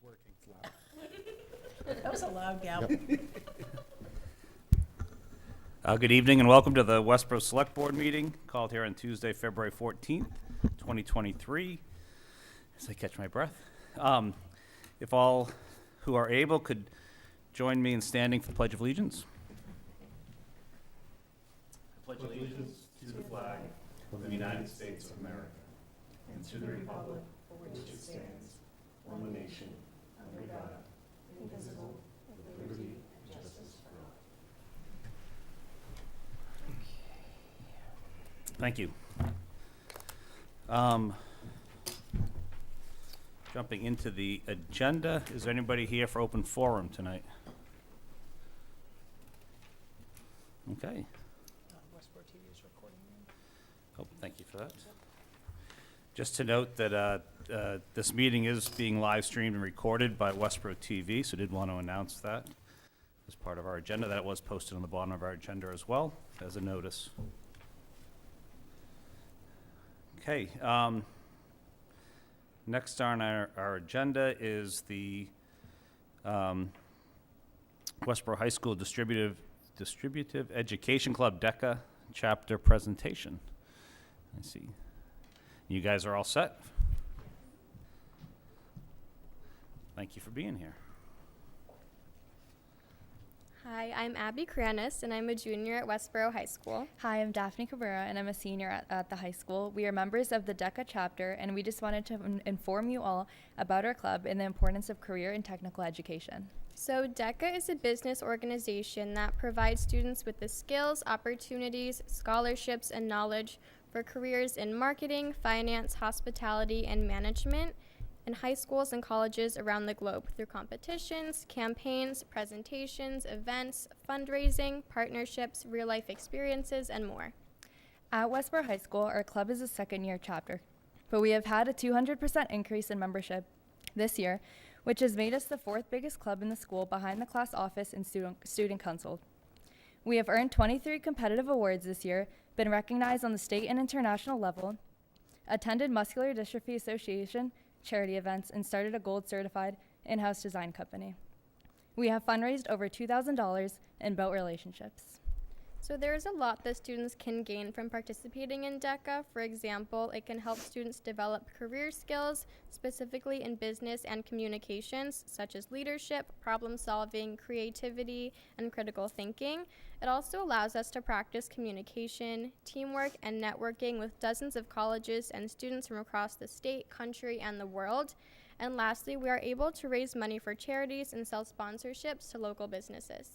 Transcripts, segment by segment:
working. It's loud. That was a loud gal. Good evening and welcome to the Westborough Select Board meeting called here on Tuesday, February 14th, 2023. As I catch my breath. If all who are able could join me in standing for the Pledge of Allegiance. I pledge allegiance to the flag of the United States of America and to the republic for which it stands, one nation, under God, indivisible, with liberty and justice for all. Thank you. Jumping into the agenda, is there anybody here for open forum tonight? Okay. Westborough TV is recording. Oh, thank you for that. Just to note that this meeting is being live streamed and recorded by Westborough TV, so did want to announce that as part of our agenda. That was posted on the bottom of our agenda as well as a notice. Okay. Next on our agenda is the Westborough High School Distributive Education Club DECA chapter presentation. I see. You guys are all set? Thank you for being here. Hi, I'm Abby Kranis, and I'm a junior at Westborough High School. Hi, I'm Daphne Cabrera, and I'm a senior at the high school. We are members of the DECA chapter, and we just wanted to inform you all about our club and the importance of career and technical education. So DECA is a business organization that provides students with the skills, opportunities, scholarships, and knowledge for careers in marketing, finance, hospitality, and management in high schools and colleges around the globe through competitions, campaigns, presentations, events, fundraising, partnerships, real-life experiences, and more. At Westborough High School, our club is a second-year chapter, but we have had a 200% increase in membership this year, which has made us the fourth biggest club in the school behind the class office and student council. We have earned 23 competitive awards this year, been recognized on the state and international level, attended Muscular Dystrophy Association charity events, and started a gold-certified in-house design company. We have fundraised over $2,000 and built relationships. So there's a lot that students can gain from participating in DECA. For example, it can help students develop career skills, specifically in business and communications, such as leadership, problem solving, creativity, and critical thinking. It also allows us to practice communication, teamwork, and networking with dozens of colleges and students from across the state, country, and the world. And lastly, we are able to raise money for charities and sell sponsorships to local businesses.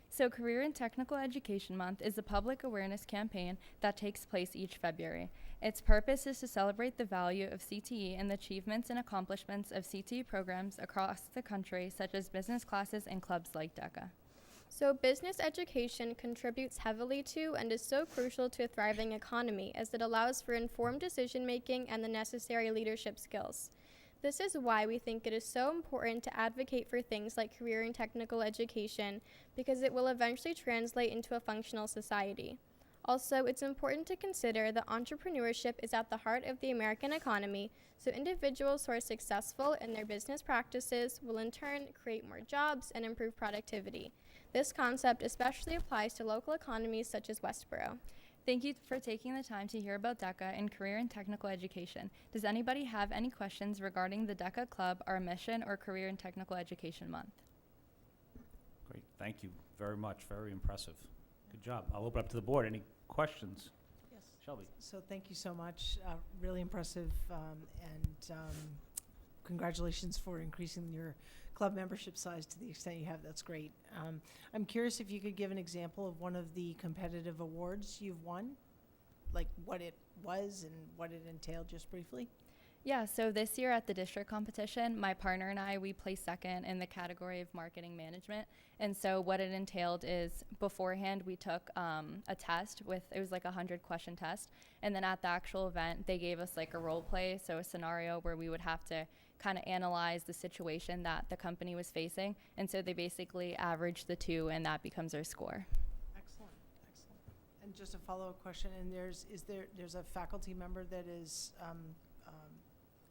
So Career and Technical Education Month is a public awareness campaign that takes place each February. Its purpose is to celebrate the value of CTE and the achievements and accomplishments of CTE programs across the country, such as business classes and clubs like DECA. So business education contributes heavily to and is so crucial to a thriving economy as it allows for informed decision-making and the necessary leadership skills. This is why we think it is so important to advocate for things like career and technical education, because it will eventually translate into a functional society. Also, it's important to consider that entrepreneurship is at the heart of the American economy, so individuals who are successful in their business practices will in turn create more jobs and improve productivity. This concept especially applies to local economies such as Westborough. Thank you for taking the time to hear about DECA and career and technical education. Does anybody have any questions regarding the DECA Club, our mission, or Career and Technical Education Month? Great, thank you very much. Very impressive. Good job. I'll open up to the board. Any questions? Yes. Shelby. So thank you so much. Really impressive, and congratulations for increasing your club membership size to the extent you have. That's great. I'm curious if you could give an example of one of the competitive awards you've won, like what it was and what it entailed, just briefly. Yeah, so this year at the district competition, my partner and I, we placed second in the category of marketing management. And so what it entailed is beforehand we took a test it was like a 100-question test. And then at the actual event, they gave us like a role play, so a scenario where we would have to kind of analyze the situation that the company was facing. And so they basically averaged the two, and that becomes our score. Excellent, excellent. And just a follow-up question, and there's a faculty member that is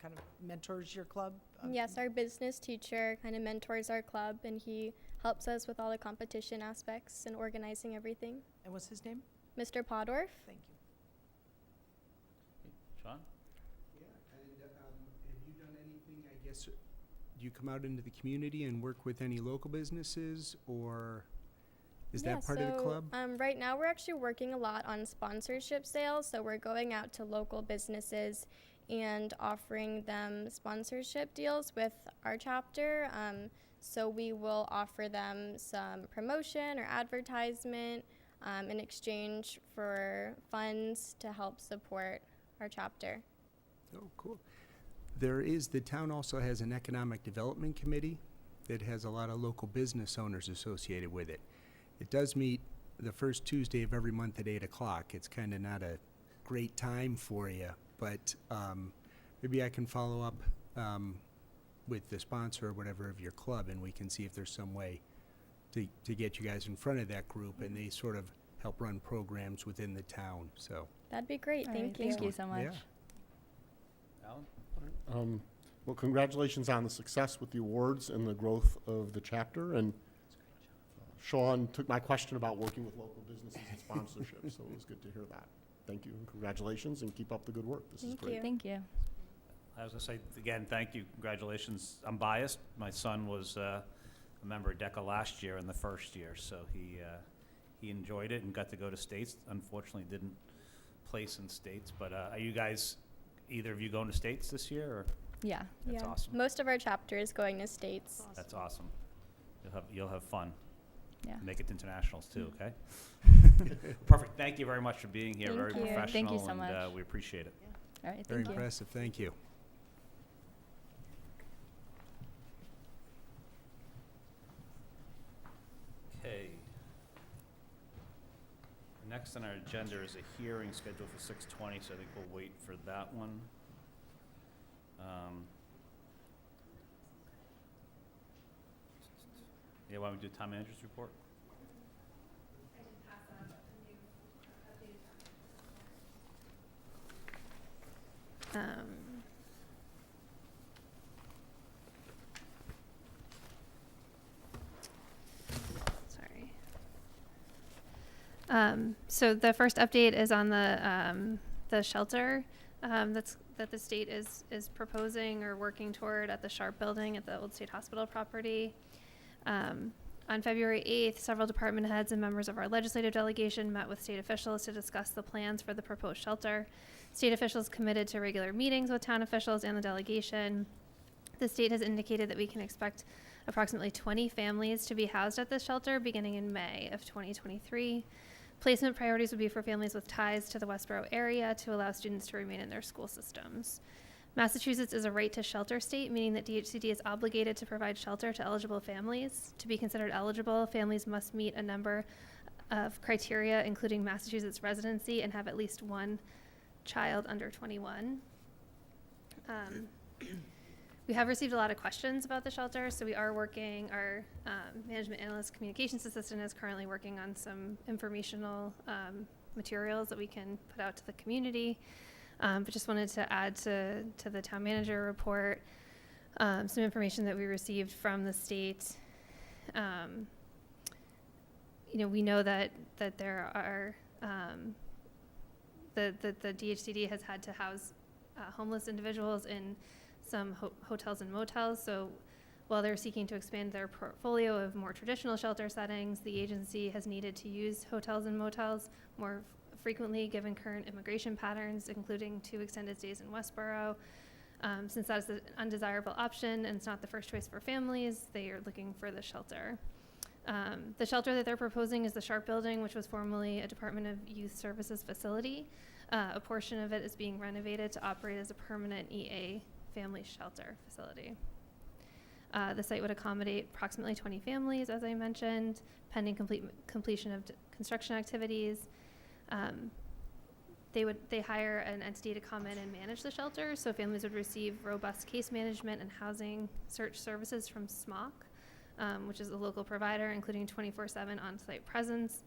kind of mentors your club? Yes, our business teacher kind of mentors our club, and he helps us with all the competition aspects and organizing everything. And what's his name? Mr. Podorf. Thank you. Sean? Yeah, and have you done anything, I guess, do you come out into the community and work with any local businesses, or is that part of the club? Right now we're actually working a lot on sponsorship sales, so we're going out to local businesses and offering them sponsorship deals with our chapter. So we will offer them some promotion or advertisement in exchange for funds to help support our chapter. Oh, cool. The town also has an economic development committee that has a lot of local business owners associated with it. It does meet the first Tuesday of every month at 8 o'clock. It's kind of not a great time for you, but maybe I can follow up with the sponsor or whatever of your club, and we can see if there's some way to get you guys in front of that group, and they sort of help run programs within the town. So That'd be great. All Thank right, you. Thank you so much. Yeah. Alan? Well, congratulations on the success with the awards and the growth of the chapter. And Sean took my question about working with local businesses and sponsorship, so it was good to hear that. Thank you, and congratulations, and keep up the good work. This is Thank great. you. Thank you. I was going to say, again, thank you, congratulations. I'm biased. My son was a member of DECA last year in the first year, so he enjoyed it and got to go to states. Unfortunately, didn't place in states, but are you guys, either of you going to states this year? Or? Yeah. That's Yeah. awesome. Most of our chapter is going to states. That's awesome. You'll have fun. Yeah. Make it to internationals too, okay? Perfect. Thank you very much for being here. Thank Very you. professional. Thank you so and, much. we appreciate it. All right. Very Thank you. impressive. Thank you. Okay. Next on our agenda is a hearing scheduled for 6:20, so I think we'll wait for that one. Yeah, why don't we do town manager's report? Sorry. So the first update is on the shelter that the state is proposing or working toward at the Sharp building at the Old State Hospital property. On February 8th, several department heads and members of our legislative delegation met with state officials to discuss the plans for the proposed shelter. State officials committed to regular meetings with town officials and the delegation. The state has indicated that we can expect approximately 20 families to be housed at this shelter beginning in May of 2023. Placement priorities would be for families with ties to the Westborough area to allow students to remain in their school systems. Massachusetts is a right to shelter state, meaning that DHCD is obligated to provide shelter to eligible families. To be considered eligible, families must meet a number of criteria, including Massachusetts residency and have at least one child under 21. We have received a lot of questions about the shelter, so we are working, our management analyst communications assistant is currently working on some informational materials that we can put out to the community. But just wanted to add to the town manager report some information that we received from the state. We know that there are the DHCD has had to house homeless individuals in some hotels and motels. So while they're seeking to expand their portfolio of more traditional shelter settings, the agency has needed to use hotels and motels more frequently given current immigration patterns, including 2 extended stays in Westborough. Since that is an undesirable option and it's not the first choice for families, they are looking for the shelter. The shelter that they're proposing is the Sharp building, which was formerly a Department of Youth Services facility. A portion of it is being renovated to operate as a permanent EA family shelter facility. The site would accommodate approximately 20 families, as I mentioned, pending completion of construction activities. They hire an entity to come in and manage the shelter, so families would receive robust case management and housing search services from SMOC, which is a local provider, including 24/7 on-site presence.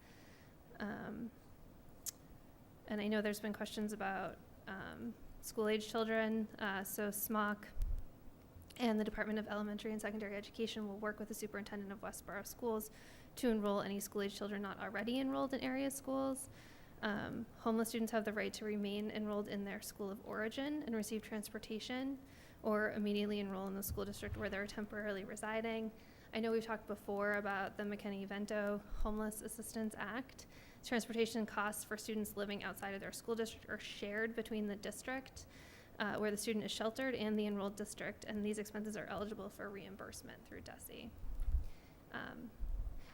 And I know there's been questions about school-age children, so SMOC and the Department of Elementary and Secondary Education will work with the superintendent of Westborough Schools to enroll any school-age children not already enrolled in area schools. Homeless students have the right to remain enrolled in their school of origin and receive transportation, or immediately enroll in the school district where they're temporarily residing. I know we've talked before about the McKinney-Vento Homeless Assistance Act. Transportation costs for students living outside of their school district are shared between the district where the student is sheltered and the enrolled district, and these expenses are eligible for reimbursement through DESE.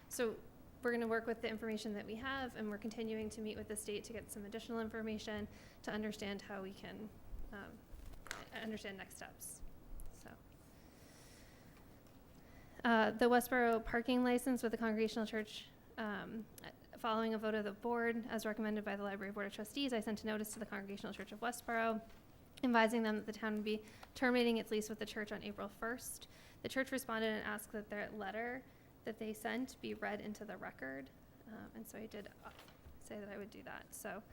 So we're going to work with the information that we have, and we're continuing to meet with the state to get some additional information to understand how we can understand next steps. So the Westborough parking license with the Congregational Church, following a vote of the board as recommended by the Library Board of Trustees, I sent a notice to the Congregational Church of Westborough advising them that the town would be terminating its lease with the church on April 1st. The church responded and asked that their letter that they sent be read into the record, and so I did say that I would do that. So,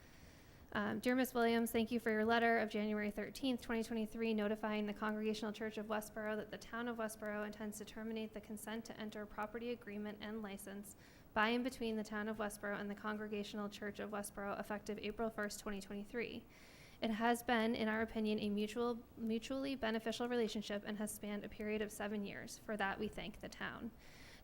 dear Ms. Williams, thank you for your letter of January 13th, 2023, notifying the Congregational Church of Westborough that the town of Westborough intends to terminate the consent to enter property agreement and license by and between the town of Westborough and the Congregational Church of Westborough effective April 1st, 2023. It has been, in our opinion, a mutually beneficial relationship and has spanned a period of 7 years. For that, we thank the town.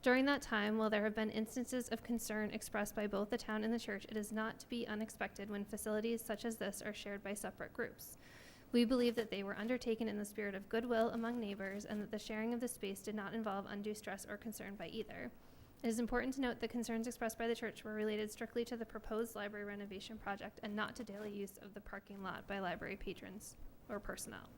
During that time, while there have been instances of concern expressed by both the town and the church, it is not to be unexpected when facilities such as this are shared by separate groups. We believe that they were undertaken in the spirit of goodwill among neighbors and that the sharing of the space did not involve undue stress or concern by either. It is important to note the concerns expressed by the church were related strictly to the proposed library renovation project and not to daily use of the parking lot by library patrons or personnel.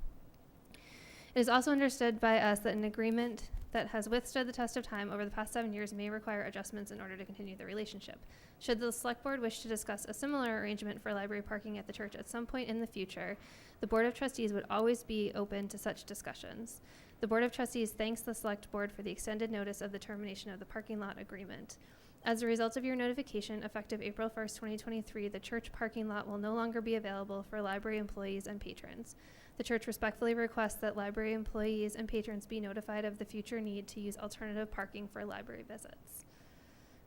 It is also understood by us that an agreement that has withstood the test of time over the past 7 years may require adjustments in order to continue the relationship. Should the select board wish to discuss a similar arrangement for library parking at the church at some point in the future, the Board of Trustees would always be open to such discussions. The Board of Trustees thanks the Select Board for the extended notice of the termination of the parking lot agreement. As a result of your notification, effective April 1st, 2023, the church parking lot will no longer be available for library employees and patrons. The church respectfully requests that library employees and patrons be notified of the future need to use alternative parking for library visits.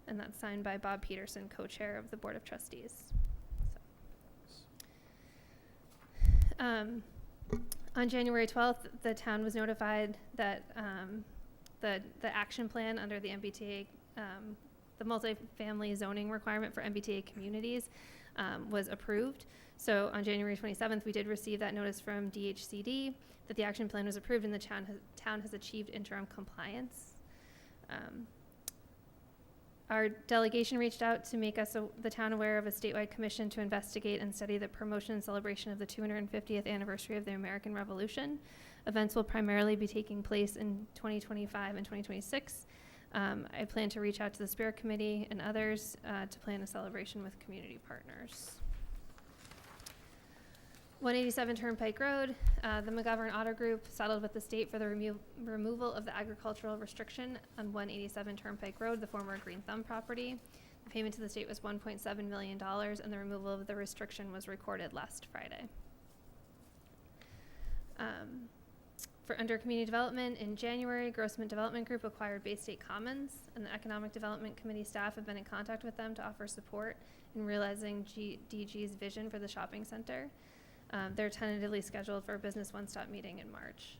And that's signed by Bob Peterson, co-chair of the Board of Trustees. On January 12th, the town was notified that the action plan under the MBTA, the multifamily zoning requirement for MBTA communities was approved. So on January 27th, we did receive that notice from DHCD that the action plan was approved and the town has achieved interim compliance. Our delegation reached out to make us the town aware of a statewide commission to investigate and study the promotion and celebration of the 250th anniversary of the American Revolution. Events will primarily be taking place in 2025 and 2026. I plan to reach out to the Spirit Committee and others to plan a celebration with community partners. 187 Turnpike Road, the McGovern Auto Group settled with the state for the removal of the agricultural restriction on 187 Turnpike Road, the former Green Thumb property. The payment to the state was $1.7 million, and the removal of the restriction was recorded last Friday. For under community development, in January, Grossman Development Group acquired Bay State Commons, and the Economic Development Committee staff have been in contact with them to offer support in realizing DG's vision for the shopping center. They're tentatively scheduled for a business one-stop meeting in March.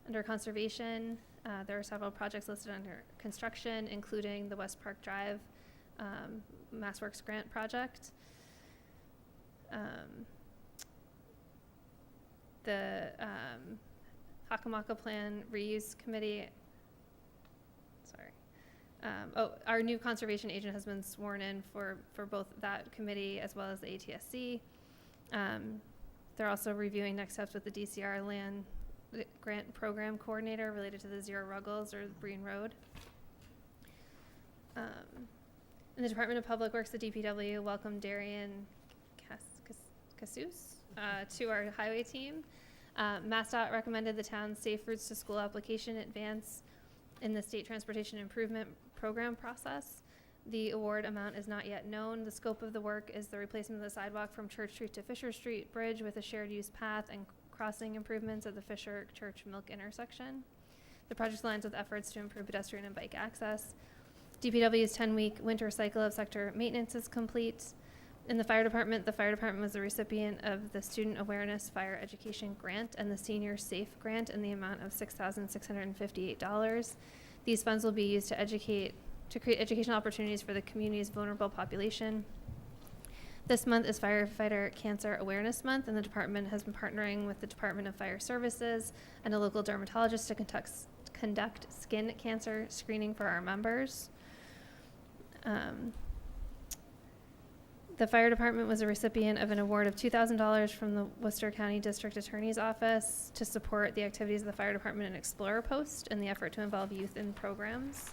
Under conservation, there are several projects listed under construction, including the West Park Drive MassWorks grant project. The Hakamaka Plan Reuse Committee, our new conservation agent has been sworn in for both that committee as well as the ATSC. They're also reviewing next steps with the DCR land grant program coordinator related to the Zero Ruggles or Breen Road. In the Department of Public Works, the DPW welcomed Darian Casus to our highway team. MassDOT recommended the town's Safe Routes to School application advance in the State Transportation Improvement Program process. The award amount is not yet known. The scope of the work is the replacement of the sidewalk from Church Street to Fisher Street Bridge with a shared use path and crossing improvements at the Fisher Church Milk intersection. The project aligns with efforts to improve pedestrian and bike access. DPW's 10-week winter cycle of sector maintenance is complete. In the fire department was the recipient of the Student Awareness Fire Education Grant and the Senior Safe Grant in the amount of $6,658. These funds will be used to create educational opportunities for the community's vulnerable population. This month is Firefighter Cancer Awareness Month, and the department has been partnering with the Department of Fire Services and a local dermatologist to conduct skin cancer screening for our members. The fire department was a recipient of an award of $2,000 from the Worcester County District Attorney's Office to support the activities of the fire department and Explorer Post in the effort to involve youth in programs.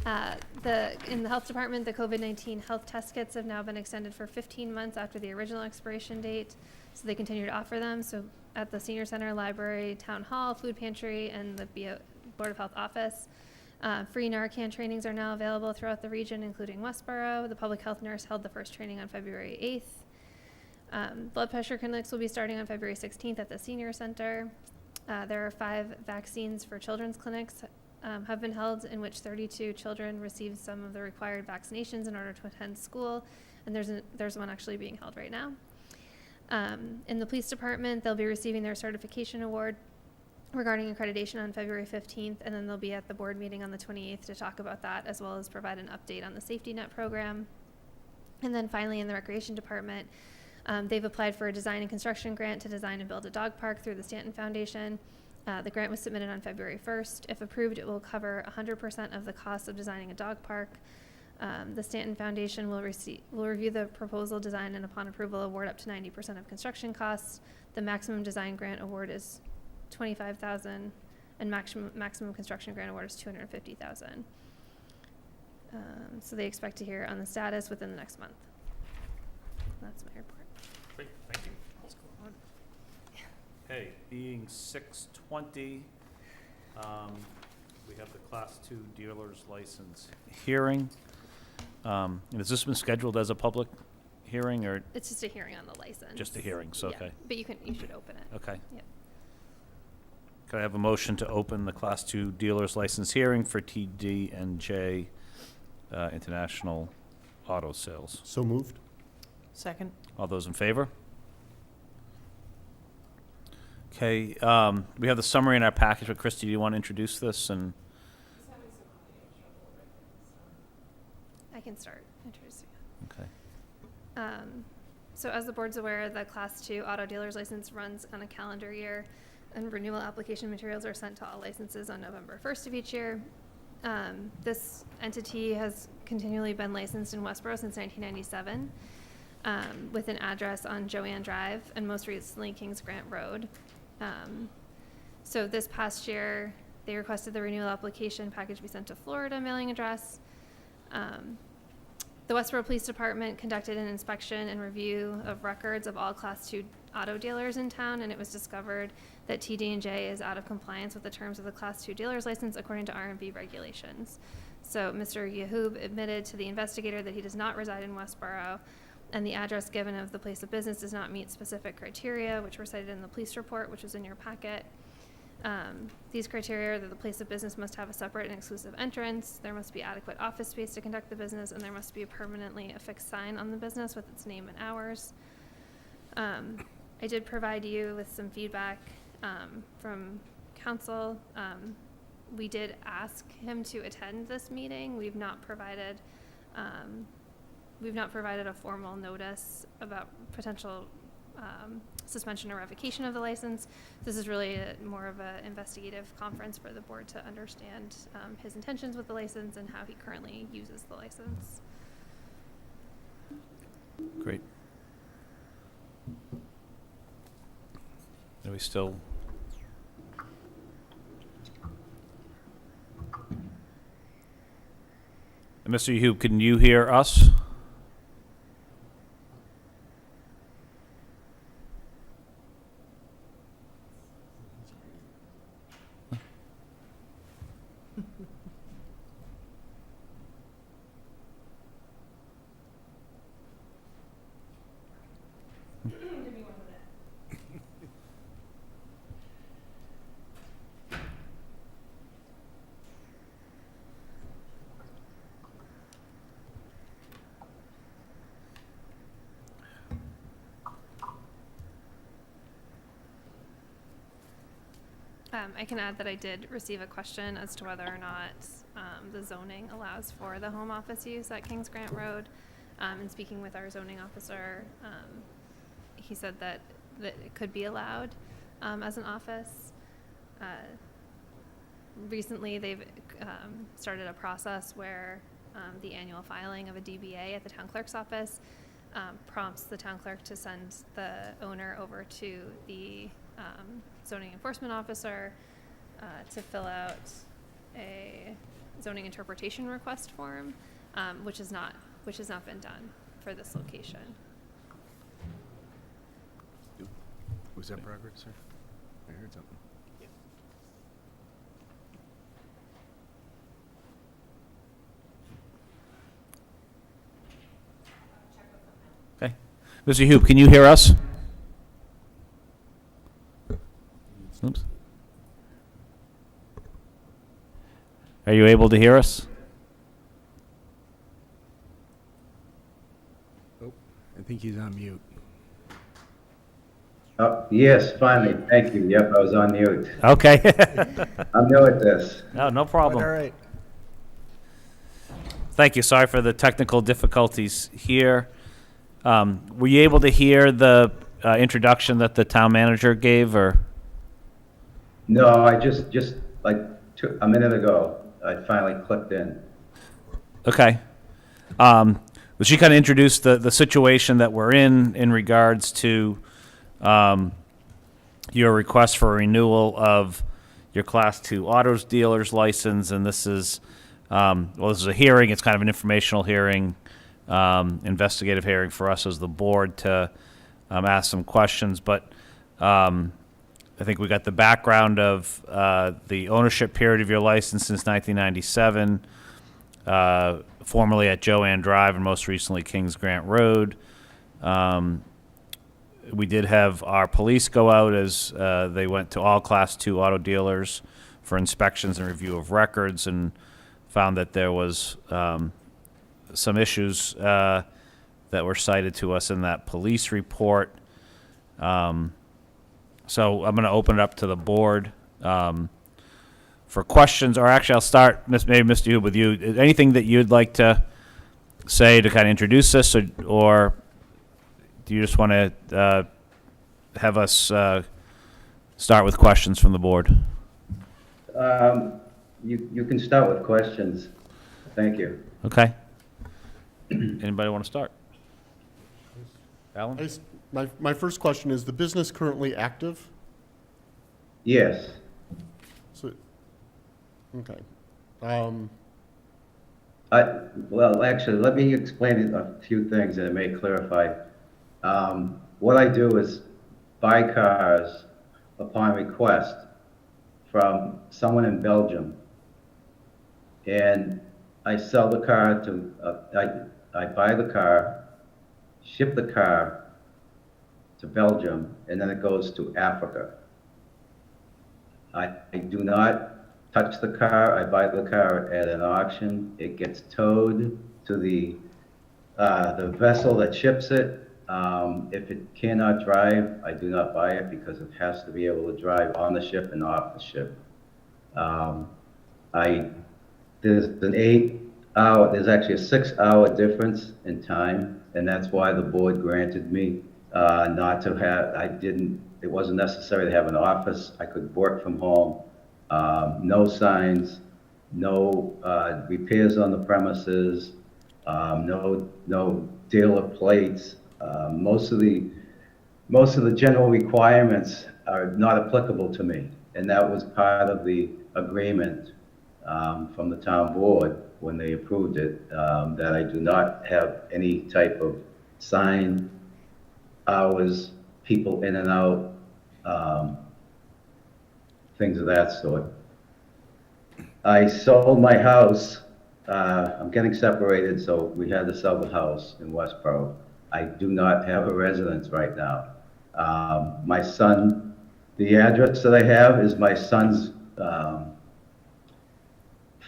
In the health department, the COVID-19 health test kits have now been extended for 15 months after the original expiration date, so they continue to offer them. So at the senior center, library, town hall, food pantry, and the Board of Health office. Free Narcan trainings are now available throughout the region, including Westborough. The public health nurse held the first training on February 8th. Blood pressure clinics will be starting on February 16th at the senior center. There are 5 vaccines for children's clinics have been held, in which 32 children received some of the required vaccinations in order to attend school, and there's one actually being held right now. In the police department, they'll be receiving their certification award regarding accreditation on February 15th, and then they'll be at the board meeting on the 28th to talk about that, as well as provide an update on the safety net program. And then finally, in the recreation department, they've applied for a design and construction grant to design and build a dog park through the Stanton Foundation. The grant was submitted on February 1st. If approved, it will cover 100% of the cost of designing a dog park. The Stanton Foundation will review the proposal design, and upon approval, award up to 90% of construction costs. The maximum design grant award is $25,000, and maximum construction grant award is $250,000. So they expect to hear on the status within the next month. That's my report. Great, thank you. Okay, being 6:20, we have the Class 2 dealer's license hearing. And has this been scheduled as a public hearing, or It's just a hearing on the license. just a hearing? So, Yeah, okay. but you should open it. Okay. Yep. Could I have a motion to open the Class 2 dealer's license hearing for TD&J International Auto Sales? So moved. Second. All those in favor? Okay, we have the summary in our package, but Christy, do you want to introduce this? And I can start introducing it. okay. So as the board's aware, the Class 2 auto dealer's license runs on a calendar year, and renewal application materials are sent to all licenses on November 1st of each year. This entity has continually been licensed in Westborough since 1997, with an address on Joanne Drive and most recently Kings Grant Road. So this past year, they requested the renewal application package be sent to Florida mailing address. The Westborough Police Department conducted an inspection and review of records of all Class 2 auto dealers in town, and it was discovered that TD&J is out of compliance with the terms of the Class 2 dealer's license according to R&B regulations. So Mr. Yahoub admitted to the investigator that he does not reside in Westborough, and the address given of the place of business does not meet specific criteria, which were cited in the police report, which was in your packet. These criteria are that the place of business must have a separate and exclusive entrance, there must be adequate office space to conduct the business, and there must be a permanently affixed sign on the business with its name and hours. I did provide you with some feedback from council. We did ask him to attend this meeting. We've not provided a formal notice about potential suspension or revocation of the license. This is really more of an investigative conference for the board to understand his intentions with the license and how he currently uses the license. Great. Are we still? Mr. Yahoub, can you hear us? I can add that I did receive a question as to whether or not the zoning allows for the home office use at Kings Grant Road. And speaking with our zoning officer, he said that it could be allowed as an office. Recently, they've started a process where the annual filing of a DBA at the town clerk's office prompts the town clerk to send the owner over to the zoning enforcement officer to fill out a zoning interpretation request form, which has not been done for this location. Was that progress, sir? I heard something. Okay. Mr. Hoop, can you hear us? Oops. Are you able to hear us? Oh, I think he's on mute. Oh, yes, finally, thank you. Yep, I was on mute. Okay. I'm new at this. No problem. All right. Thank you. Sorry for the technical difficulties here. Were you able to hear the introduction that the town manager gave, or? No, I just like a minute ago, I finally clicked in. Okay. Well, she kind of introduced the situation that we're in regards to your request for a renewal of your Class 2 autos dealer's license, and this is, this is a hearing. It's kind of an informational hearing, investigative hearing for us as the board to ask some questions. But I think we got the background of the ownership period of your license since 1997, formerly at Joanne Drive and most recently Kings Grant Road. We did have our police go out as they went to all Class 2 auto dealers for inspections and review of records, and found that there was some issues that were cited to us in that police report. So I'm going to open it up to the board for questions, or actually I'll start, maybe Mr. Hube, with you. Anything that you'd like to say to kind of introduce this, or do you just want to have us start with questions from the board? You can start with questions. Thank you. Okay. Anybody want to start? Alan? My first question is, the business currently active? Yes. So, okay. Well, actually, let me explain a few things that it may clarify. What I do is buy cars upon request from someone in Belgium, and I sell the car to, I buy the car, ship the car to Belgium, and then it goes to Africa. I do not touch the car. I buy the car at an auction. It gets towed to the vessel that ships it. If it cannot drive, I do not buy it because it has to be able to drive on the ship and off the ship. There's actually a 6-hour difference in time, and that's why the board granted me not to have, it wasn't necessary to have an office. I could work from home. No signs, no repairs on the premises, no dealer plates. Most of the general requirements are not applicable to me, and that was part of the agreement from the town board when they approved it, that I do not have any type of sign, hours, people in and out, things of that sort. I sold my house. I'm getting separated, so we had to sell the house in Westborough. I do not have a residence right now. My son, the address that I have is my son's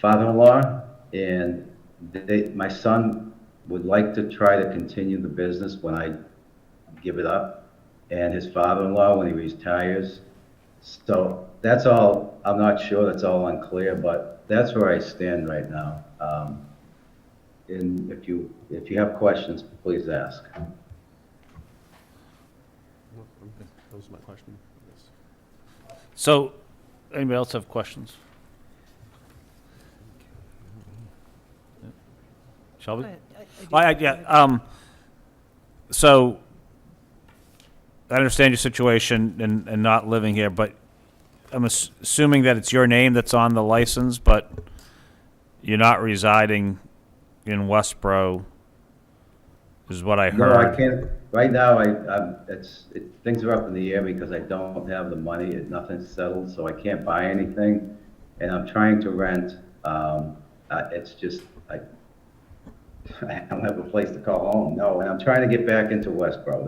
father-in-law, and my son would like to try to continue the business when I give it up, and his father-in-law when he retires. So that's all, I'm not sure, that's all unclear, but that's where I stand right now. And if you have questions, please ask. That was my question. Yes. So, anybody else have questions? Shelby? Go ahead. Yeah, so, I understand your situation and not living here, but I'm assuming that it's your name that's on the license, but you're not residing in Westborough, is what I No, I heard. can't, right now, things are up in the air because I don't have the money, nothing's settled, so I can't buy anything. And I'm trying to rent, it's just, I don't have a place to call home, no, and I'm trying to get back into Westborough,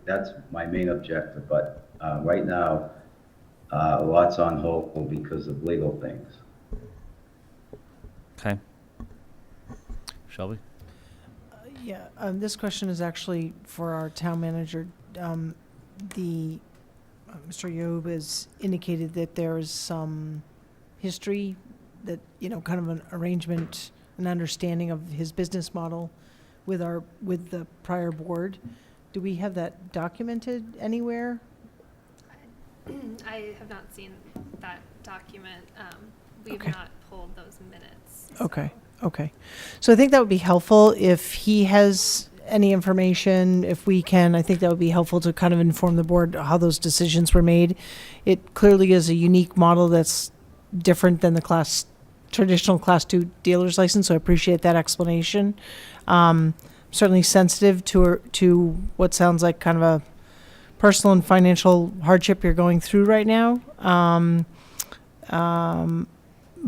that's my main objective, but, right now, lots on hold because of legal things. Okay. Shelby? Yeah, this question is actually for our town manager. Mr. Yob has indicated that there is some history that, kind of an arrangement, an understanding of his business model with the prior board. Do we have that documented anywhere? I have not seen that document. We have Okay. not pulled those minutes. Okay, okay. So I think that would be helpful if he has any information, if we can, I think that would be helpful to kind of inform the board how those decisions were made. It clearly is a unique model that's different than the traditional Class 2 dealer's license, so I appreciate that explanation. Certainly sensitive to what sounds like kind of a personal and financial hardship you're going through right now.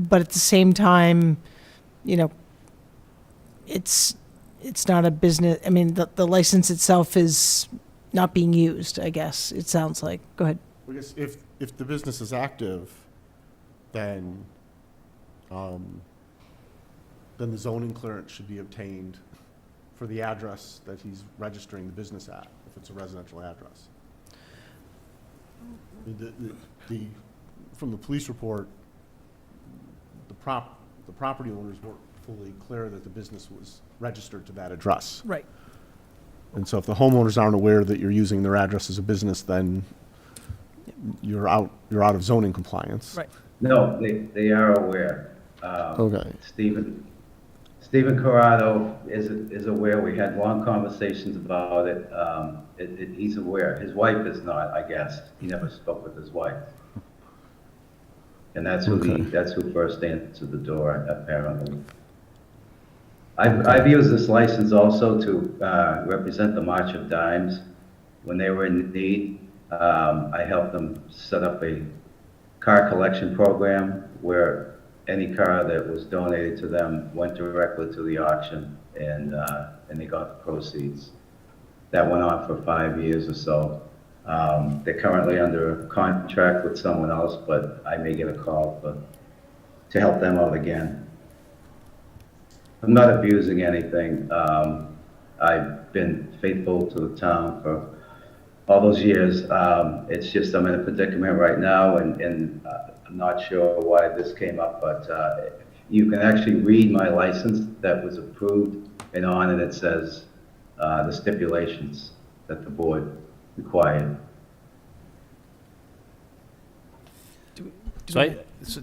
But at the same time, it's not a business. I mean, the license itself is not being used, I guess, it sounds like. Go ahead. I guess if the business is active, then the zoning clearance should be obtained for the address that he's registering the business at, if it's a residential address. From the police report, the property owners weren't fully clear that the business was registered to that address. Right. And so if the homeowners aren't aware that you're using their address as a business, then you're out of zoning compliance. Right. No, they are aware. Okay. Stephen Corrado is aware. We had long conversations about it. He's aware. His wife is not, I guess. He never spoke with his wife. And that's who first answered the door, apparently. I've used this license also to represent the March of Dimes. When they were in need, I helped them set up a car collection program where any car that was donated to them went directly to the auction, and they got the proceeds. That went on for 5 years or so. They're currently under contract with someone else, but I may get a call to help them out again. I'm not abusing anything. I've been faithful to the town for all those years. It's just I'm in a predicament right now, and I'm not sure why this came up, but you can actually read my license that was approved, and on it says the stipulations that the board required. So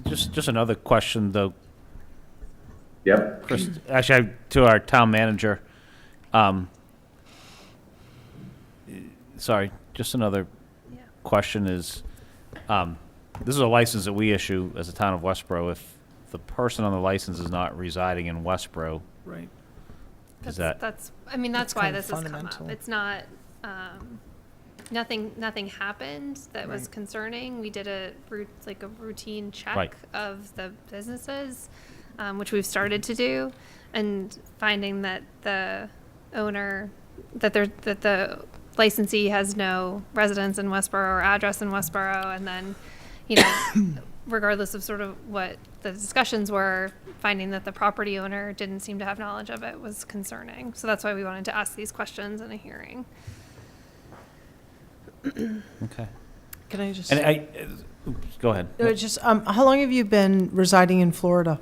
just another question, though, Yep. Chris, actually, to our town manager. Sorry, just another question is, this is a license that we issue as a town of Westborough. If the person on the license is not residing in Westborough, Right. is that? That's That's why kind of this has come up. fundamental. It's not, nothing happened that was Right. concerning. We did a routine check Right. of the businesses, which we've started to do, and finding that the owner, that the licensee has no residence in Westborough or address in Westborough, and then, regardless of sort of what the discussions were, finding that the property owner didn't seem to have knowledge of it was concerning. So that's why we wanted to ask these questions in a hearing. Okay. Can I just, And oops, go ahead. just, how long have you been residing in Florida?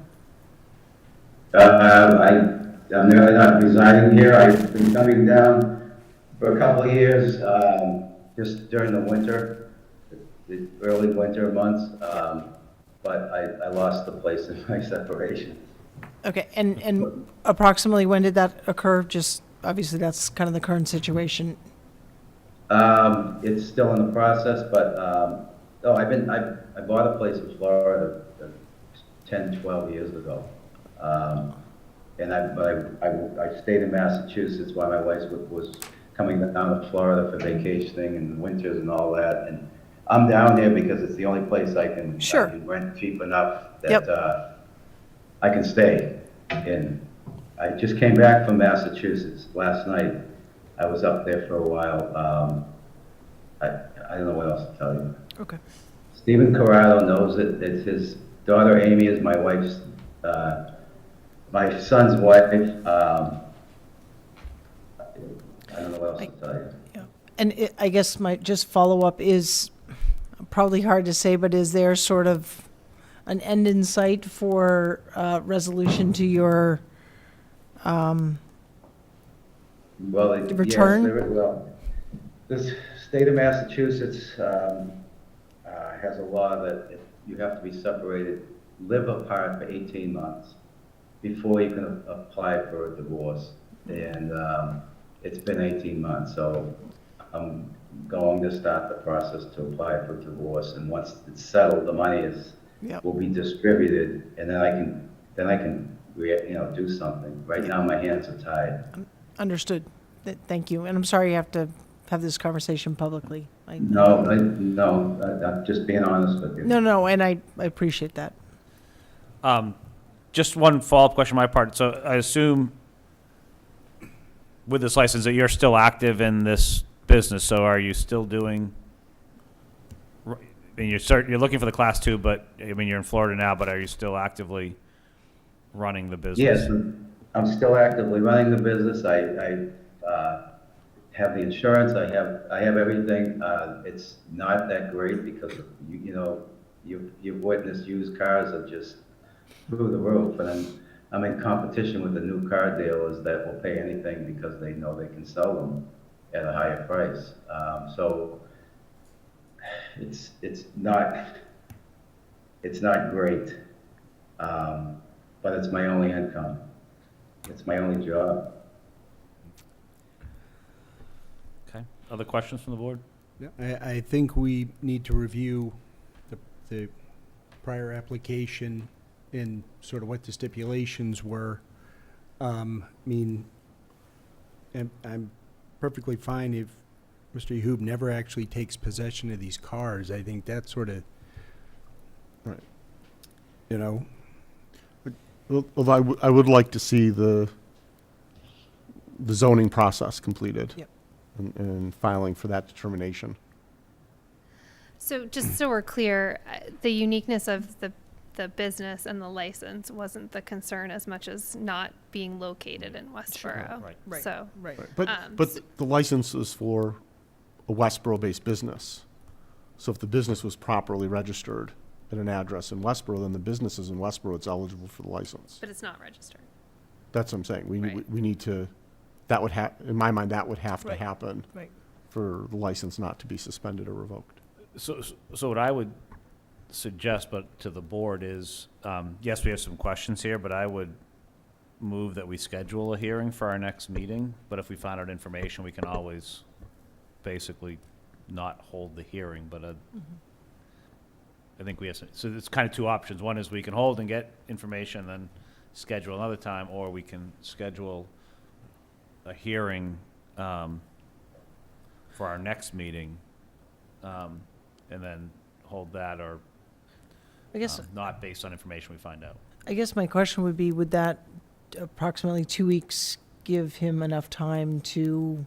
I'm really not residing here. I've been coming down for a couple of years, just during the winter, the early winter months. But I lost the place in my separation. Okay, and approximately when did that occur? Just, obviously, that's kind of the current situation. It's still in the process, but, I bought a place in Florida 10, 12 years ago. And I stayed in Massachusetts while my wife was coming down to Florida for vacationing in the winters and all that. And I'm down here because it's the only place I can rent cheap enough that, I can stay in. I just came back from Massachusetts last night. I was up there for a while. I don't know what else to tell you. Okay. Stephen Corrado knows it. It's his daughter Amy is my wife's, my son's wife. I don't know what else to tell you. Yeah. And I guess my just follow-up is probably hard to say, but is there sort of an end in sight for resolution to your return? Yes, well, this state of Massachusetts has a law that you have to be separated, live apart for 18 months before you can apply for a divorce. And it's been 18 months, so I'm going to start the process to apply for divorce. And once it's settled, the money will be distributed, and then I can do something. Right now, my hands are tied. Understood. Thank you. And I'm sorry you have to have this conversation publicly. No, I'm just being honest with you. No, and I appreciate that. Just one follow-up question on my part. So I assume with this license that you're still active in this business. So are you still doing? I mean, you're looking for the Class 2, but I mean you're in Florida now. But are you still actively running the business? Yes, I'm still actively running the business. I have the insurance. I have everything. It's not that great because you've witnessed used cars are just through the roof, and I'm in competition with the new car dealers that will pay anything because they know they can sell them at a higher price. So it's not great, but it's my only income. It's my only job. Okay. Other questions from the board? Yeah, I think we need to review the prior application and sort of what the stipulations were. I mean, I'm perfectly fine if Mr. Yahoob never actually takes possession of these cars. I think that's sort of, Right. you know, Well, I would like to see the zoning process completed. Yep. And filing for that determination. So just so we're clear, the uniqueness of the business and the license wasn't the concern as much as not being located in Westborough. Right. So, Right. But the license is for a Westborough-based business. So if the business was properly registered at an address in Westborough, then the business is in Westborough, it's eligible for the license. but it's not registered. That's what I'm saying. Right. We need to, that would have, in my mind, that would have to Right. happen Right. for the license not to be suspended or revoked. So what I would suggest, but to the board is, yes, we have some questions here, but I would move that we schedule a hearing for our next meeting. But if we find out information, we can always basically not hold the hearing. But I think we have, so it's kind of two options. One is we can hold and get information and then schedule another time, or we can schedule a hearing for our next meeting and then hold that, or I guess not based on information we find out. I guess my question would be, would that approximately 2 weeks give him enough time to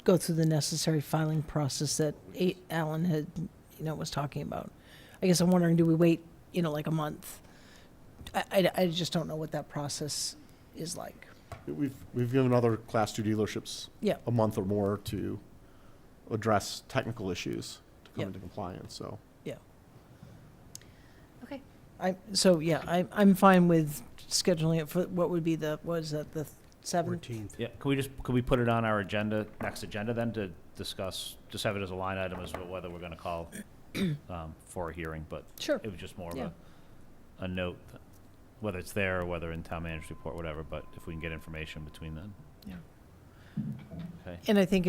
go through the necessary filing process that Alan had, was talking about? I guess I'm wondering, do we wait, like a month? I just don't know what that process is like. We've given other Class 2 dealerships Yeah. a month or more to address technical issues, to come Yep. into compliance, so. Okay. I'm fine with scheduling it for, what would be the 7th? 14th. Yeah, could we put it on our agenda, next agenda then, to discuss, just have it as a line item as to whether we're gonna call for a hearing, but Sure. it was just more of Yeah. a note, whether it's there or whether in town manager's report, whatever, but if we can get information between then. Yeah. Okay, And I think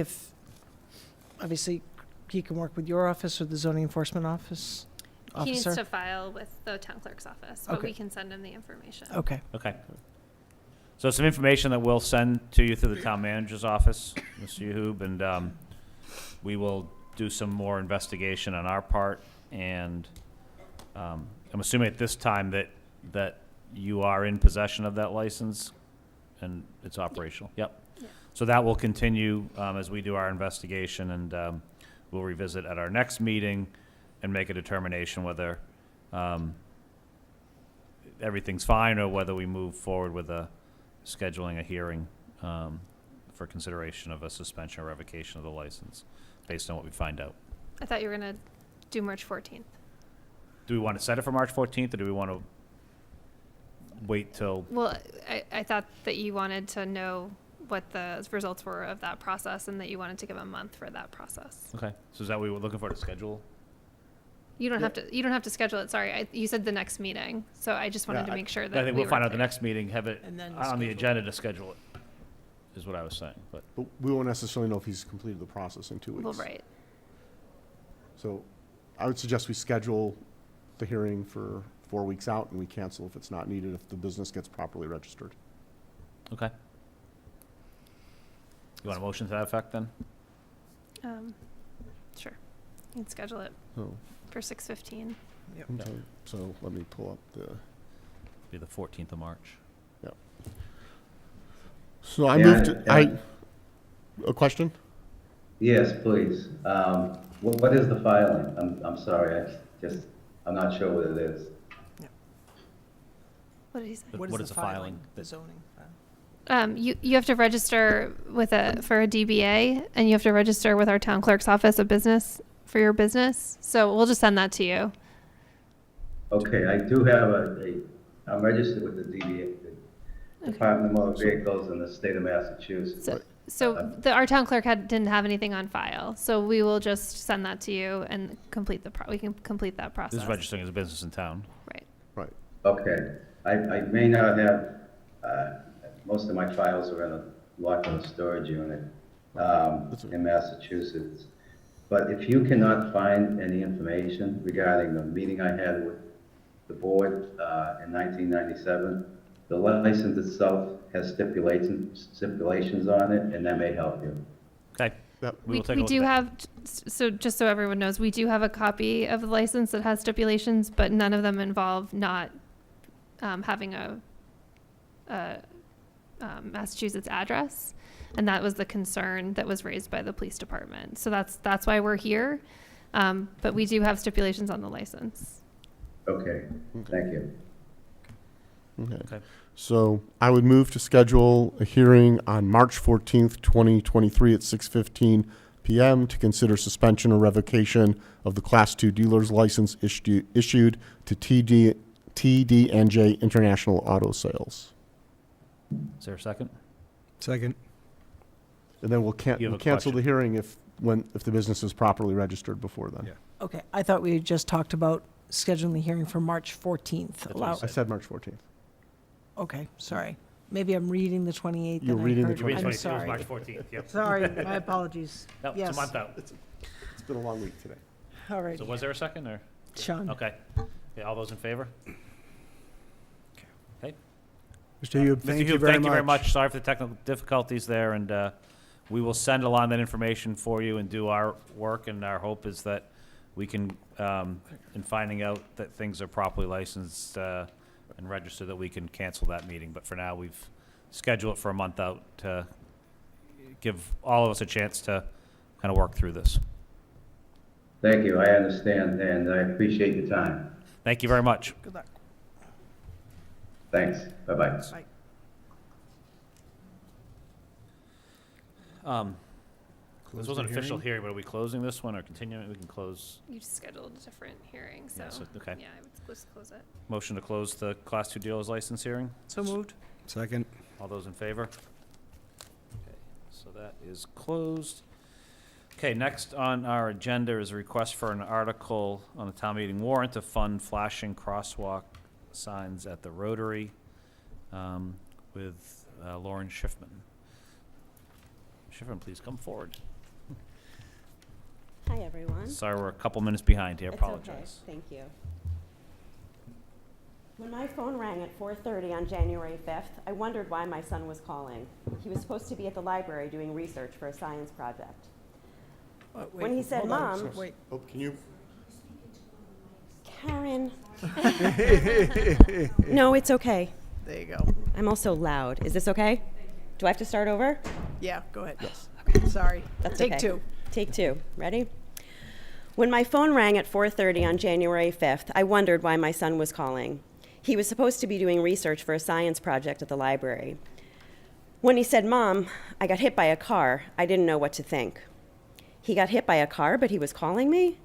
obviously, he can work with your office or the zoning enforcement officer? He needs to file with the town clerk's office, but Okay. we can send him the information. Okay, okay. So some information that we'll send to you through the town manager's office, Mr. Yahoob, and we will do some more investigation on our part, and I'm assuming at this time that you are in possession of that license and it's operational. Yep. Yeah. So that will continue as we do our investigation, and we'll revisit at our next meeting and make a determination whether everything's fine or whether we move forward with scheduling a hearing for consideration of a suspension or revocation of the license based on what we find out. I thought you were gonna do March 14th. Do we want to set it for March 14th, or do we want to wait till? Well, I thought that you wanted to know what the results were of that process and that you wanted to give a month for that process. Okay, so is that what we were looking for to schedule? You don't have to schedule it. Sorry. You said the next meeting. So I just wanted Yeah, to make sure that I think we we'll find were out the clear. next meeting, have it And then on the schedule it. agenda to schedule it, is what I was saying, but. But we won't necessarily know if he's completed the process in 2 weeks. Well, right. So I would suggest we schedule the hearing for 4 weeks out, and we cancel if it's not needed, if the business gets properly registered. Okay. You want a motion to that effect, then? Sure. You can schedule it So, for 6:15. okay, so let me pull up the, Be the 14th of March. so I Yeah, moved, a question? Yes, please. What is the filing? I'm sorry, I'm not sure what it is. What did he say? What is the filing? The zoning filing. You have to register for a DBA, and you have to register with our town clerk's office for your business. So we'll just send that to you. Okay, I do have I'm registered with the DVA, the Department of Motor Vehicles in the state of Massachusetts. So our town clerk didn't have anything on file. So we will just send that to you and we can complete that process. This is registering as a business in town. Right. Right. Okay, I may not have, most of my files are in a locked in a storage unit in Massachusetts. But if you cannot find any information regarding the meeting I had with the board in 1997, the license itself has stipulations on it, and that may help you. Okay. Yep. We will take a We look do at have, so just so everyone knows, we do have a copy of the license that has stipulations, but none of them involve not having a Massachusetts address. And that was the concern that was raised by the police department. So that's why we're here. But we do have stipulations on the license. Okay, thank you. Okay. Okay. So I would move to schedule a hearing on March 14th, 2023 at 6:15 PM to consider suspension or revocation of the Class 2 dealer's license issued to TD&J International Auto Sales. Is there a second? Second. And then we'll You have a cancel question. the hearing if the business is properly registered before then. Yeah. Okay, I thought we had just talked about scheduling the hearing for March 14th. That's what I I said March 14th. Okay, sorry. Maybe I'm reading the 28th. You're and I reading the heard- You read I'm 22, it was sorry. March 14th, yep. Sorry, my apologies. No, it's Yes. a month out. It's been a long week today. All right, So was there a second, or? Sean. Okay. Okay, all those in favor? Mr. Hube, Mr. thank you Hube, very thank you very much. much. Sorry for the technical difficulties there, and we will send along that information for you and do our work, and our hope is that we can, in finding out that things are properly licensed and registered, that we can cancel that meeting. But for now, we've scheduled it for a month out to give all of us a chance to kind of work through this. Thank you, I understand, and I appreciate your time. Thank you very much. Good luck. Thanks, bye-bye. Bye. This wasn't an official hearing, but are we closing this one or continuing? We can close. You just scheduled a different hearing, so, Yeah, so- okay. yeah, I would just close it. Motion to close the Class 2 dealer's license hearing. So moved. Second. All those in favor? Okay, so that is closed. Okay, next on our agenda is a request for an article on the town meeting warrant to fund flashing crosswalk signs at the Rotary with Lauren Schiffman. Schiffman, please come forward. Hi, everyone. Sorry, we're a couple minutes behind here. It's Apologize. okay. Thank you. When my phone rang at 4:30 on January 5th, I wondered why my son was calling. He was supposed to be at the library doing research for a science project. When he said, "Mom," Wait. Oh, can you, Karen. No, it's okay. There you go. I'm also loud. Is this okay? Do I have to start over? Yeah, go ahead. Yes. Okay. Sorry. That's Take okay. two. Take two. Ready? When my phone rang at 4:30 on January 5th, I wondered why my son was calling. He was supposed to be doing research for a science project at the library. When he said, "Mom, I got hit by a car," I didn't know what to think. He got hit by a car, but he was calling me?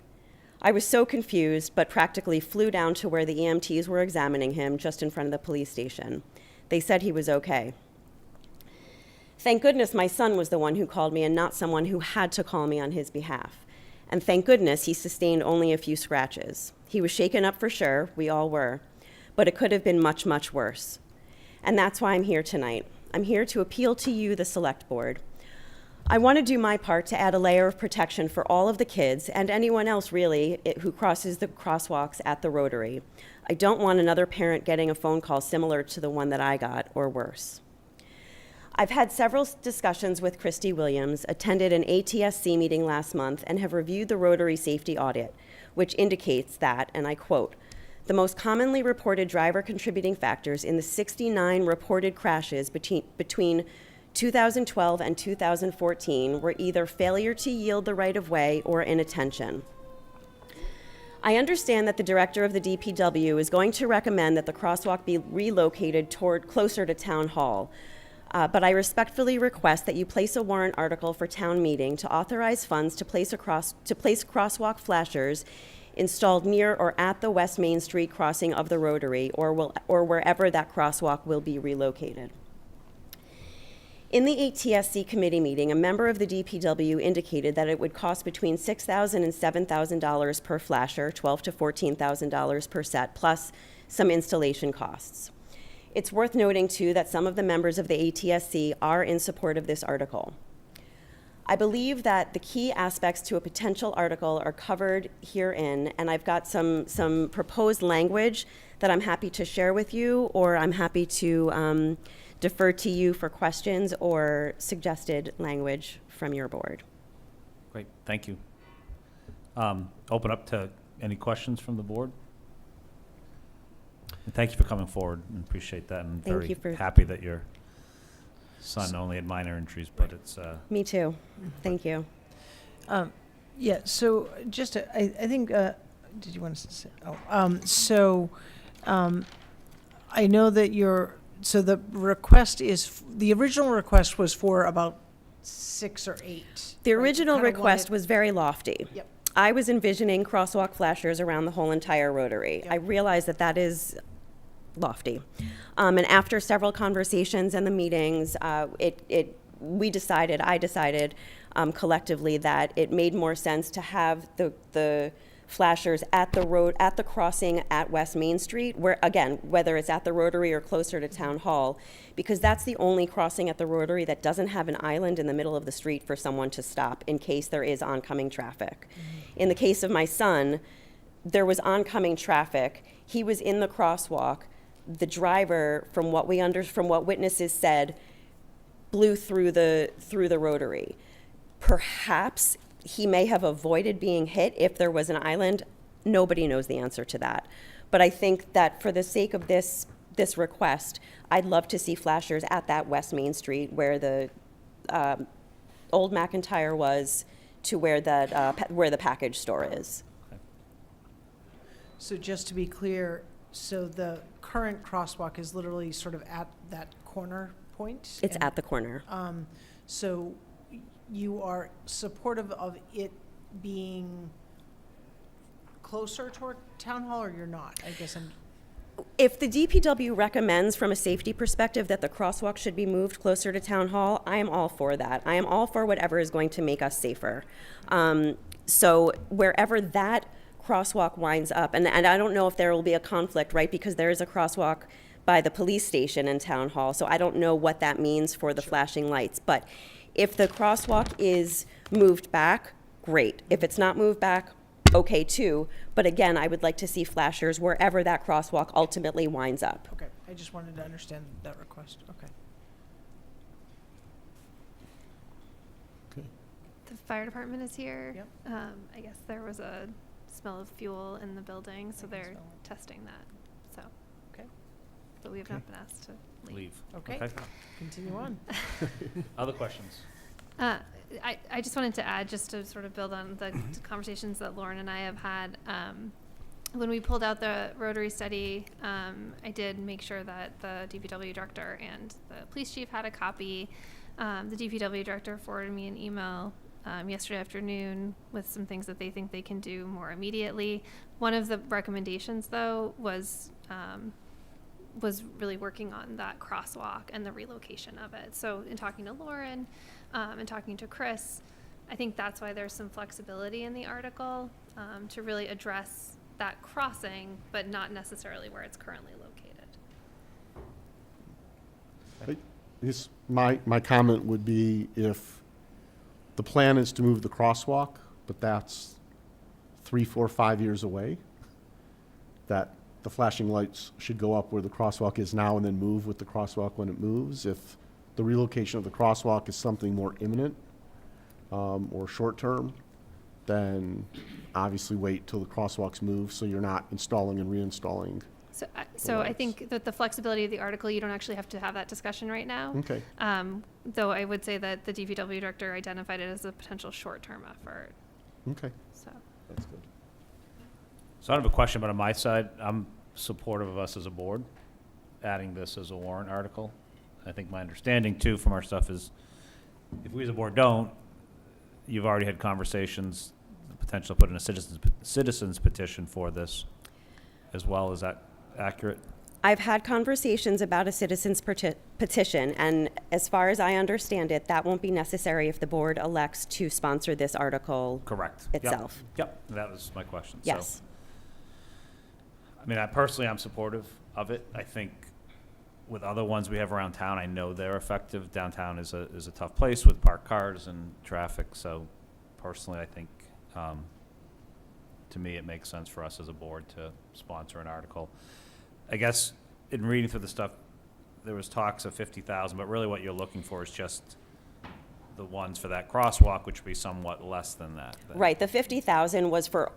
I was so confused, but practically flew down to where the EMTs were examining him, just in front of the police station. They said he was okay. Thank goodness my son was the one who called me and not someone who had to call me on his behalf. And thank goodness he sustained only a few scratches. He was shaken up for sure, we all were, but it could have been much, much worse. And that's why I'm here tonight. I'm here to appeal to you, the Select Board. I want to do my part to add a layer of protection for all of the kids and anyone else really who crosses the crosswalks at the Rotary. I don't want another parent getting a phone call similar to the one that I got or worse. I've had several discussions with Christy Williams, attended an ATSC meeting last month, and have reviewed the Rotary safety audit, which indicates that, and I quote, "The most commonly reported driver contributing factors in the 69 reported crashes between 2012 and 2014 were either failure to yield the right-of-way or inattention. I understand that the director of the DPW is going to recommend that the crosswalk be relocated closer to Town Hall, but I respectfully request that you place a warrant article for town meeting to authorize funds to place crosswalk flashers installed near or at the West Main Street crossing of the Rotary or wherever that crosswalk will be relocated." In the ATSC committee meeting, a member of the DPW indicated that it would cost between $6,000 and $7,000 per flasher, $12,000 to $14,000 per set, plus some installation costs. It's worth noting, too, that some of the members of the ATSC are in support of this article. I believe that the key aspects to a potential article are covered herein, and I've got some proposed language that I'm happy to share with you, or I'm happy to defer to you for questions or suggested language from your board. Great, thank you. Open up to any questions from the board? And thank you for coming forward, and appreciate that, and Thank very you for- happy that your son only had minor injuries, but it's, Me too. Thank you. Yeah, so just, I think, did you want to say? I know that so the request is, the original request was for about 6 or 8. The right? You original kinda request wanted- was very lofty. Yep. I was envisioning crosswalk flashers around the whole entire Rotary. Yep. I realize that that is lofty. And after several conversations and the meetings, I decided collectively that it made more sense to have the flashers at the crossing at West Main Street, where, again, whether it's at the Rotary or closer to Town Hall, because that's the only crossing at the Rotary that doesn't have an island in the middle of the street for someone to stop in case there is oncoming traffic. In the case of my son, there was oncoming traffic. He was in the crosswalk. The driver, from what witnesses said, blew through the Rotary. Perhaps he may have avoided being hit if there was an island. Nobody knows the answer to that. But I think that for the sake of this request, I'd love to see flashers at that West Main Street where the old McIntyre was to where the package store is. So just to be clear, so the current crosswalk is literally sort of at that corner point? It's and, at the corner. So you are supportive of it being closer toward Town Hall, or you're not? I guess I'm, If the DPW recommends from a safety perspective that the crosswalk should be moved closer to Town Hall, I am all for that. I am all for whatever is going to make us safer. So wherever that crosswalk winds up, and I don't know if there will be a conflict, right? Because there is a crosswalk by the police station in Town Hall, so I don't know what that means for the flashing lights. But if the crosswalk is moved back, great. If it's not moved back, okay too. But again, I would like to see flashers wherever that crosswalk ultimately winds up. okay, I just wanted to understand that request, okay. Okay. The fire department is here. Yep. I guess there was a smell of fuel in the building, so I can they're smell it. testing that. So, Okay. but we have Okay. not been asked to leave. Leave. Okay. Continue on. Other questions? I just wanted to add, just to sort of build on the conversations that Lauren and I have had. When we pulled out the Rotary study, I did make sure that the DPW director and the police chief had a copy. The DPW director forwarded me an email yesterday afternoon with some things that they think they can do more immediately. One of the recommendations, though, was really working on that crosswalk and the relocation of it. So in talking to Lauren and talking to Chris, I think that's why there's some flexibility in the article to really address that crossing, but not necessarily where it's currently located. My comment would be, if the plan is to move the crosswalk, but that's 3, 4, 5 years away, that the flashing lights should go up where the crosswalk is now and then move with the crosswalk when it moves. If the relocation of the crosswalk is something more imminent or short-term, then obviously wait till the crosswalks move so you're not installing and reinstalling. So I think that the flexibility of the article, you don't actually have to have that discussion right now. Okay. Though I would say that the DPW director identified it as a potential short-term effort. Okay, So that's good. So I don't have a question, but on my side, I'm supportive of us as a board adding this as a warrant article. I think my understanding too from our stuff is if we as a board don't, you've already had conversations, the potential to put in a citizens petition for this as well. Is that accurate? I've had conversations about a citizen's petition, and as far as I understand it, that won't be necessary if the board elects to sponsor this article Correct. Yep. itself. Yep, that was my question. Yes. So, I mean, personally, I'm supportive of it. I think with other ones we have around town, I know they're effective. Downtown is a tough place with parked cars and traffic. So personally, I think, to me, it makes sense for us as a board to sponsor an article. I guess in reading through the stuff, there was talks of 50,000, but really what you're looking for is just the ones for that crosswalk, which would be somewhat less than that. Right, the 50,000 was for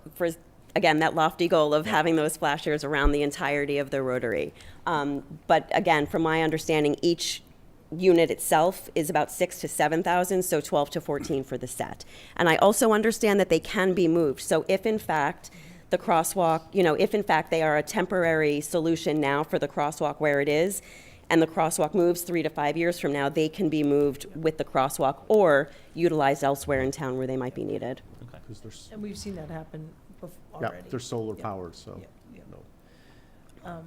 again, that lofty goal of having those flashers around the entirety of the Rotary. But again, from my understanding, each unit itself is about 6,000 to 7,000, so 12 to 14 for the set. And I also understand that they can be moved. So if in fact the crosswalk, if in fact they are a temporary solution now for the crosswalk where it is, and the crosswalk moves 3 to 5 years from now, they can be moved with the crosswalk or utilized elsewhere in town where they might be needed. Okay. 'Cause there's, And we've seen that happen yeah, already. they're solar Yeah. powered, so. Yeah, no.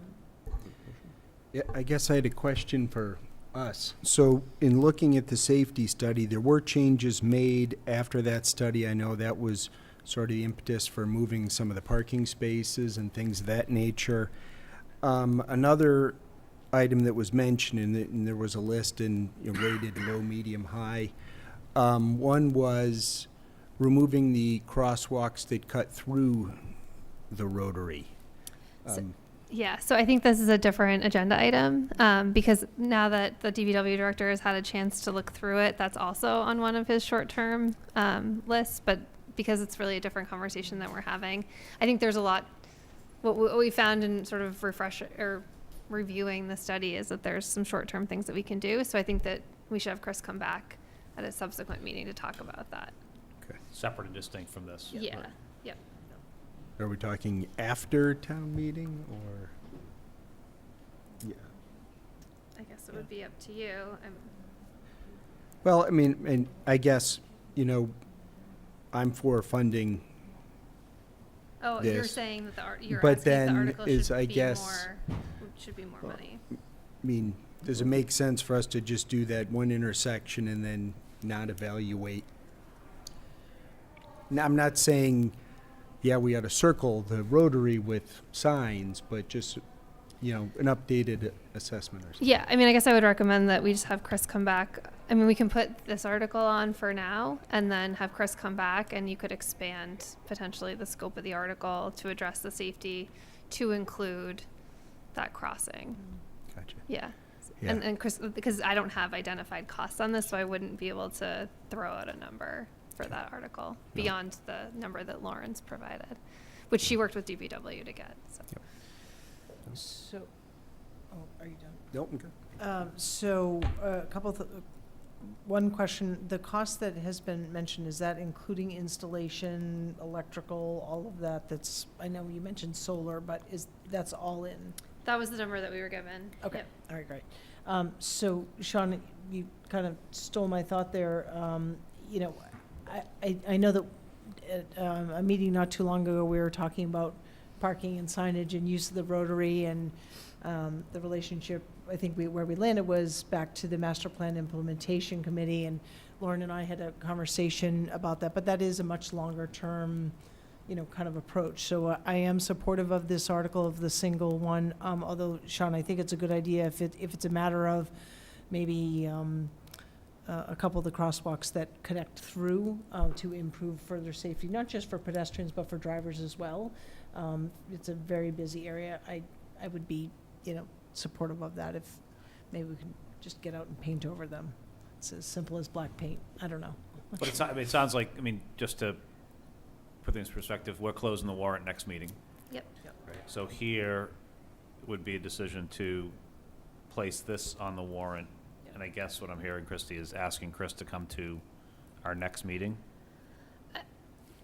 Yeah, I guess I had a question for us. So in looking at the safety study, there were changes made after that study. I know that was sort of the impetus for moving some of the parking spaces and things of that nature. Another item that was mentioned, and there was a list and rated low, medium, high. One was removing the crosswalks that cut through the Rotary. yeah, so I think this is a different agenda item because now that the DPW director has had a chance to look through it, that's also on one of his short-term lists. But because it's really a different conversation that we're having, I think there's a lot. What we found in sort of reviewing the study is that there's some short-term things that we can do. So I think that we should have Chris come back at a subsequent meeting to talk about that. Separate and distinct from this. Yeah. Right. Yep. Are we talking after town meeting or? Yeah. I guess it would be up to you. Well, I mean, and I guess you know, I'm for funding, Oh, you're this. saying that you're But asking if the then article is, should I be guess- should be more money. I mean, does it make sense for us to just do that one intersection and then not evaluate? Now, I'm not saying, yeah, we ought to circle the rotary with signs, but just, you know, an updated assessment or something. Yeah, I mean, I guess I would recommend that we just have Chris come back. I mean, we can put this article on for now and then have Chris come back, and you could expand potentially the scope of the article to address the safety to include that crossing. Gotcha. Yeah. Yeah. And Chris, because I don't have identified costs on this, so I wouldn't be able to throw out a number for that article beyond the number that Lauren's provided, which she worked with DPW to get. So. Yep. So, oh, are you done? Nope, okay. So, a couple of, one question, the cost that has been mentioned, is that including installation, electrical, all of that? That's, I know you mentioned solar, but that's all in? That was the number that we were given. Okay, Yep. all right, great. So, Sean, you kind of stole my thought there. You know, I know that at a meeting not too long ago, we were talking about parking and signage and use of the rotary, and the relationship, I think where we landed was back to the master plan implementation committee, and Lauren and I had a conversation about that, but that is a much longer term, you know, kind of approach. So I am supportive of this article, of the single one, although, Sean, I think it's a good idea if it's a matter of maybe a couple of the crosswalks that connect through to improve further safety, not just for pedestrians, but for drivers as well. It's a very busy area. I would be, you know, supportive of that if maybe we can just get out and paint over them. It's as simple as black paint. I don't know. But it's not, I mean, it sounds like, I mean, just to put things in perspective, we're closing the warrant next meeting. Yep. Right. So here would be a decision to place this on the warrant. And I guess what I'm hearing, Christie, is asking Chris to come to our next meeting. I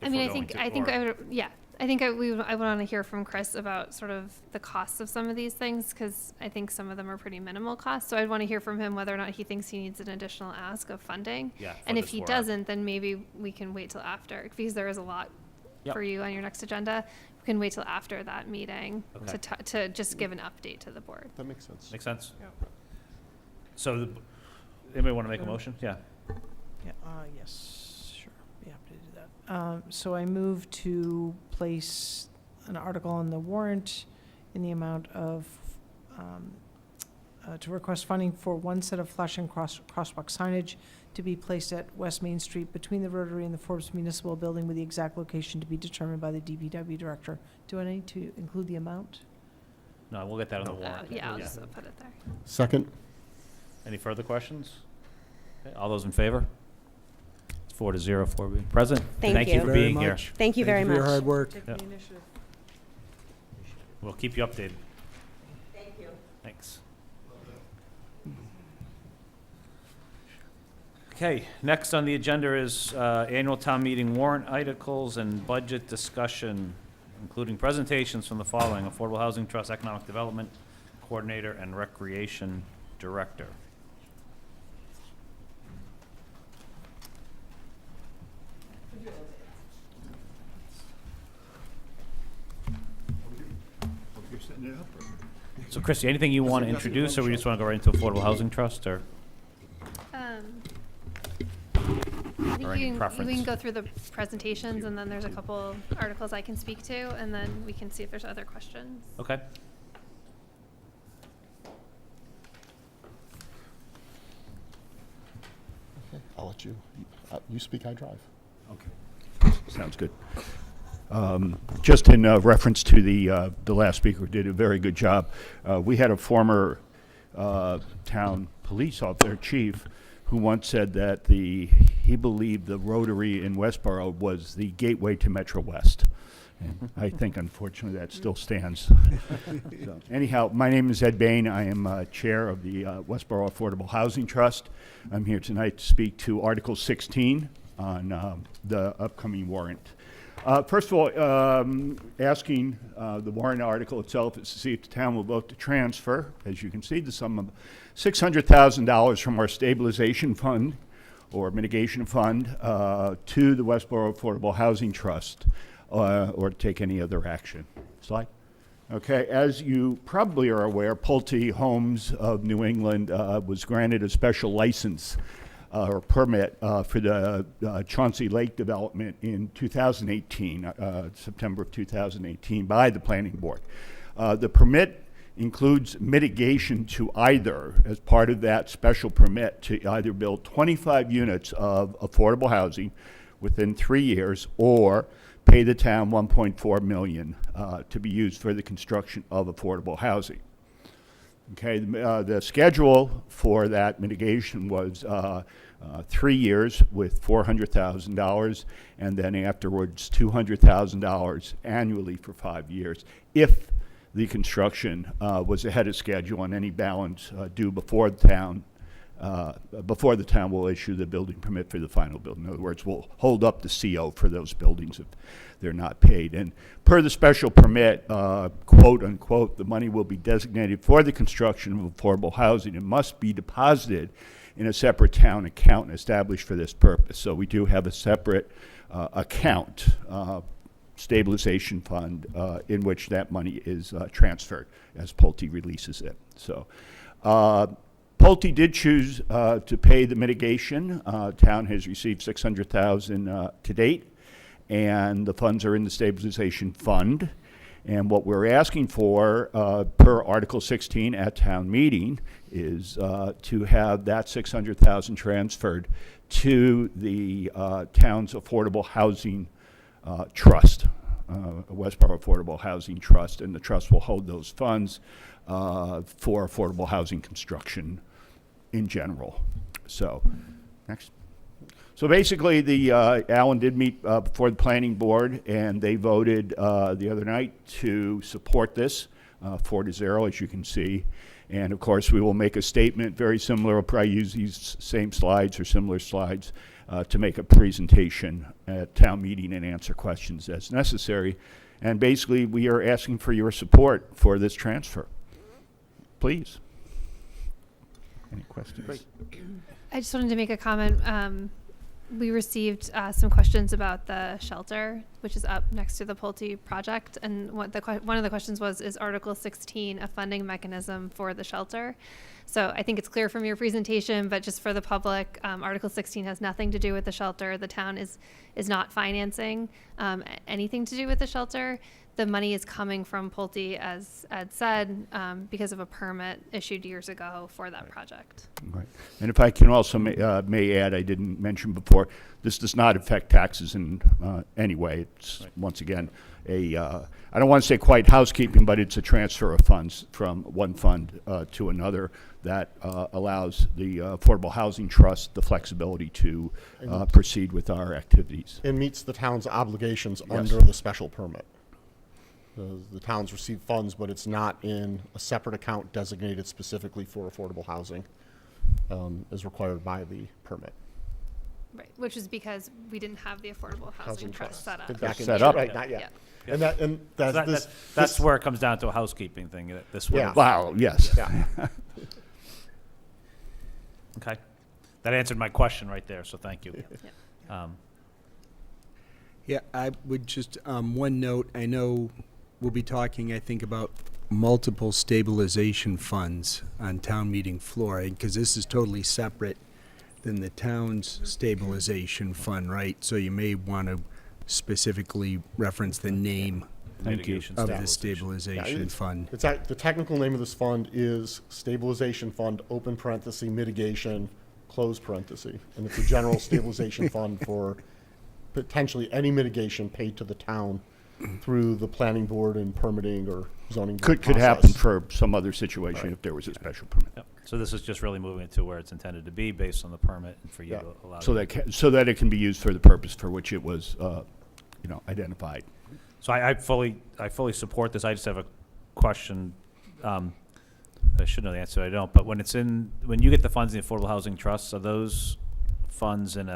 If mean, we're I going think, to, I think or- I would, yeah. I think I want to hear from Chris about sort of the costs of some of these things, because I think some of them are pretty minimal costs. So I'd want to hear from him whether or not he thinks he needs an additional ask of funding. Yeah, for And if this he warrant. doesn't, then maybe we can wait till after, because there is a lot Yep. for you on your next agenda. We can wait till after that meeting Okay. to just give an update to the board. That makes sense. Make sense? So, anybody want to make a motion? Yeah. Yeah, yes, sure, be happy to do that. So I move to place an article on the warrant in the amount of, to request funding for one set of flashing crosswalk signage to be placed at West Main Street between the Rotary and the Forbes Municipal Building, with the exact location to be determined by the DPW director. Do I need to include the amount? No, we'll get that on the warrant. Yeah, I'll Yeah. just put it there. Second? Any further questions? Okay, all those in favor? It's 4-0 for being present. Thank you you. for Very being here. much. Thank you very for your much. hard work. Take Yep. the initiative. We'll keep you updated. Thank you. Thanks. Okay, next on the agenda is annual town meeting warrant articles and budget discussion, including presentations from the following: Affordable Housing Trust Economic Development Coordinator and Recreation Director. So Christie, anything you want to introduce, or we just want to go right into Affordable Housing Trust, or? I Or think any we can preference? go through the presentations, and then there's a couple articles I can speak to, and then we can see if there's other questions. Okay. Okay, I'll let you, you speak, I drive. Okay, sounds good. Just in reference to the last speaker, who did a very good job. We had a former town police officer, chief, who once said that he believed the Rotary in Westborough was the gateway to Metro West. And I think, unfortunately, that still stands. So, anyhow, my name is Ed Bain. I am chair of the Westborough Affordable Housing Trust. I'm here tonight to speak to Article 16 on the upcoming warrant. First of all, asking the warrant article itself is to see if the town will vote to transfer, as you can see, the sum of $600,000 from our stabilization fund or mitigation fund to the Westborough Affordable Housing Trust or take any other action. Slide. Okay, as you probably are aware, Pulte Homes of New England was granted a special license or permit for the Chauncey Lake development in 2018, September of 2018, by the Planning Board. The permit includes mitigation to either, as part of that special permit, to either build 25 units of affordable housing within 3 years or pay the town $1.4 million to be used for the construction of affordable housing. Okay, the schedule for that mitigation was 3 years with $400,000, and then afterwards $200,000 annually for 5 years if the construction was ahead of schedule and any balance due before the town will issue the building permit for the final building. In other words, we'll hold up the CO for those buildings if they're not paid. And per the special permit, quote unquote, the money will be designated for the construction of affordable housing and must be deposited in a separate town account established for this purpose. So we do have a separate account, stabilization fund, in which that money is transferred as Pulte releases it. So Pulte did choose to pay the mitigation. Town has received $600,000 to date, and the funds are in the stabilization fund. And what we're asking for per Article 16 at town meeting is to have that $600,000 transferred to the town's affordable housing trust, Westborough Affordable Housing Trust, and the trust will hold those funds for affordable housing construction in general. So, next. So basically, Alan did meet before the planning board, and they voted the other night to support this 4-0, as you can see. And of course, we will make a statement very similar. We'll probably use these same slides or similar slides to make a presentation at town meeting and answer questions as necessary. And basically, we are asking for your support for this transfer. Please. Any questions? Great. I just wanted to make a comment. We received some questions about the shelter, which is up next to the Pulte project. And one of the questions was, is Article 16 a funding mechanism for the shelter? So I think it's clear from your presentation, but just for the public, Article 16 has nothing to do with the shelter. The town is not financing anything to do with the shelter. The money is coming from Pulte, as Ed said, because of a permit issued years ago for that project. Right. And if I can also may add, I didn't mention before, this does not affect taxes in any way. It's, once again, I don't want to say quite housekeeping, but it's a transfer of funds from one fund to another that allows the Affordable Housing Trust the flexibility to proceed with our activities. And meets the town's obligations Yes. under the special permit. The towns receive funds, but it's not in a separate account designated specifically for affordable housing, as required by the permit. Right, which is because we didn't have the Affordable Housing Trust set up. Back in Set the- up. Right, not yet. Yeah. And That's this, where it comes down to a housekeeping thing. That this would Yeah. have- Wow, yes. yeah. Okay. That answered my question right there, so thank you. Yeah, I would just, one note, I know we'll be talking, I think, about multiple stabilization funds on town meeting floor, because this is totally separate than the town's stabilization fund, right? So you may want to specifically reference the name Thank you. Mitigation of the stabilization. stabilization fund. It's the technical name of this fund is Stabilization Fund, open parenthesis, mitigation, close parenthesis. And it's a general stabilization fund for potentially any mitigation paid to the town through the planning board and permitting or zoning board Could happen process. for some other situation if there was a special permit. Yep. So this is just really moving it to where it's intended to be based on the permit and for you Yeah. to allow. So you- that so that it can be used for the purpose for which it was, identified. So I fully support this. I just have a question. I should know the answer. I don't. But when you get the funds in the Affordable Housing Trust, are those funds in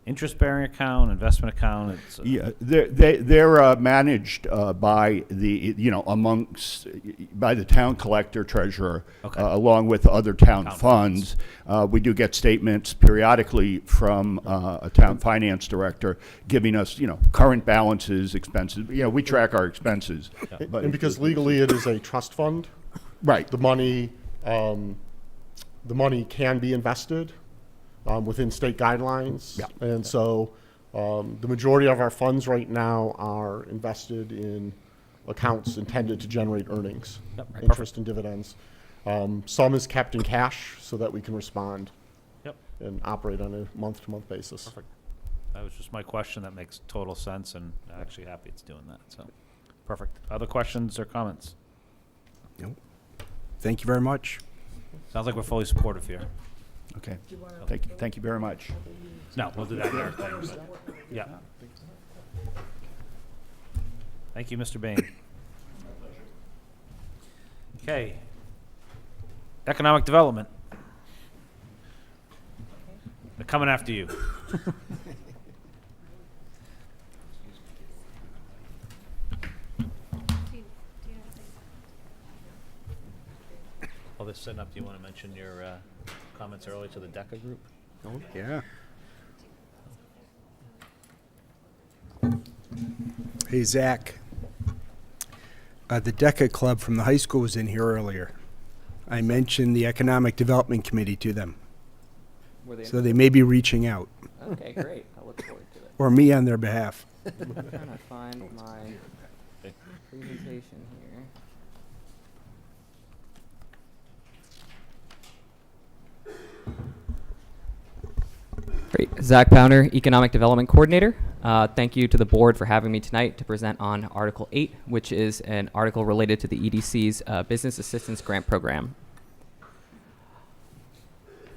interest-bearing account, investment account? It's, Yeah, they're managed by the, by the town collector treasurer, Okay. along with other town Town funds. We do get statements periodically from a town finance director giving us, current balances, expenses. We track our expenses. but And because legally it is a trust fund, Right. the money can be invested within state guidelines. Yeah. And so the majority of our funds right now are invested in accounts intended to generate earnings, Yep, right, interest and dividends. Some is kept in cash so that we can respond Yep. and operate on a month-to-month basis. Perfect. That was just my question. That makes total sense, and I'm actually happy it's doing that. So, perfect. Other questions or comments? Nope. Thank you very much. Sounds like we're fully supportive here. Okay. Thank you very much. No, we'll do that in our things. Yeah. Thank you, Mr. Bain. Okay. Economic development. They're coming after you. While they're setting up, do you want to mention your comments earlier to the DECA group? Oh, yeah. Hey, Zach. The DECA club from the high school was in here earlier. I mentioned the Economic Development Committee to them, Were they so they may be reaching out, Okay, great. I look forward to it. or me on their behalf. I'm trying to find my presentation here. Great. Zach Pounder, Economic Development Coordinator. Thank you to the board for having me tonight to present on Article 8, which is an article related to the EDC's Business Assistance Grant Program.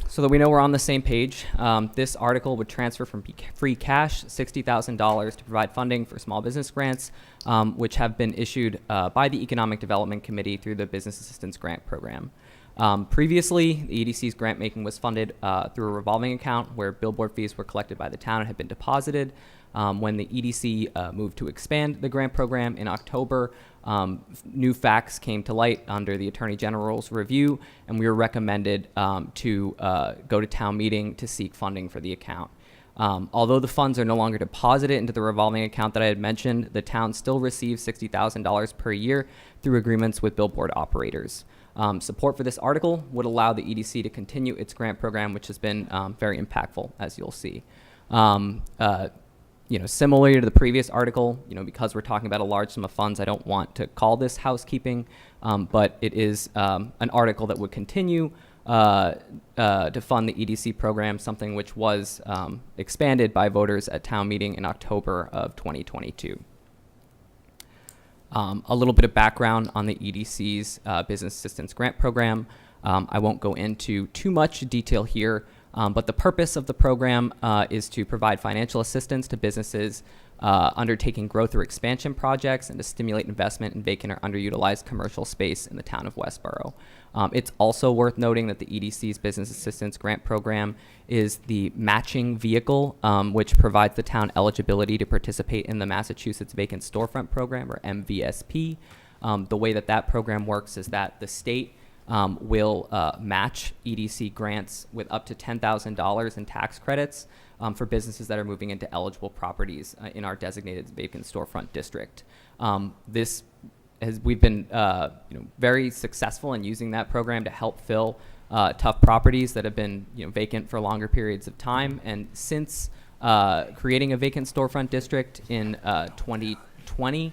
So that we know we're on the same page, this article would transfer from free cash $60,000 to provide funding for small business grants, which have been issued by the Economic Development Committee through the Business Assistance Grant Program. Previously, the EDC's grant making was funded through a revolving account where billboard fees were collected by the town and had been deposited. When the EDC moved to expand the grant program in October, new facts came to light under the Attorney General's review, and we were recommended to go to town meeting to seek funding for the account. Although the funds are no longer deposited into the revolving account that I had mentioned, the town still receives $60,000 per year through agreements with billboard operators. Support for this article would allow the EDC to continue its grant program, which has been very impactful, as you'll see. Similar to the previous article, because we're talking about a large sum of funds, I don't want to call this housekeeping, but it is an article that would continue to fund the EDC program, something which was expanded by voters at town meeting in October of 2022. A little bit of background on the EDC's Business Assistance Grant Program. I won't go into too much detail here, but the purpose of the program is to provide financial assistance to businesses undertaking growth or expansion projects and to stimulate investment in vacant or underutilized commercial space in the town of Westborough. It's also worth noting that the EDC's Business Assistance Grant Program is the matching vehicle which provides the town eligibility to participate in the Massachusetts Vacant Storefront Program, or MVSP. The way that program works is that the state will match EDC grants with up to $10,000 in tax credits for businesses that are moving into eligible properties in our designated vacant storefront district. We've been very successful in using that program to help fill tough properties that have been vacant for longer periods of time. And since creating a vacant storefront district in 2020,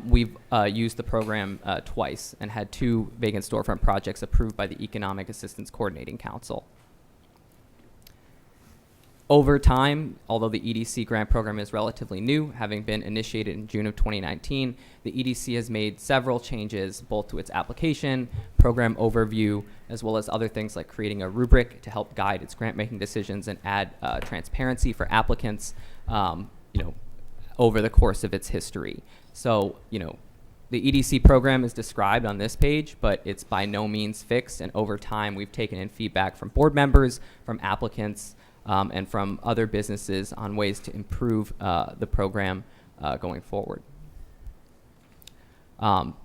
we've used the program twice and had 2 vacant storefront projects approved by the Economic Assistance Coordinating Council. Over time, although the EDC grant program is relatively new, having been initiated in June of 2019, the EDC has made several changes both to its application, program overview, as well as other things like creating a rubric to help guide its grant-making decisions and add transparency for applicants, over the course of its history. So, the EDC program is described on this page, but it's by no means fixed, and over time we've taken in feedback from board members, from applicants, and from other businesses on ways to improve the program going forward.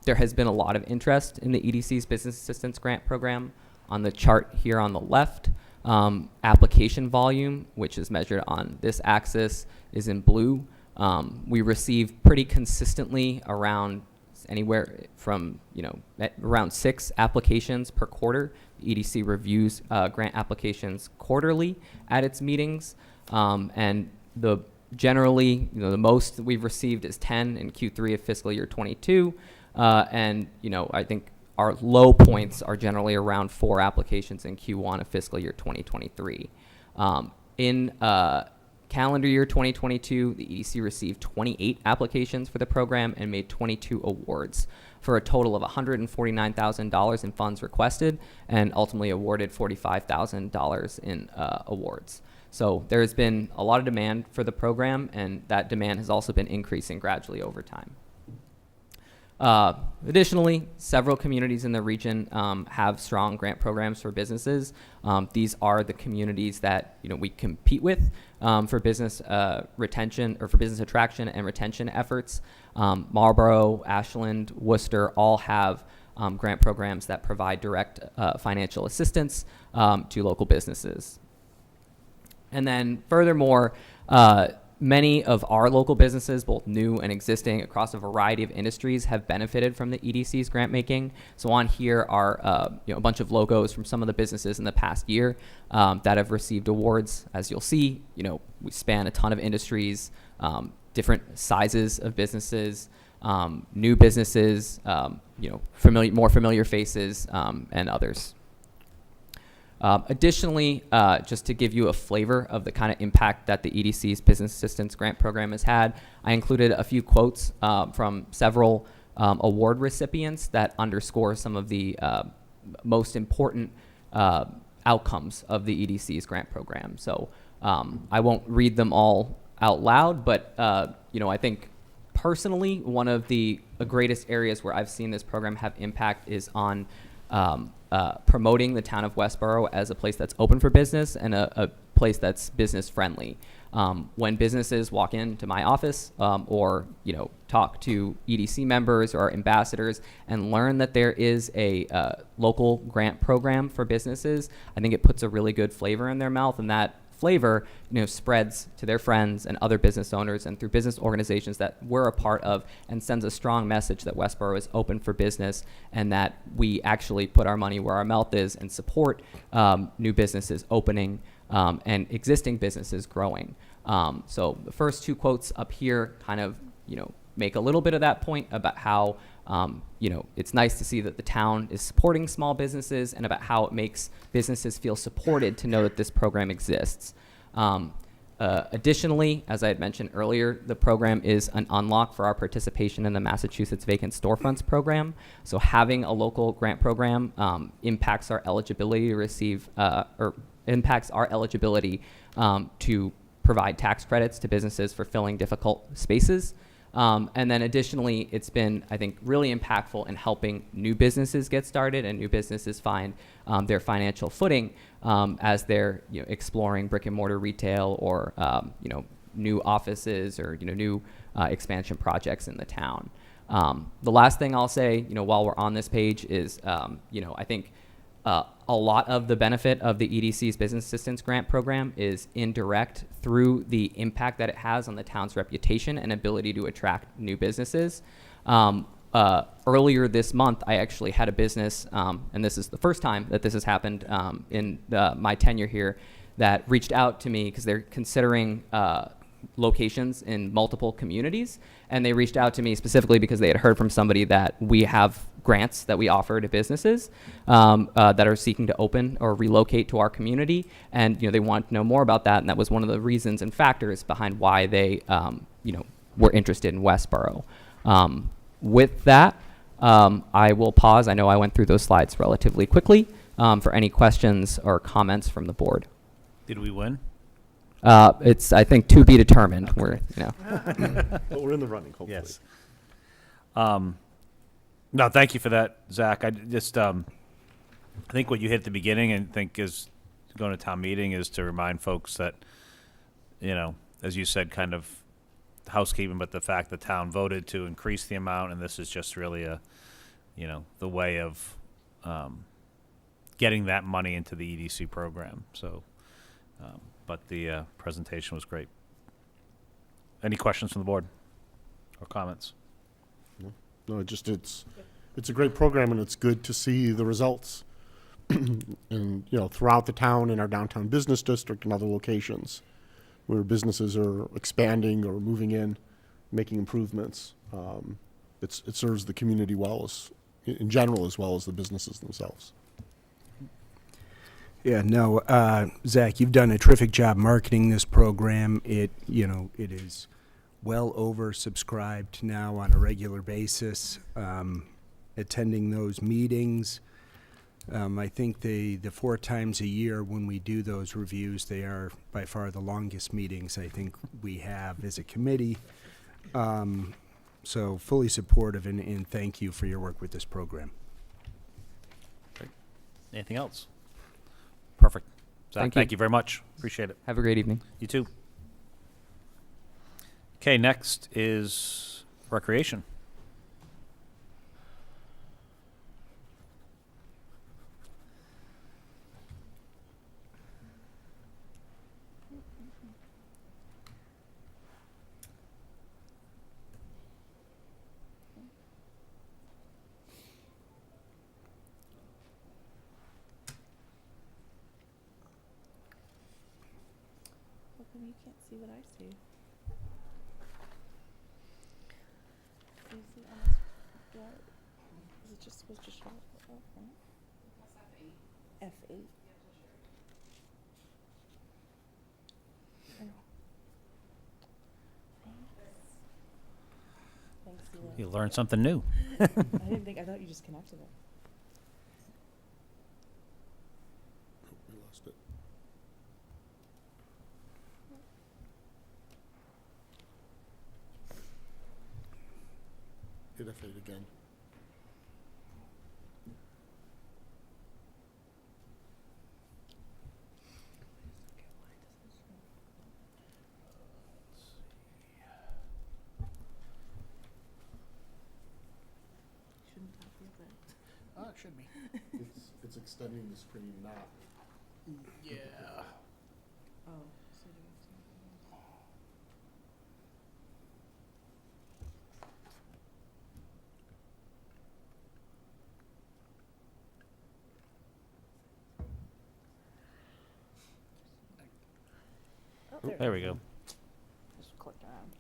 There has been a lot of interest in the EDC's Business Assistance Grant Program. On the chart here on the left, application volume, which is measured on this axis, is in blue. We receive pretty consistently around anywhere from, around 6 applications per quarter. The EDC reviews grant applications quarterly at its meetings, and generally, the most we've received is 10 in Q3 of fiscal year 22, and I think our low points are generally around 4 applications in Q1 of fiscal year 2023. In calendar year 2022, the EDC received 28 applications for the program and made 22 awards for a total of $149,000 in funds requested, and ultimately awarded $45,000 in awards. So there has been a lot of demand for the program, and that demand has also been increasing gradually over time. Additionally, several communities in the region have strong grant programs for businesses. These are the communities that we compete with for business retention, or for business attraction and retention efforts. Marlborough, Ashland, Worcester all have grant programs that provide direct financial assistance to local businesses. And then furthermore, many of our local businesses, both new and existing across a variety of industries, have benefited from the EDC's grant making. So on here are a bunch of logos from some of the businesses in the past year that have received awards. As you'll see, we span a ton of industries, different sizes of businesses, new businesses, more familiar faces, and others. Additionally, just to give you a flavor of the kind of impact that the EDC's Business Assistance Grant Program has had, I included a few quotes from several award recipients that underscore some of the most important outcomes of the EDC's grant program. So I won't read them all out loud, but I think personally one of the greatest areas where I've seen this program have impact is on promoting the town of Westborough as a place that's open for business and a place that's business friendly. When businesses walk into my office or talk to EDC members or ambassadors and learn that there is a local grant program for businesses, I think it puts a really good flavor in their mouth, and that flavor spreads to their friends and other business owners and through business organizations that we're a part of, and sends a strong message that Westborough is open for business and that we actually put our money where our mouth is and support new businesses opening and existing businesses growing. So the first 2 quotes up here kind of make a little bit of that point about how it's nice to see that the town is supporting small businesses, and about how it makes businesses feel supported to know that this program exists. Additionally, as I had mentioned earlier, the program is an unlock for our participation in the Massachusetts Vacant Storefronts program. So having a local grant program impacts our eligibility to receive, or impacts our eligibility to provide tax credits to businesses for filling difficult spaces. And then additionally, it's been, I think, really impactful in helping new businesses get started and new businesses find their financial footing as they're exploring brick and mortar retail or new offices or new expansion projects in the town. The last thing I'll say, while we're on this page is, I think a lot of the benefit of the EDC's Business Assistance Grant Program is indirect through the impact that it has on the town's reputation and ability to attract new businesses. Earlier this month, I actually had a business, and this is the first time that this has happened in my tenure here, that reached out to me because they're considering locations in multiple communities, and they reached out to me specifically because they had heard from somebody that we have grants that we offer to businesses that are seeking to open or relocate to our community, and they want to know more about that, and that was one of the reasons and factors behind why they were interested in Westborough. With that, I will pause. I know I went through those slides relatively quickly for any questions or comments from the board. Did we win? It's, I think, to be determined. Okay. But we're in the running, hopefully. Yes. No, thank you for that, Zach. I just, I think what you hit at the beginning, and think is going to town meeting is to remind folks that, you know, as you said, kind of housekeeping, but the fact the town voted to increase the amount, and this is just really a, you know, the way of getting that money into the EDC program. So, but the presentation was great. Any questions from the board or comments? No, it's a great program, and it's good to see the results. And, you know, throughout the town, in our downtown business district and other locations where businesses are expanding or moving in, making improvements. It serves the community well, as in general, as well as the businesses themselves. Yeah, no, Zach, you've done a terrific job marketing this program. It is well oversubscribed now on a regular basis. Attending those meetings, I think the 4 times a year when we do those reviews, they are by far the longest meetings I think we have as a committee. So fully supportive, and thank you for your work with this program. Great. Anything else? Perfect. Zach, Thank you. thank you very much. Appreciate it. Have a great evening. You too. Okay, next is recreation. How come you can't see what I see? Do you see on this door? Is it just supposed to show up front? F8. Oh. Thanks, Leah. You learned something new. I thought you just connected it. We lost it. Hit F8 again. Shouldn't that be there? Oh, it should be. It's extending the screen, not. Yeah. Oh, so do you have to- Oh, There we go. Just clicked around.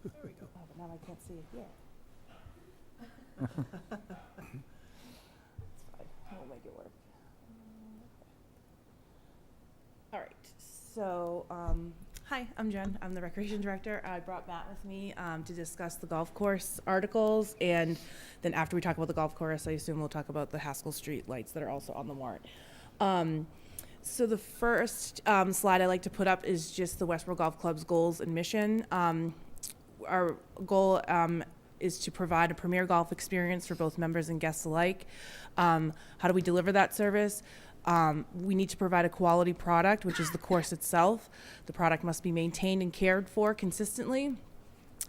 There we go. Oh, but now I can't see it here. It's fine. We'll make it work. All right. So, hi, I'm Jen. I'm the recreation director. I brought Matt with me to discuss the golf course articles, and then after we talk about the golf course, I assume we'll talk about the Haskell Street lights that are also on the warrant. So the first slide I like to put up is just the Westborough Golf Club's goals and mission. Our goal is to provide a premier golf experience for both members and guests alike. How do we deliver that service? We need to provide a quality product, which is the course itself. The product must be maintained and cared for consistently.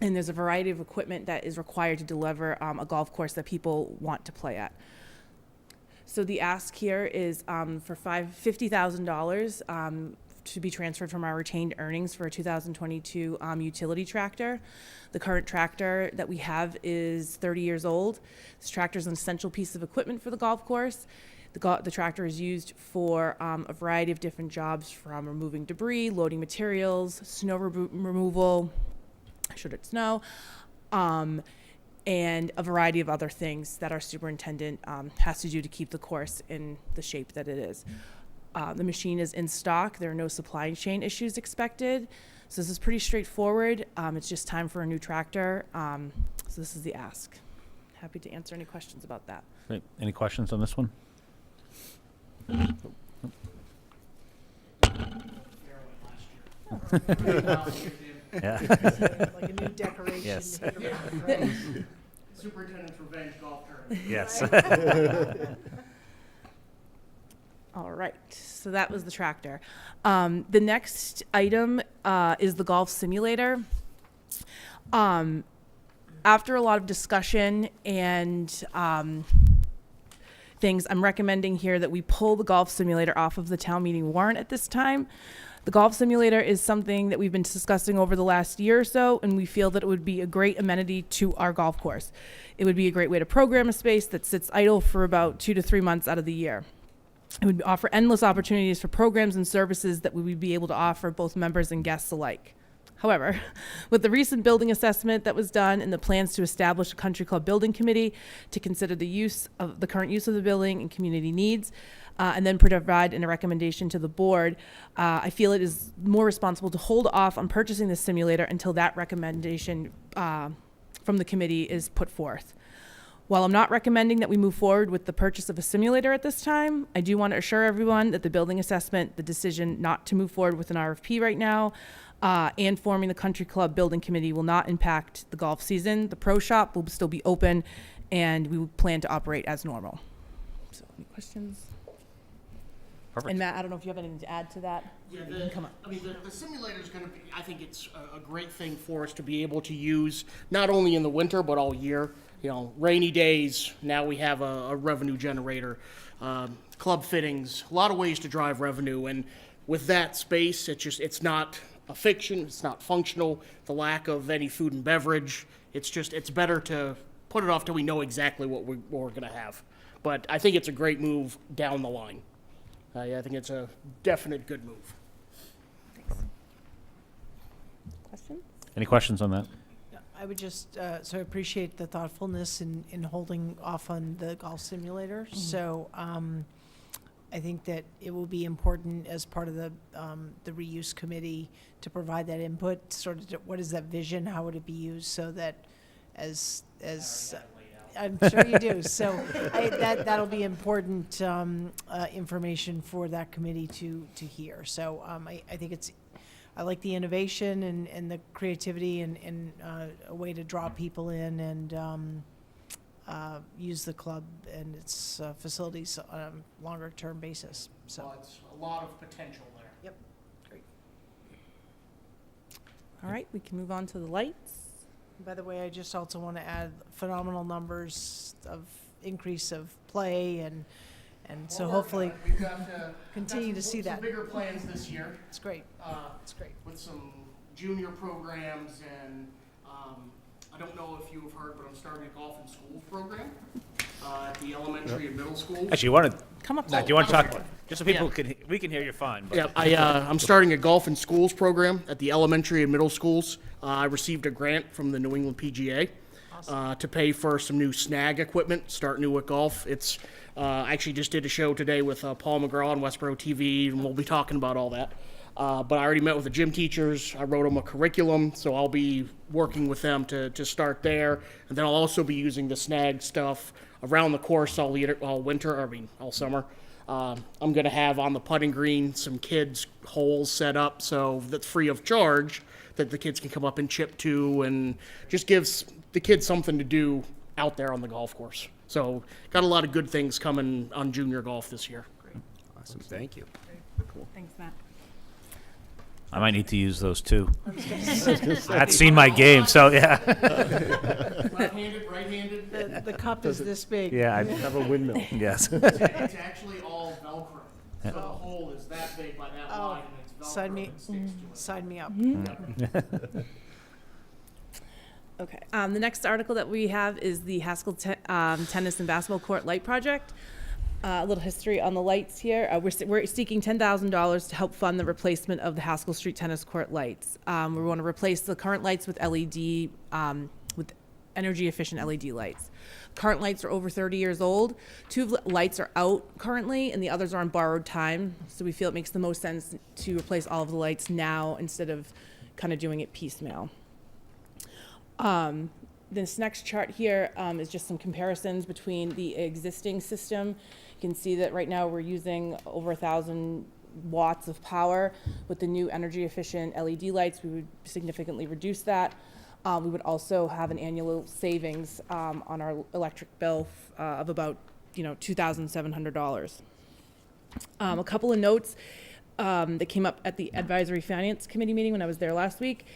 And there's a variety of equipment that is required to deliver a golf course that people want to play at. So the ask here is for $50,000 to be transferred from our retained earnings for a 2022 utility tractor. The current tractor that we have is 30 years old. This tractor is an essential piece of equipment for the golf course. The tractor is used for a variety of different jobs, from removing debris, loading materials, snow removal, should it snow, and a variety of other things that our superintendent has to do to keep the course in the shape that it is. The machine is in stock. There are no supply chain issues expected. So this is pretty straightforward. It's just time for a new tractor. So this is the ask. Happy to answer any questions about that. Great. Any questions on this one? Yeah. Like a new decoration. Yes. Superintendent's revenge golf tournament. Yes. All right, so that was the tractor. The next item is the golf simulator. After a lot of discussion and things, I'm recommending here that we pull the golf simulator off of the town meeting warrant at this time. The golf simulator is something that we've been discussing over the last year or so, and we feel that it would be a great amenity to our golf course. It would be a great way to program a space that sits idle for about 2 to 3 months out of the year. It would offer endless opportunities for programs and services that we would be able to offer both members and guests alike. However, with the recent building assessment that was done and the plans to establish a country club building committee to consider the current use of the building and community needs, and then provide a recommendation to the board, I feel it is more responsible to hold off on purchasing the simulator until that recommendation from the committee is put forth. While I'm not recommending that we move forward with the purchase of a simulator at this time, I do want to assure everyone that the building assessment, the decision not to move forward with an RFP right now, and forming the country club building committee will not impact the golf season. The pro shop will still be open, and we will plan to operate as normal. So, any questions? Perfect. And Matt, I don't know if you have anything to add to that. Yeah, You can come up. I mean, the simulator is going to be, I think it's a great thing for us to be able to use, not only in the winter, but all year. You know, rainy days, now we have a revenue generator, club fittings, a lot of ways to drive revenue. And with that space, it's not a fiction, it's not functional, the lack of any food and beverage. It's better to put it off till we know exactly what we're going to have. But I think it's a great move down the line. I think it's a definite good move. Questions? Any questions on that? I would just, so I appreciate the thoughtfulness in holding off on the golf simulator. So I think that it will be important as part of the reuse committee to provide that input, sort of what is that vision, how would it be used, so that as I'm sure you do. So that'll be important information for that committee to hear. So I think I like the innovation and the creativity and a way to draw people in and use the club and its facilities on a longer term basis. So Well, it's a lot of potential there. Yep, great. All right, we can move on to the lights. By the way, I just also want to add phenomenal numbers of increase of play and so hopefully We've got continue to see some that. bigger plans this year. It's great. It's great. With some junior programs and I don't know if you've heard, but I'm starting a golf in schools program at the elementary and middle schools. Actually, you want to, Come up. do you want to talk, just so people Yeah. we can hear you fine. But Yeah, I'm starting a golf in schools program at the elementary and middle schools. I received a grant from the New England PGA to pay for some new snag equipment, start new at golf. It's I actually just did a show today with Paul McGraw on Westborough TV, and we'll be talking about all that. But I already met with the gym teachers. I wrote them a curriculum, so I'll be working with them to start there. And then I'll also be using the snag stuff around the course all summer. I'm going to have on the putting green some kids' holes set up so that's free of charge that the kids can come up and chip to and just gives the kids something to do out there on the golf course. So got a lot of good things coming on junior golf this year. Awesome, thank you. Thanks, Matt. I might need to use those too. I've seen my game, so yeah. Left-handed, right-handed. The cup is this big. Yeah, Have a windmill. yes. It's actually all Velcro. So the hole is that big by that Oh, wide and it's Velcro sign me- that sticks to it. Sign me up. Okay. The next article that we have is the Haskell Tennis and Basketball Court Light Project. A little history on the lights here. We're seeking $10,000 to help fund the replacement of the Haskell Street Tennis Court lights. We want to replace the current lights with LED, with energy-efficient LED lights. Current lights are over 30 years old. 2 of the lights are out currently, and the others are on borrowed time. So we feel it makes the most sense to replace all of the lights now instead of kind of doing it piecemeal. This next chart here is just some comparisons between the existing system. You can see that right now we're using over 1,000 watts of power. With the new energy efficient LED lights, we would significantly reduce that. We would also have an annual savings on our electric bill of about $2,700. A couple of notes that came up at the Advisory Finance Committee meeting when I was there last week.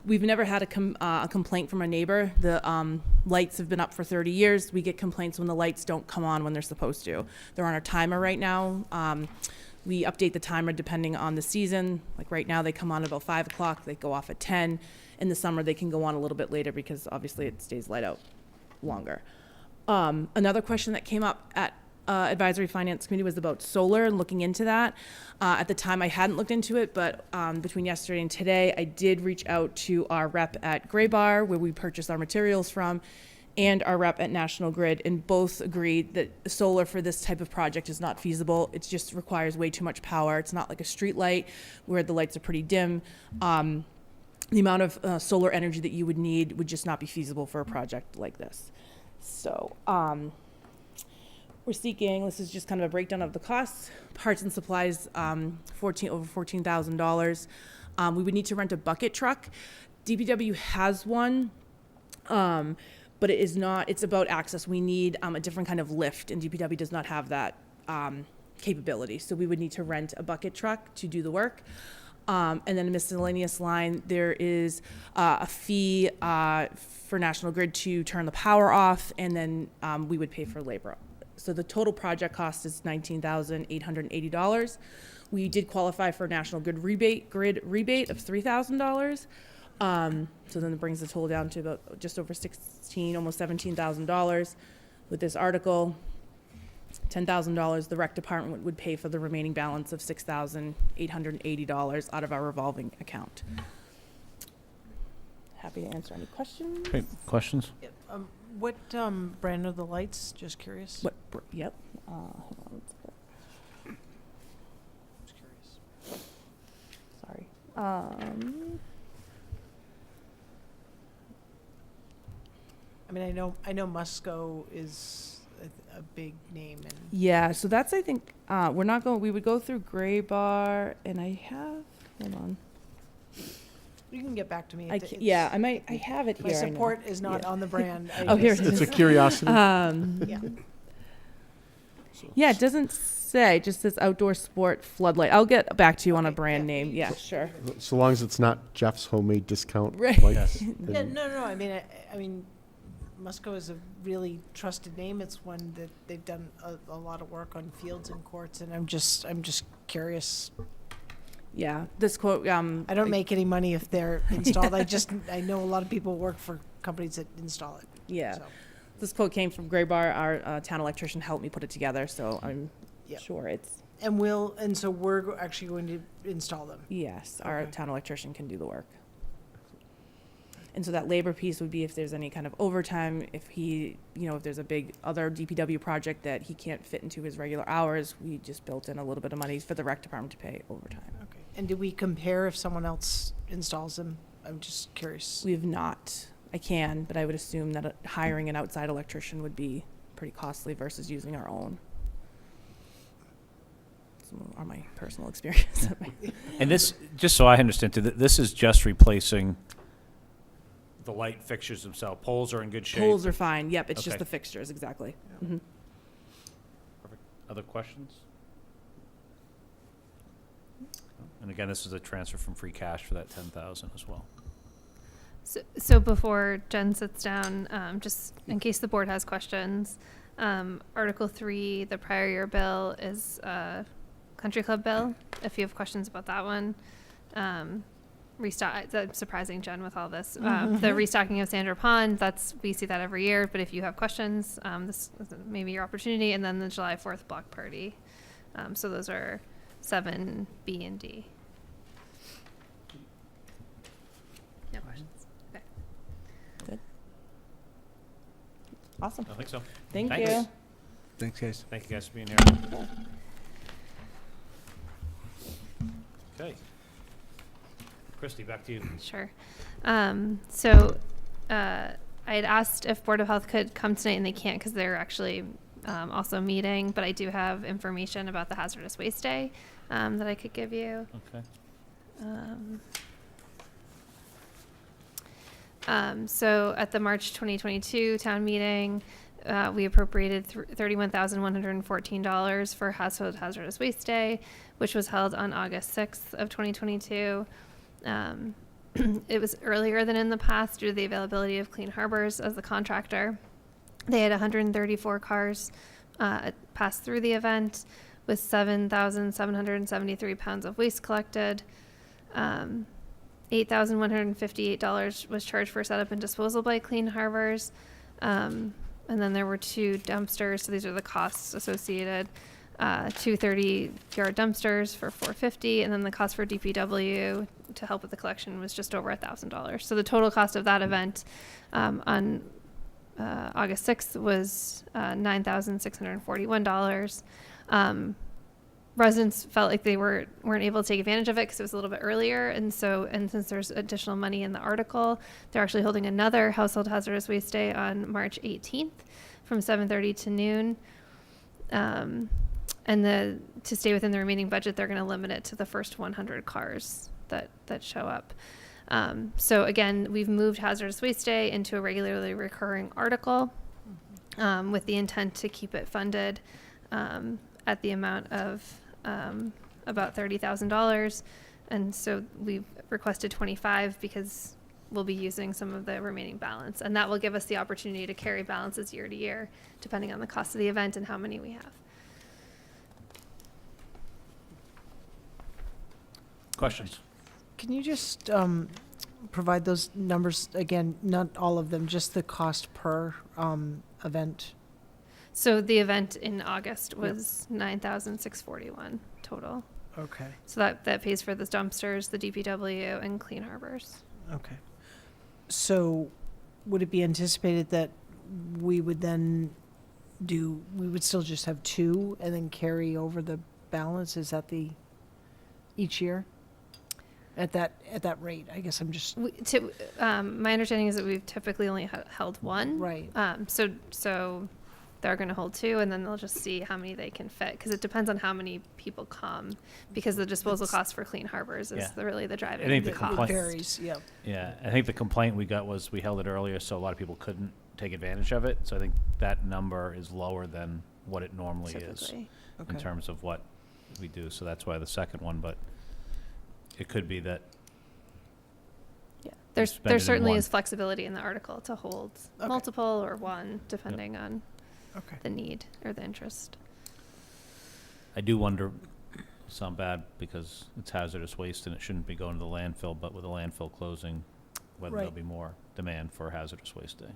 We've never had a complaint from a neighbor. The lights have been up for 30 years. We get complaints when the lights don't come on when they're supposed to. They're on a timer right now. We update the timer depending on the season. Like right now, they come on about 5 o'clock. They go off at 10. In the summer, they can go on a little bit later because obviously it stays light out longer. Another question that came up at Advisory Finance Committee was about solar and looking into that. At the time, I hadn't looked into it, but between yesterday and today, I did reach out to our rep at Gray Bar, where we purchase our materials from, and our rep at National Grid, and both agreed that solar for this type of project is not feasible. It just requires way too much power. It's not like a street light where the lights are pretty dim. The amount of solar energy that you would need would just not be feasible for a project like this. So we're seeking, this is just kind of a breakdown of the costs, parts and supplies, over $14,000. We would need to rent a bucket truck. DPW has one, but it is not, it's about access. We need a different kind of lift, and DPW does not have that capability. So we would need to rent a bucket truck to do the work. And then a miscellaneous line, there is a fee for National Grid to turn the power off, and then we would pay for labor. So the total project cost is $19,880. We did qualify for National Grid rebate of $3,000. So then it brings the total down to about just over almost $17,000. With this article, $10,000, the rec department would pay for the remaining balance of $6,880 out of our revolving account. Happy to answer any questions. Okay, questions? What brand are the lights? Just curious. Yep. Hold on. Just curious. Sorry. I mean, I know Musco is a big name, and Yeah, so that's, I think, we would go through Gray Bar, and I have, hold on. you can get back to me. I have it here. My support is not Yeah. on the brand. Oh, here it It's a is. curiosity. Yeah. Yeah, it doesn't say, it just says outdoor sport floodlight. I'll get back to you on a Okay, brand yeah. name. Yeah, sure. So long as it's not Jeff's homemade discount. Right. lights, Yeah, then- no. I mean, Musco is a really trusted name. It's one that they've done a lot of work on fields and courts, and I'm just curious. Yeah, this quote, I don't make any money if they're installed. I know a lot of people work for companies that install it. yeah. So, This quote came from Gray Bar. Our town electrician helped me put it together, so I'm Yeah. sure it's, and so we're actually going to install them. yes, our Okay. town electrician can do the work. And so that labor piece would be if there's any kind of overtime, if if there's a big other DPW project that he can't fit into his regular hours, we just built in a little bit of money for the rec department to pay overtime. Okay. And do we compare if someone else installs them? I'm just curious. We have not. I can, but I would assume that hiring an outside electrician would be pretty costly versus using our own. Some are my personal experience. And this, just so I understand too, this is just replacing the light fixtures themselves. Poles are in good shape. Poles are fine. Yep, it's just Okay. the fixtures, exactly. Mhm. Perfect. Other questions? And again, this is a transfer from free cash for that 10,000 as well. So before Jen sits down, just in case the board has questions, Article 3, the prior year bill is a country club bill. If you have questions about that one, that's surprising Jen with all this. The restocking of Sandra Pond, we see that every year. But if you have questions, this is maybe your opportunity. And then the July 4th block party. So those are 7, B, and D. No questions. Okay. Awesome. I think so. Thank Thanks. you. Thanks, guys. Thank you guys for being here. Okay. Christy, back to you. Sure. I had asked if Board of Health could come tonight, and they can't because they're actually also meeting. But I do have information about the Hazardous Waste Day that I could give you. Okay. So at the March 2022 town meeting, we appropriated $31,114 for Household Hazardous Waste Day, which was held on August 6th of 2022. It was earlier than in the past due to the availability of Clean Harbors as the contractor. They had 134 cars pass through the event with 7,773 pounds of waste collected. $8,158 was charged for setup and disposal by Clean Harbors. And then there were 2 dumpsters. So these are the costs associated. 2 30-yard dumpsters for $450, and then the cost for DPW to help with the collection was just over $1,000. So the total cost of that event on August 6th was $9,641. Residents felt like they weren't able to take advantage of it because it was a little bit earlier, and since there's additional money in the article, they're actually holding another Household Hazardous Waste Day on March 18th from 7:30 to noon. And to stay within the remaining budget, they're going to limit it to the first 100 cars that show up. So again, we've moved Hazardous Waste Day into a regularly recurring article with the intent to keep it funded at the amount of about $30,000. And so we've requested 25 because we'll be using some of the remaining balance. And that will give us the opportunity to carry balances year to year, depending on the cost of the event and how many we have. Questions? Can you just provide those numbers again? Not all of them, just the cost per event. So the event in August was $9,641 total. Okay. So that pays for the dumpsters, the DPW, and Clean Harbors. Okay. So would it be anticipated that we would then we would still just have 2 and then carry over the balance? Is that each year? At that rate, I guess I'm just my understanding is that we've typically only held 1. Right. So they're going to hold 2, and then they'll just see how many they can fit, because it depends on how many people come, because the disposal cost for Clean Harbors is really the driving I think the cost. complaint varies. Yeah. Yeah, I think the complaint we got was we held it earlier, so a lot of people couldn't take advantage of it. So I think that number is lower than what it normally is Typically. in terms of what we do. So that's why the second one, but it could be that There spend it in certainly one. is flexibility in the article to hold multiple or 1, depending on the need or the interest. I do wonder, sound bad because it's hazardous waste and it shouldn't be going to the landfill, but with the landfill closing, whether there'll be more demand for hazardous waste day.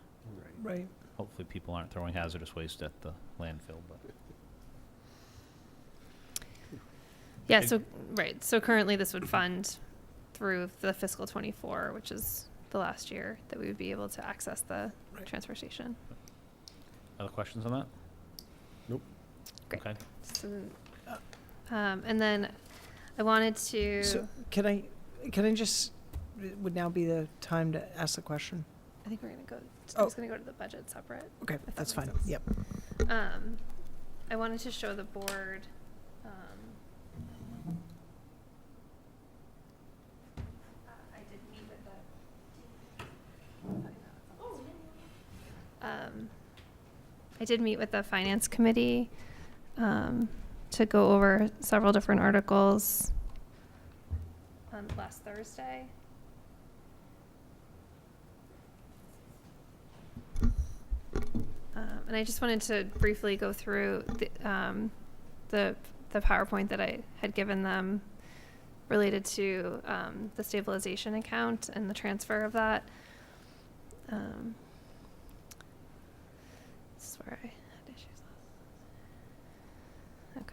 Right. Hopefully people aren't throwing hazardous waste at the landfill, but. Yeah, so currently this would fund through the fiscal 24, which is the last year that we would be able to access the transfer station. Other questions on that? Nope. Great. Okay. So, and then I wanted to. So can I just, would now be the time to ask the question? I think we're going to go. I was going to go to the budget separate. Okay, if that that's makes fine. sense. Yep. I wanted to show the board. I did meet with I did meet with the finance committee to go over several different articles last Thursday. And I just wanted to briefly go through the PowerPoint that I had given them related to the stabilization account and the transfer of that. This is where I had issues last.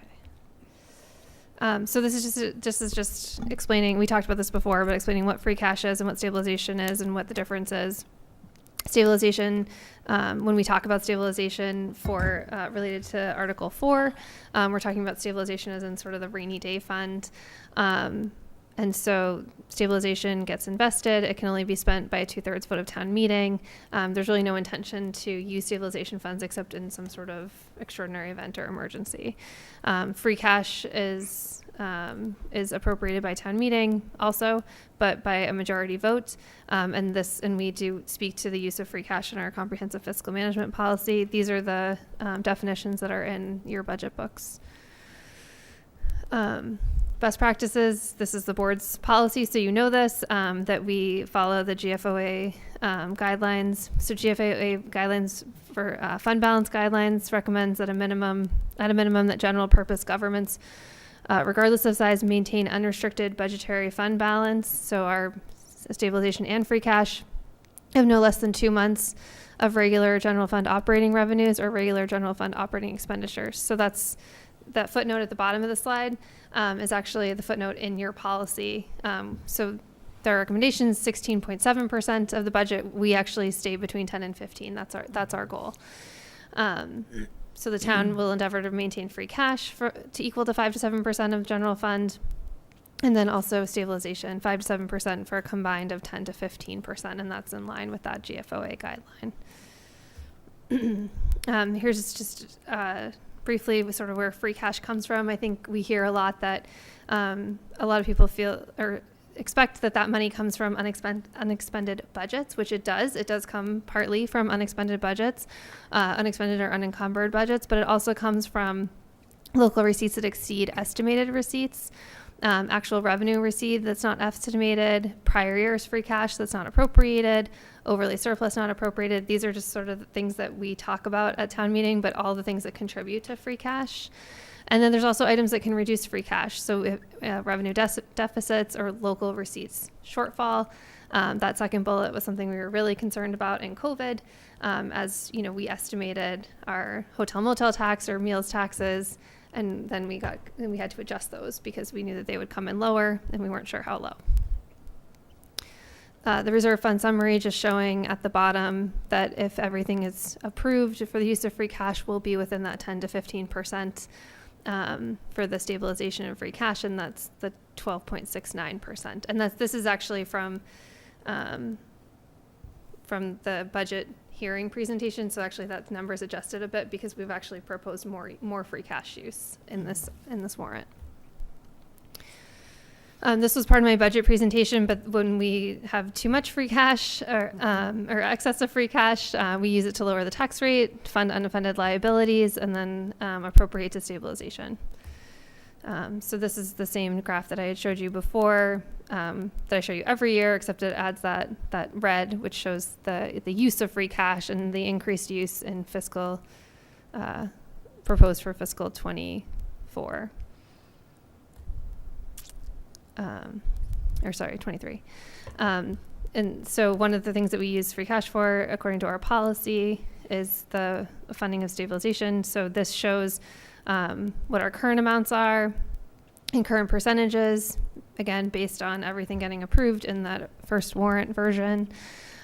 Okay. So this is just explaining. We talked about this before, but explaining what free cash is and what stabilization is and what the difference is. Stabilization, when we talk about stabilization for related to Article 4, we're talking about stabilization as in sort of the rainy day fund. And so stabilization gets invested. It can only be spent by a 2/3 vote of town meeting. There's really no intention to use stabilization funds except in some sort of extraordinary event or emergency. Free cash is is appropriated by town meeting also, but by a majority vote. And we do speak to the use of free cash in our comprehensive fiscal management policy. These are the definitions that are in your budget books. Best practices, this is the board's policy, so you know this, that we follow the GFOA guidelines. So GFOA guidelines for fund balance guidelines recommends at a minimum that general purpose governments, regardless of size, maintain unrestricted budgetary fund balance. So our stabilization and free cash have no less than 2 months of regular general fund operating revenues or regular general fund operating expenditures. So that's that footnote at the bottom of the slide is actually the footnote in your policy. So their recommendations, 16.7% of the budget. We actually stay between 10 and 15. That's our goal. So the town will endeavor to maintain free cash to equal to 5 to 7% of general fund, and then also stabilization, 5 to 7% for a combined of 10 to 15%, and that's in line with that GFOA guideline. Here's just briefly sort of where free cash comes from. I think we hear a lot that a lot of people feel or expect that money comes from unexpended budgets, which it does. It does come partly from unexpended budgets, unexpended or unencumbered budgets, but it also comes from local receipts that exceed estimated receipts, actual revenue received that's not estimated, prior year's free cash that's not appropriated, overlay surplus not appropriated. These are just sort of the things that we talk about at town meeting, but all the things that contribute to free cash. And then there's also items that can reduce free cash. So if, revenue deficits or local receipts shortfall. That second bullet was something we were really concerned about in COVID. As you know, we estimated our hotel motel tax or meals taxes, and then we had to adjust those because we knew that they would come in lower and we weren't sure how low. The reserve fund summary just showing at the bottom that if everything is approved for the use of free cash, we'll be within that 10 to 15% for the stabilization of free cash, and that's the 12.69%. And this is actually from the budget hearing presentation. So actually that number is adjusted a bit because we've actually proposed more free cash use in this warrant. This was part of my budget presentation, but when we have too much free cash or excess of free cash, we use it to lower the tax rate, fund unfunded liabilities, and then appropriate to stabilization. So this is the same graph that I had showed you before, that I show you every year, except it adds that red, which shows the use of free cash and the increased use in fiscal, proposed for fiscal 24. 23. And so one of the things that we use free cash for, according to our policy, is the funding of stabilization. So this shows what our current amounts are and current percentages, again, based on everything getting approved in that first warrant version.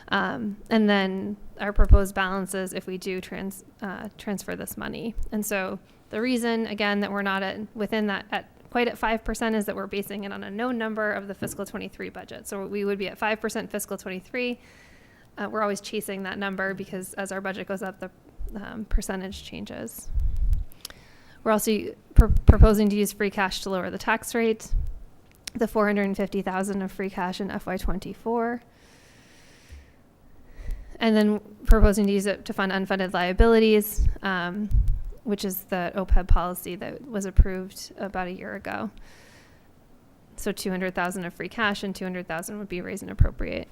And then our proposed balances if we do transfer this money. And so the reason, again, that we're not within that quite at 5% is that we're basing it on a known number of the fiscal 23 budget. So we would be at 5% fiscal 23. We're always chasing that number because as our budget goes up, the percentage changes. We're also proposing to use free cash to lower the tax rate, the $450,000 of free cash in FY24. And then proposing to use it to fund unfunded liabilities, which is the OPEB policy that was approved about a year ago. So $200,000 of free cash and $200,000 would be raise and appropriate.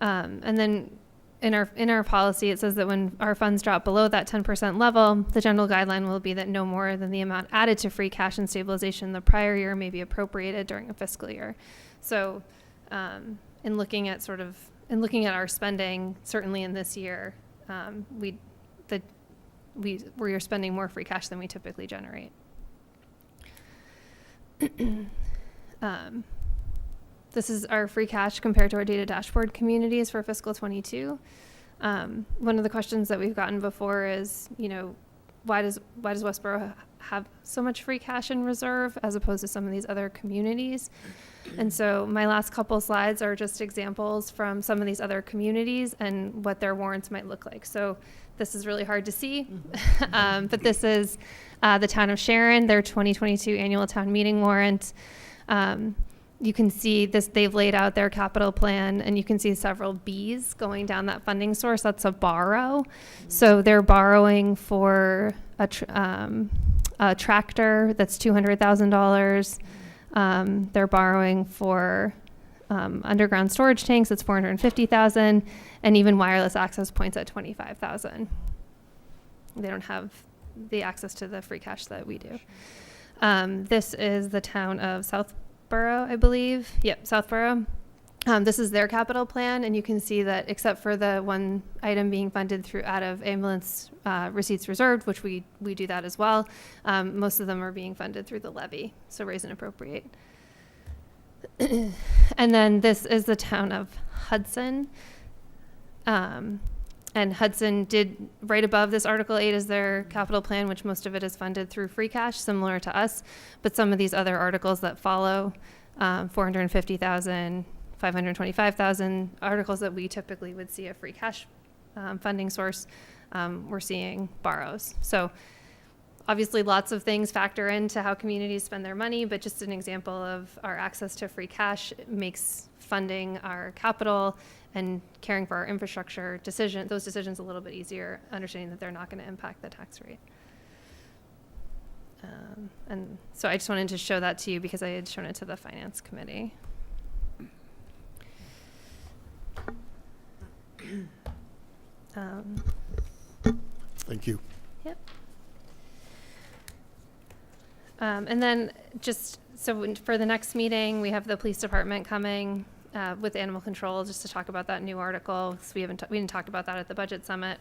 And then in our policy, it says that when our funds drop below that 10% level, the general guideline will be that no more than the amount added to free cash and stabilization the prior year may be appropriated during a fiscal year. So in looking at our spending, certainly in this year, we are spending more free cash than we typically generate. This is our free cash compared to our data dashboard communities for fiscal 22. One of the questions that we've gotten before is, why does Westborough have so much free cash in reserve as opposed to some of these other communities? And so my last couple slides are just examples from some of these other communities and what their warrants might look like. So this is really hard to see, but this is The town of Sharon, their 2022 annual town meeting warrant. You can see this, they've laid out their capital plan, and you can see several B's going down that funding source. That's a borrow. So they're borrowing for a tractor that's $200,000. They're borrowing for underground storage tanks, it's $450,000, and even wireless access points at $25,000. They don't have the access to the free cash that we do. This is the town of Southborough, I believe. Yep, Southborough. This is their capital plan, and you can see that except for the one item being funded through out of ambulance receipts reserved, which we do that as well, most of them are being funded through the levy, so raise and appropriate. And then this is the town of Hudson. And Hudson did, right above this Article 8 is their capital plan, which most of it is funded through free cash, similar to us. But some of these other articles that follow, 450,000, 525,000, articles that we typically would see a free cash funding source, we're seeing borrows. So obviously lots of things factor into how communities spend their money, but just an example of our access to free cash makes funding our capital and caring for our infrastructure those decisions a little bit easier, understanding that they're not going to impact the tax rate. And so I just wanted to show that to you because I had shown it to the Finance Committee. Thank you. Yep. And then just so for the next meeting, we have the police department coming with animal control just to talk about that new article. So we didn't talk about that at the budget summit.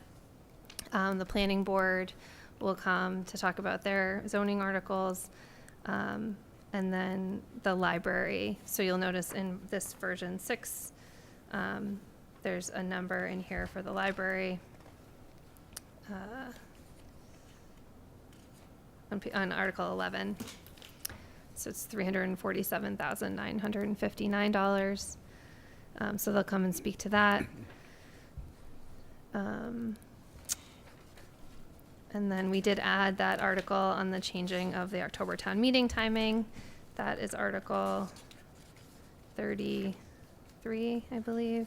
The planning board will come to talk about their zoning articles, and then the library. So you'll notice in this version 6, there's a number in here for the library. On Article 11. So it's $347,959. So they'll come and speak to that. And then we did add that article on the changing of the October town meeting timing. That is Article 33, I believe.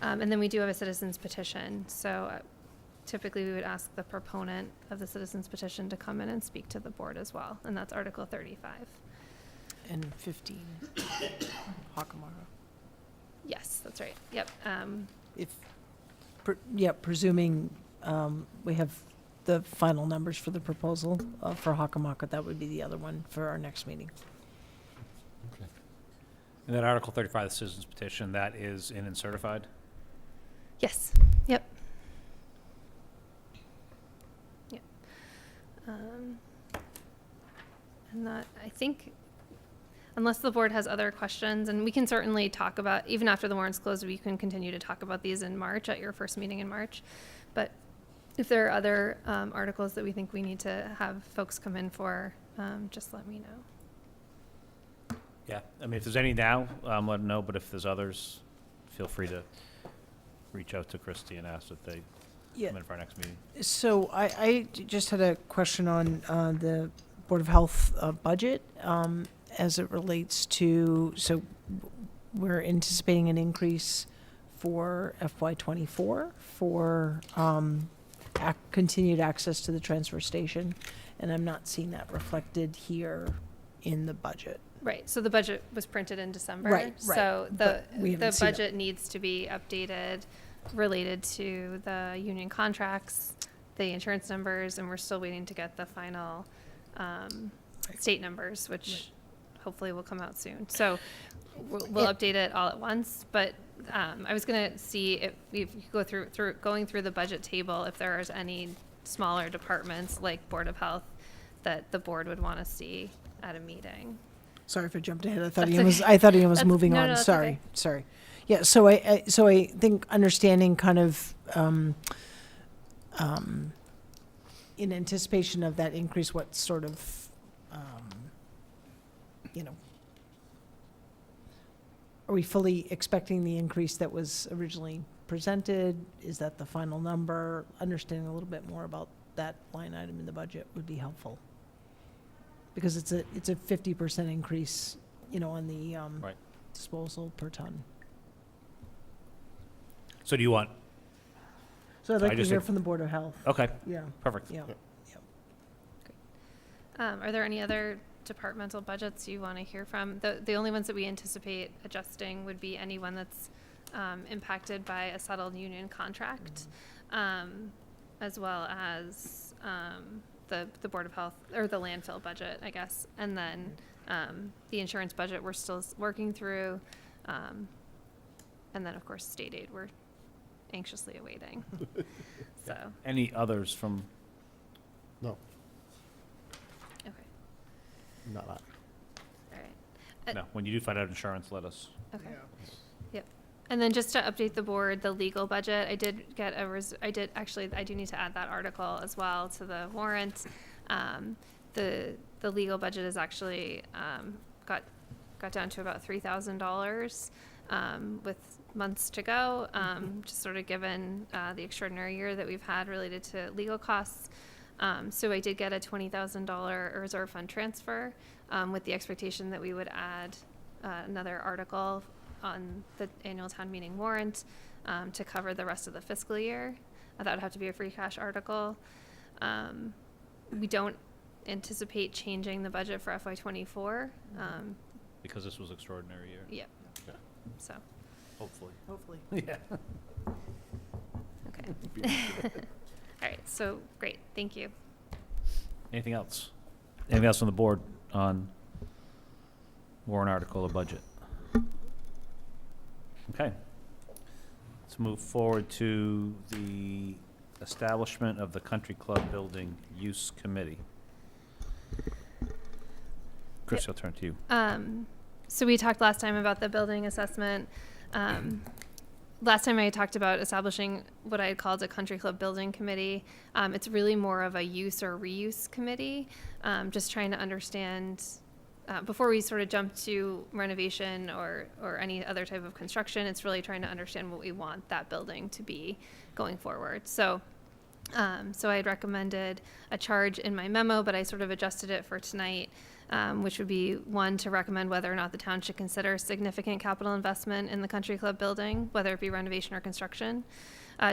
And then we do have a citizen's petition. So typically we would ask the proponent of the citizen's petition to come in and speak to the board as well. And that's Article 35. And 15, Hockamara. Yes, that's right. Yep. Presuming we have the final numbers for the proposal for Hockamaka, that would be the other one for our next meeting. And then Article 35, the citizens petition, that is in and certified? Yes. Yep. Yep. And that, I think, unless the board has other questions, and we can certainly talk about, even after the warrants close, we can continue to talk about these in March at your first meeting in March. But if there are other articles that we think we need to have folks come in for, just let me know. Yeah, I mean, if there's any now, let them know, but if there's others, feel free to reach out to Christy and ask if they come in for our next meeting. So I just had a question on the Board of Health budget as it relates to, so we're anticipating an increase for FY24 for continued access to the transfer station, and I'm not seeing that reflected here in the budget. Right, so the budget was printed in December. Right. So the we haven't seen it. budget needs to be updated related to the union contracts, the insurance numbers, and we're still waiting to get the final state numbers, which hopefully will come out soon. So we'll update it all at once, but I was gonna see if you go going through the budget table, if there is any smaller departments like Board of Health that the board would wanna see at a meeting. Sorry if I jumped ahead. I thought That's Ian was. okay. I thought Ian was That's- moving no, on. no, that's Sorry, okay. sorry. Yeah. So I think understanding kind of in anticipation of that increase, what sort of are we fully expecting the increase that was originally presented? Is that the final number? Understanding a little bit more about that line item in the budget would be helpful. Because it's a 50% increase, you know, on the Right. disposal per ton. So do you want, So I'd I like to just hear think- from the Board of Health. okay, Yeah, perfect. yeah. Are there any other departmental budgets you want to hear from? The only ones that we anticipate adjusting would be anyone that's impacted by a settled union contract, as well as the Board of Health, or the landfill budget, I guess. And then the insurance budget we're still working through. And then, of course, state aid we're anxiously awaiting. So, Any others from, No, okay, not that. all right. no, when you do find out insurance, let us. Okay. Yep. And then just to update the board, the legal budget, I did get I do need to add that article as well to the warrant. The legal budget is actually, got down to about $3,000, with months to go, just sort of given, the extraordinary year that we've had related to legal costs. So I did get a $20,000 reserve fund transfer, with the expectation that we would add another article on the annual town meeting warrant, to cover the rest of the fiscal year. That would have to be a free cash article. We don't anticipate changing the budget for FY24. Because this was extraordinary year, Yep. Yeah. So, hopefully. Hopefully. Yeah. okay. All right, so great, thank you. Anything else? Anything else on the board on warrant article or budget? Okay. Let's move forward to the establishment of the Country Club Building Use Committee. Chris, I'll turn to you. So we talked last time about the building assessment. Last time I talked about establishing what I had called a country club building committee. It's really more of a use or reuse committee, just trying to understand, before we sort of jump to renovation or any other type of construction, it's really trying to understand what we want that building to be going forward. So I had recommended a charge in my memo, but I sort of adjusted it for tonight, which would be, one, to recommend whether or not the town should consider significant capital investment in the country club building, whether it be renovation or construction.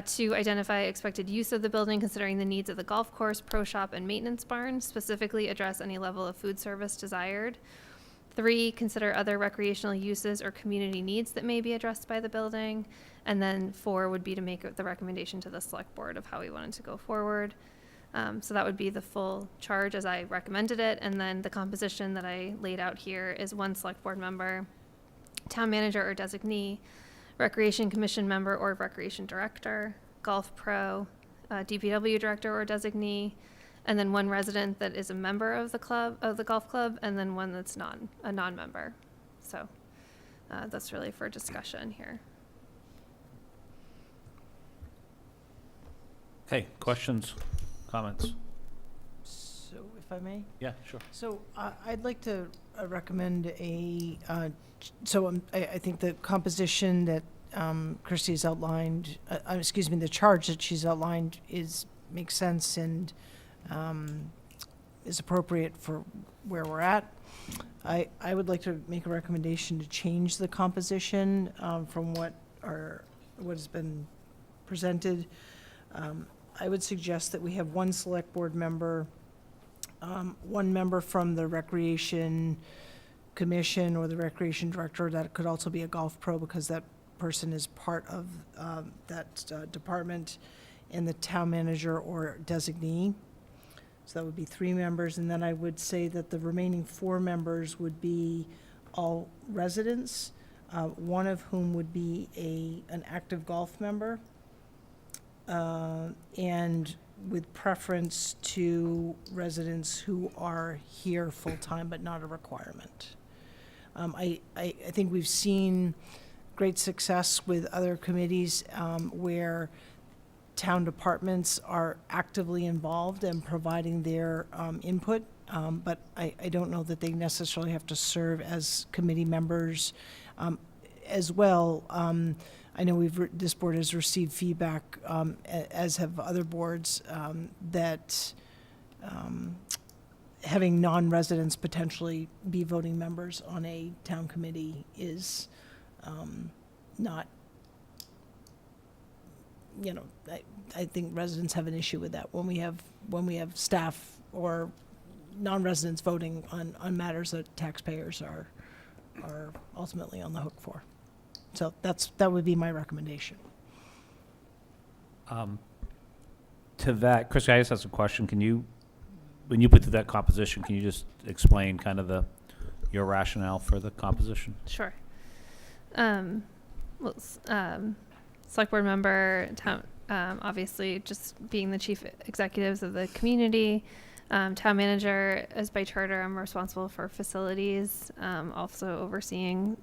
To identify expected use of the building, considering the needs of the golf course, pro shop, and maintenance barn, specifically address any level of food service desired. 3, consider other recreational uses or community needs that may be addressed by the building. And then 4 would be to make the recommendation to the select board of how we wanted to go forward. So that would be the full charge as I recommended it. And then the composition that I laid out here is 1 select board member, town manager or designee, recreation commission member or recreation director, golf pro, DPW director or designee, and then 1 resident that is a member of the club, of the golf club, and then 1 that's a non-member. So that's really for discussion here. Okay, questions, comments? So if I may? Yeah, sure. So I'd like to recommend I think the composition that Christie's outlined, the charge that she's outlined makes sense and is appropriate for where we're at. I would like to make a recommendation to change the composition from what has been presented. I would suggest that we have 1 select board member, 1 member from the Recreation Commission or the Recreation Director. That could also be a golf pro because that person is part of that department, and the town manager or designee. So that would be 3 members. And then I would say that the remaining 4 members would be all residents, 1 of whom would be an active golf member. And with preference to residents who are here full-time, but not a requirement. I think we've seen great success with other committees where town departments are actively involved and providing their input, but I don't know that they necessarily have to serve as committee members as well. I know this board has received feedback, as have other boards, that having non-residents potentially be voting members on a town committee is not, I think residents have an issue with that when we have staff or non-residents voting on matters that taxpayers are ultimately on the hook for. So that would be my recommendation. To that, Chris, I just have a question. When you put through that composition, can you just explain kind of your rationale for the composition? Sure. Select board member, town, obviously just being the chief executives of the community. Town manager, as by charter, I'm responsible for facilities, also overseeing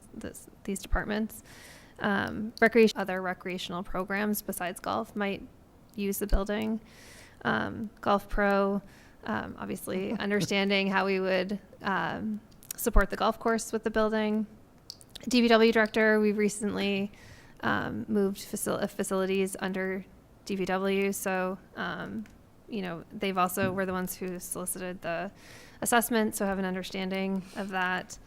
these departments. Other recreational programs besides golf might use the building. Golf Pro, obviously understanding how we would support the golf course with the building. DPW director, we recently moved facilities under DPW, so they've also were the ones who solicited the assessment, so have an understanding of that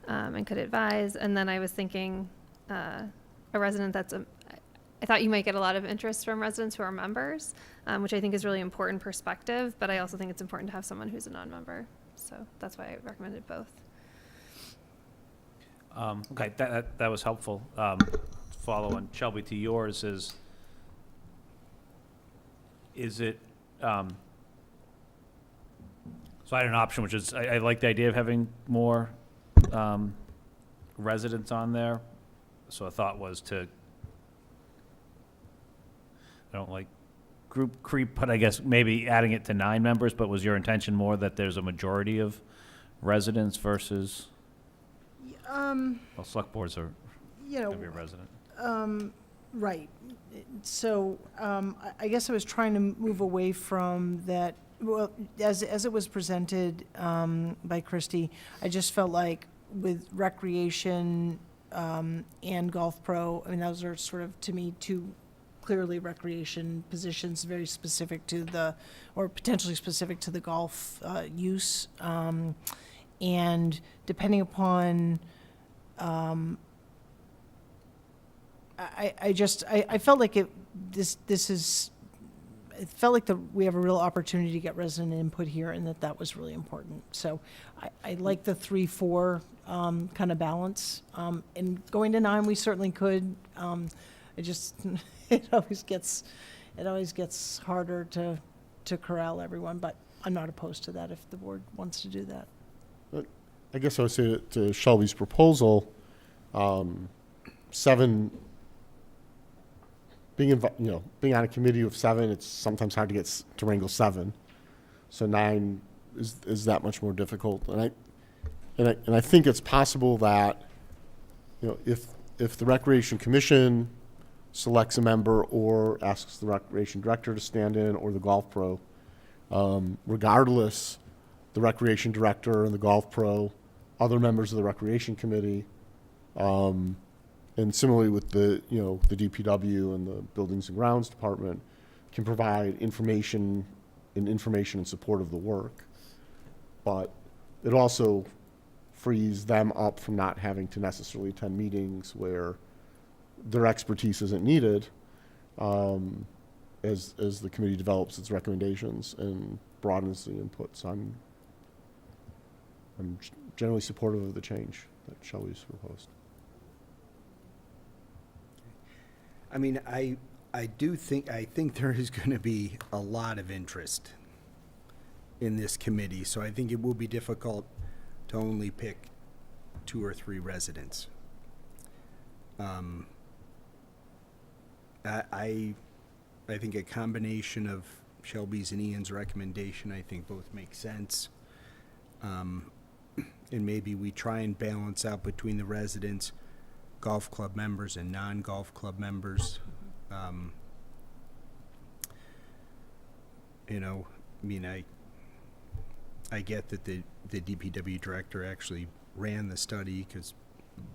and could advise. And then I was thinking a resident I thought you might get a lot of interest from residents who are members, which I think is really important perspective, but I also think it's important to have someone who's a non-member. So that's why I recommended both. Okay, that was helpful. Follow on, Shelby, to yours is it, so I had an option, which is, I like the idea of having more residents on there. So a thought was I don't like group creep, but I guess maybe adding it to 9 members, but was your intention more that there's a majority of residents versus, well, select boards are going to be a resident. Right. So I guess I was trying to move away from that. Well, as it was presented by Christy, I just felt like with recreation and golf pro, I mean, those are sort of, to me, two clearly recreation positions, very specific to or potentially specific to the golf use. And depending upon, I felt like it felt like we have a real opportunity to get resident input here, and that was really important. So I like the 3-4 kind of balance. And going to 9, we certainly could. It always gets harder to corral everyone, but I'm not opposed to that if the board wants to do that. But I guess I would say to Shelby's proposal, 7. Being on a committee of 7, it's sometimes hard to wrangle 7. So 9 is that much more difficult. And I think it's possible that, if the Recreation Commission selects a member or asks the Recreation Director to stand in, or the Golf Pro, regardless, the Recreation Director and the Golf Pro, other members of the Recreation Committee, and similarly with the DPW and the Buildings and Grounds Department, can provide information in support of the work. But it also frees them up from not having to necessarily attend meetings where their expertise isn't needed, as the committee develops its recommendations and broadens the input. So I'm generally supportive of the change that Shelby's proposed. I mean, I think there is going to be a lot of interest in this committee, so I think it will be difficult to only pick 2 or 3 residents. I think a combination of Shelby's and Ian's recommendation, I think both make sense. And maybe we try and balance out between the residents, golf club members, and non-golf club members. I get that the DPW director actually ran the study because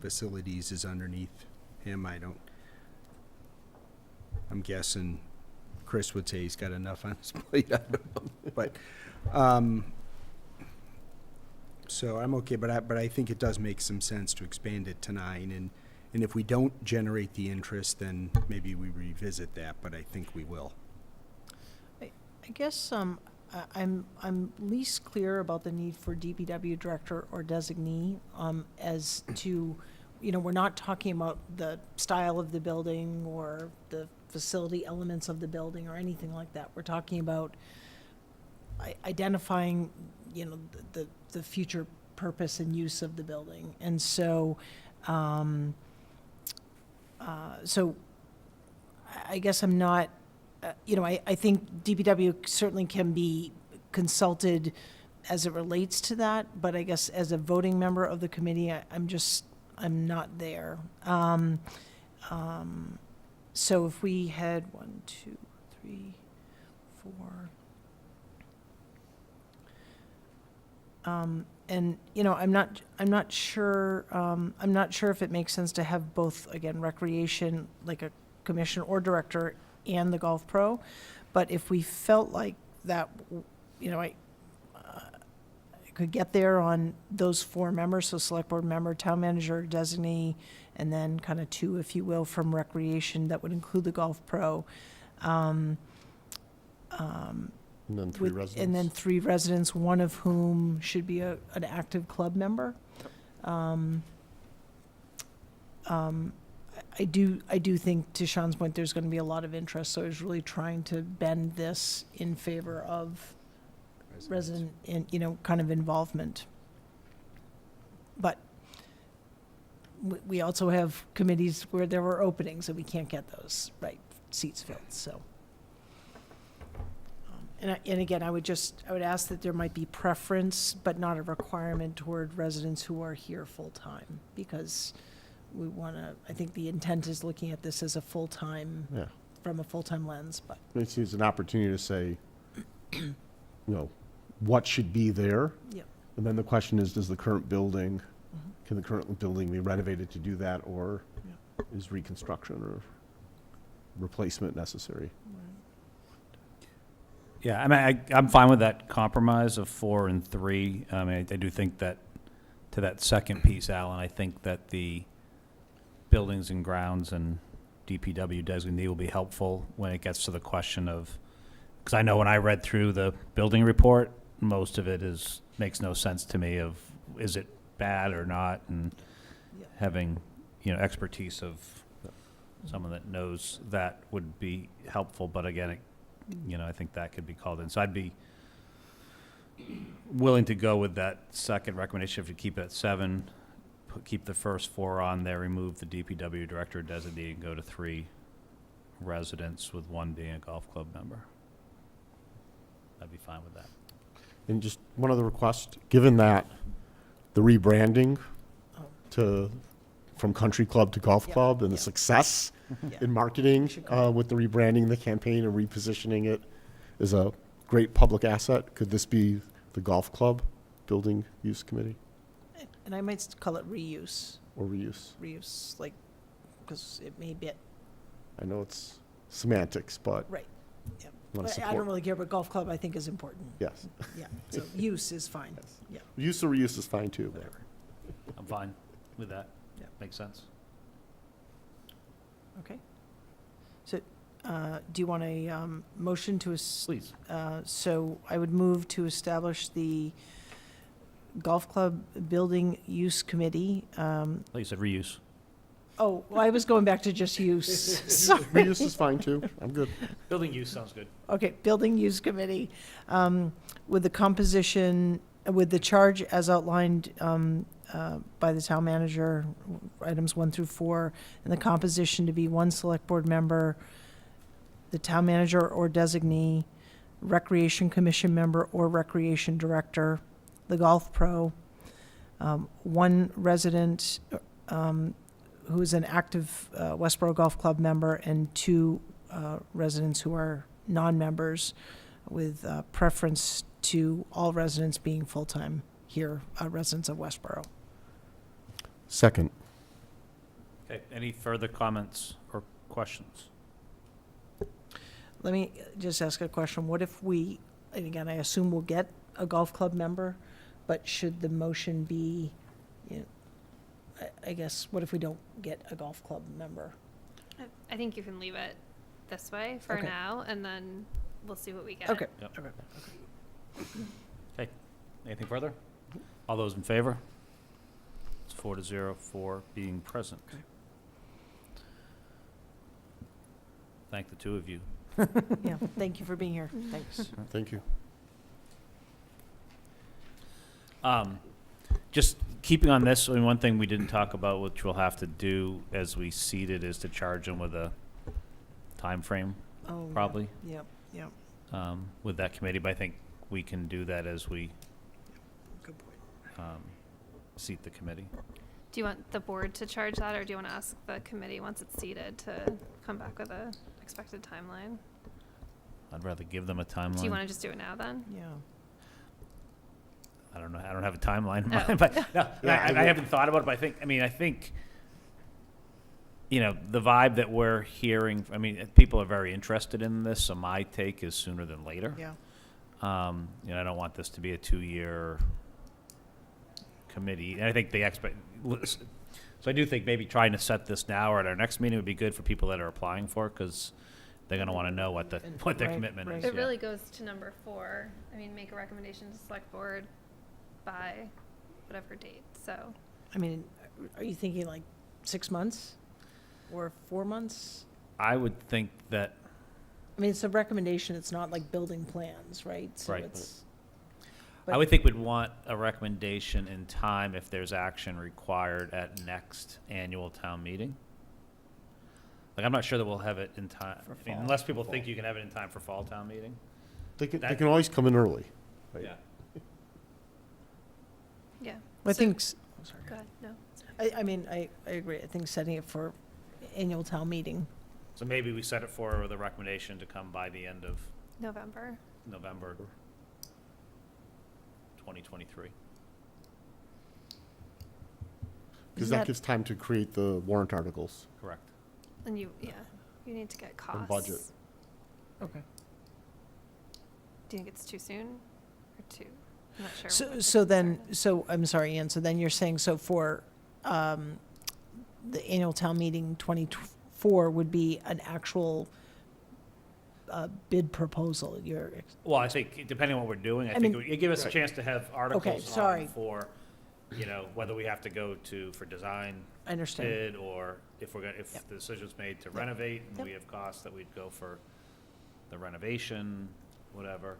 facilities is underneath him. I don't I'm guessing Chris would say he's got enough on his plate. I don't know. But, so I'm okay, but I think it does make some sense to expand it to 9, and if we don't generate the interest, then maybe we revisit that, but I think we will. I guess I'm least clear about the need for DPW director or designee as to, we're not talking about the style of the building or the facility elements of the building or anything like that. We're talking about identifying, the future purpose and use of the building. And so, so I guess I'm not, I think DPW certainly can be consulted as it relates to that, but I guess as a voting member of the committee, I'm not there. So if we had 1, 2, 3, 4, and I'm not sure if it makes sense to have both, again, recreation, like a commissioner or director, and the golf pro. But if we felt like that, I could get there on those 4 members, so select board member, town manager, designee, and then kind of 2, if you will, from recreation that would include the golf pro. And then 3 residents. And then 3 residents, one of whom should be an active club member. I do think, to Sean's point, there's going to be a lot of interest, so I was really trying to bend this in favor of resident, kind of involvement. But we also have committees where there were openings and we can't get those, seats filled, so. And again, I would ask that there might be preference, but not a requirement toward residents who are here full-time, because we want to, I think the intent is looking at this as a full-time, from a full-time lens, but. It seems an opportunity to say, what should be there? Yep. And then the question is, does the current building, can the current building be renovated to do that, or is reconstruction or replacement necessary? Yeah, I mean, I'm fine with that compromise of 4 and 3. I mean, I do think that, to that second piece, Alan, I think that the buildings and grounds and DPW designee will be helpful when it gets to the question of, because I know when I read through the building report, most of it makes no sense to me of, is it bad or not, and having, expertise of someone that knows that would be helpful, but again, I think that could be called in. So I'd be willing to go with that second recommendation, if you keep it at 7, keep the first 4 on there, remove the DPW director designee, and go to 3 residents, with 1 being a golf club member. I'd be fine with that. And just one other request, given that the rebranding from country club to golf club and the success in marketing with the rebranding, the campaign, and repositioning it is a great public asset, could this be the golf club building use committee? And I might call it reuse. Or reuse? Reuse, because it may be. I know it's semantics, but. Right, yeah. But I don't really care, but golf club I think is important. Yes. Yeah, so use is fine, yeah. Use or reuse is fine too. Whatever. I'm fine with that. Yeah. Makes sense. Okay. So, do you want a motion to? Please. So I would move to establish the golf club building use committee. Like you said, reuse. Oh, well, I was going back to just use. Sorry. Reuse is fine too. I'm good. Building use sounds good. Okay, building use committee, with the composition, with the charge as outlined by the town manager, items 1 through 4, and the composition to be 1 select board member, the town manager or designee, recreation commission member or recreation director, the golf pro, 1 resident who is an active Westborough Golf Club member, and 2 residents who are non-members, with preference to all residents being full-time here, residents of Westborough. Second. Okay, any further comments or questions? Let me just ask a question. What if we, and again, I assume we'll get a golf club member, but should the motion be, you know, I guess, what if we don't get a golf club member? I think you can leave it this way for Okay. now, and then we'll see what we get. Okay. Yep. Okay. Okay, anything further? All those in favor? It's 4-0 for being present. Okay. Thank the two of you. Yeah, thank you for being here. Thanks. Thank you. Just keeping on this, I mean, one thing we didn't talk about, which we'll have to do as we seat it, is to charge them with a time frame, Oh, yeah. probably, Yep, yep. with that committee, but I think we can do that as we Good point. seat the committee. Do you want the board to charge that, or do you want to ask the committee once it's seated to come back with a expected timeline? I'd rather give them a Do you timeline. want to just do it now then? Yeah. I don't know, I don't have a timeline in Oh. mind, but, no, Yeah, I haven't thought about it, but I think, you know, the vibe that we're hearing, I mean, people are very interested in this, so my take is sooner than later. Yeah. You know, I don't want this to be a 2-year committee, and I think so I do think maybe trying to set this now or at our next meeting would be good for people that are applying for it, because they're gonna wanna know what their Right, commitment right. is. It yeah. really goes to number 4. I mean, make a recommendation to select board by whatever date, so. I mean, are you thinking like 6 months or 4 months? I would think that, I mean, it's a recommendation. It's not like building plans, right? So Right. it's. I would think we'd want a recommendation in time if there's action required at next annual town meeting. Like, I'm not sure that we'll have it in time, For I mean, fall. unless people think you can have it in time for fall town meeting. They That- can always come in early. Right. Yeah. Yeah. I So- think, oh, sorry. Go ahead, no. I mean, I agree. I think setting it for annual town meeting. So maybe we set it for the recommendation to come by the end of November. November 2023. Because Isn't that gives time to create the warrant articles. Correct. And you need to get costs. And budget. Okay. Do you think it's too soon or too? I'm not sure. So, what the so then, concern is. so I'm sorry, Ian. So then you're saying, so for the annual town meeting 24 would be an actual bid proposal. Well, I think depending on what we're doing, I I think mean- it would give us a chance to have articles on sorry. for, you know, whether we have to go for design I understand. bid, or if Yep. the decision's made to Yep. renovate and Yep. we have costs that we'd go for the renovation, whatever.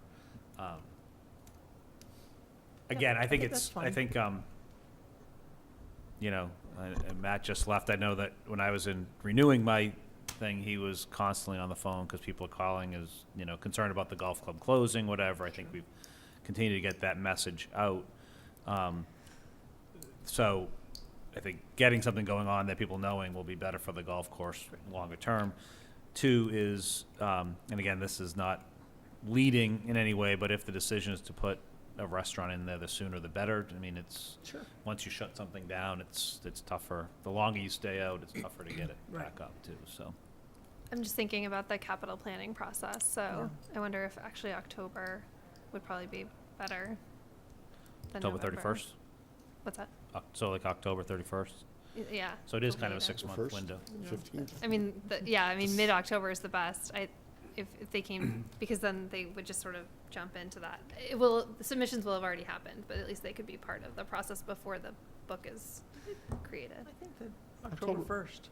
Again, I think that's fine. you know, and Matt just left. I know that when I was renewing my thing, he was constantly on the phone because people are calling, you know, concerned about the golf club closing, whatever. I think we've continued to get that message out. So I think getting something going on that people knowing will be better for the golf course longer term. 2 is, and again, this is not leading in any way, but if the decision is to put a restaurant in there, the sooner the better. I mean, Sure. once you shut something down, it's tougher. The longer you stay out, it's tougher to get it Right. back up too, so. I'm just thinking about the capital planning process, so I wonder if actually October would probably be better than October November. 31st? What's that? So like October 31st? Yeah. So it is will kind be of a the- 6-month First? window. 15th. I mean, mid-October is the best. If they came, because then they would just sort of jump into that. The submissions will have already happened, but at least they could be part of the process before the book is created. I think that October 1st.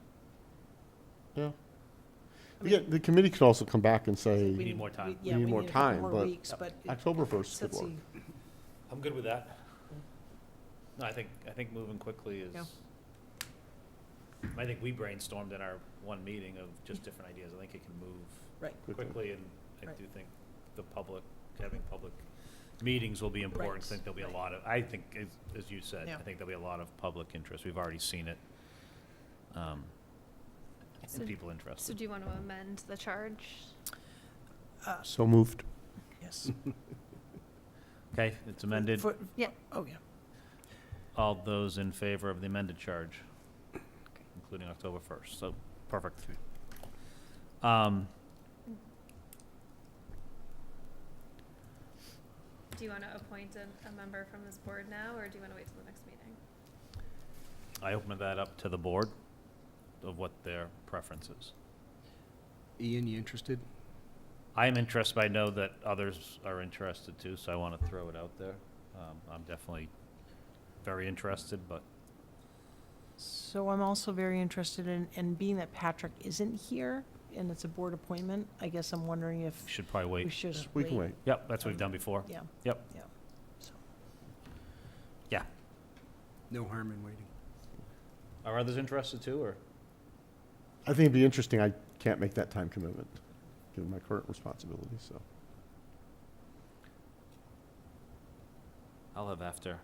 Yeah. I mean- Yeah, the committee could also come back and say, We need more time. Yeah, We need we more need a couple time, more but weeks, but it October 1st could sets work. the- I'm good with that. No, I think moving quickly is. Yeah. I think we brainstormed in our one meeting of just different ideas. I think it can move Right. quickly, and I Right. do think having public meetings will be important. Right. I think there'll be a Right. lot of, I think, as you said, Yeah. I think there'll be a lot of public interest. We've already seen it. So- And people So interested. do you want to amend the charge? so moved. Yes. Okay, it's amended. Yeah. Oh, yeah. All those in favor of the amended charge, including October 1st. So, perfect. Do you want to appoint a member from this board now, or do you want to wait till the next meeting? I open that up to the board of what their preference is. Ian, you interested? I am interested, but I know that others are interested too, so I want to throw it out there. I'm definitely very interested, but So I'm also very interested in being that Patrick isn't here and it's a board appointment, I guess I'm wondering if we should probably we wait. should We can wait. Yep, that's what we've done before. Yeah, Yep, yeah. So, yeah. No harm in waiting. Are others interested too, or? I think it'd be interesting. I can't make that time commitment, given my current responsibilities, so. I'll have after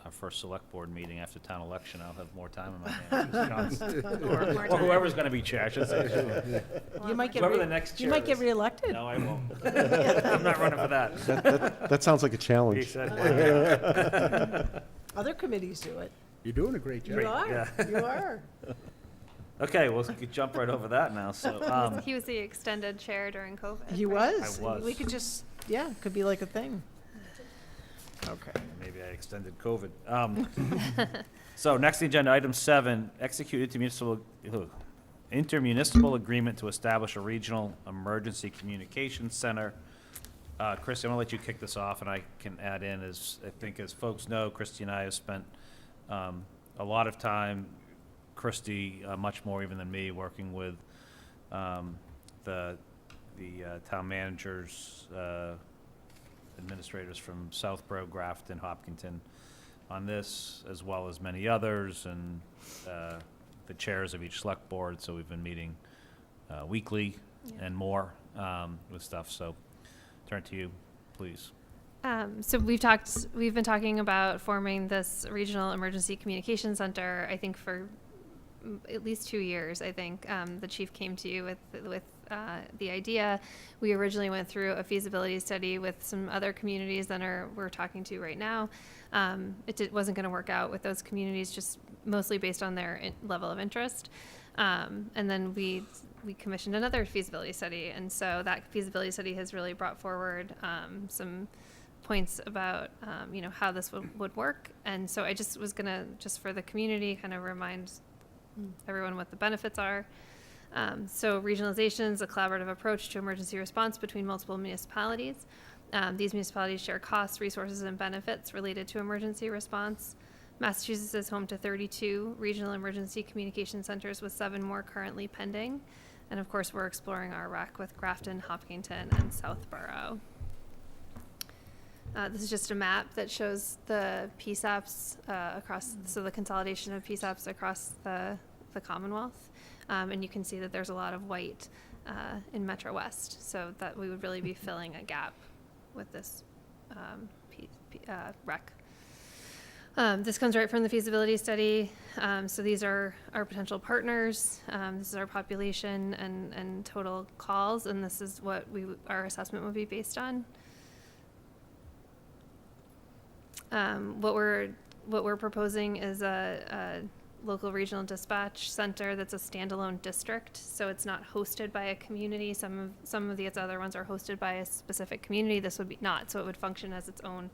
our first select board meeting after town election, I'll have more time in my hands. Or whoever's gonna be chair, I should say. You might get, Whoever the next you chair might get is. reelected. No, I won't. I'm not running for that. That sounds like a He challenge. said, Other committees do it. You're doing a great job. Great, You are, yeah. you are. okay, well, we could jump right over that now, so, He was the extended chair during COVID. He right? was. I was. We could just, yeah, it could be like a thing. Okay. maybe I extended COVID. So next on the agenda, item 7, execute intermunicipal agreement to establish a regional emergency communications center. Christy, I'm gonna let you kick this off, and I can add in, as I think as folks know, Christy and I have spent a lot of time, Christy much more even than me, working with the town managers, administrators from Southborough, Grafton, Hopkinton on this, as well as many others, and the chairs of each select board. So we've been meeting weekly and more with stuff. So turn to you, please. So we've been talking about forming this regional emergency communication center, I think for at least 2 years. I think the chief came to you with the idea. We originally went through a feasibility study with some other communities that we're talking to right now. Wasn't going to work out with those communities, just mostly based on their level of interest. And then we commissioned another feasibility study, and so that feasibility study has really brought forward some points about how this would work. And so I just was gonna, just for the community, kind of remind everyone what the benefits are. So regionalization is a collaborative approach to emergency response between multiple municipalities. These municipalities share costs, resources, and benefits related to emergency response. Massachusetts is home to 32 regional emergency communication centers, with 7 more currently pending. And of course, we're exploring our REC with Grafton, Hopkinton, and Southborough. This is just a map that shows the PSAPs across, so the consolidation of PSAPs across the Commonwealth. And you can see that there's a lot of white in Metro West, so that we would really be filling a gap with this REC. This comes right from the feasibility study. So these are our potential partners. This is our population and total calls, and this is what our assessment would be based on. What we're proposing is a local regional dispatch center that's a standalone district, so it's not hosted by a community. Some of the other ones are hosted by a specific community. This would be not, so it would function as its own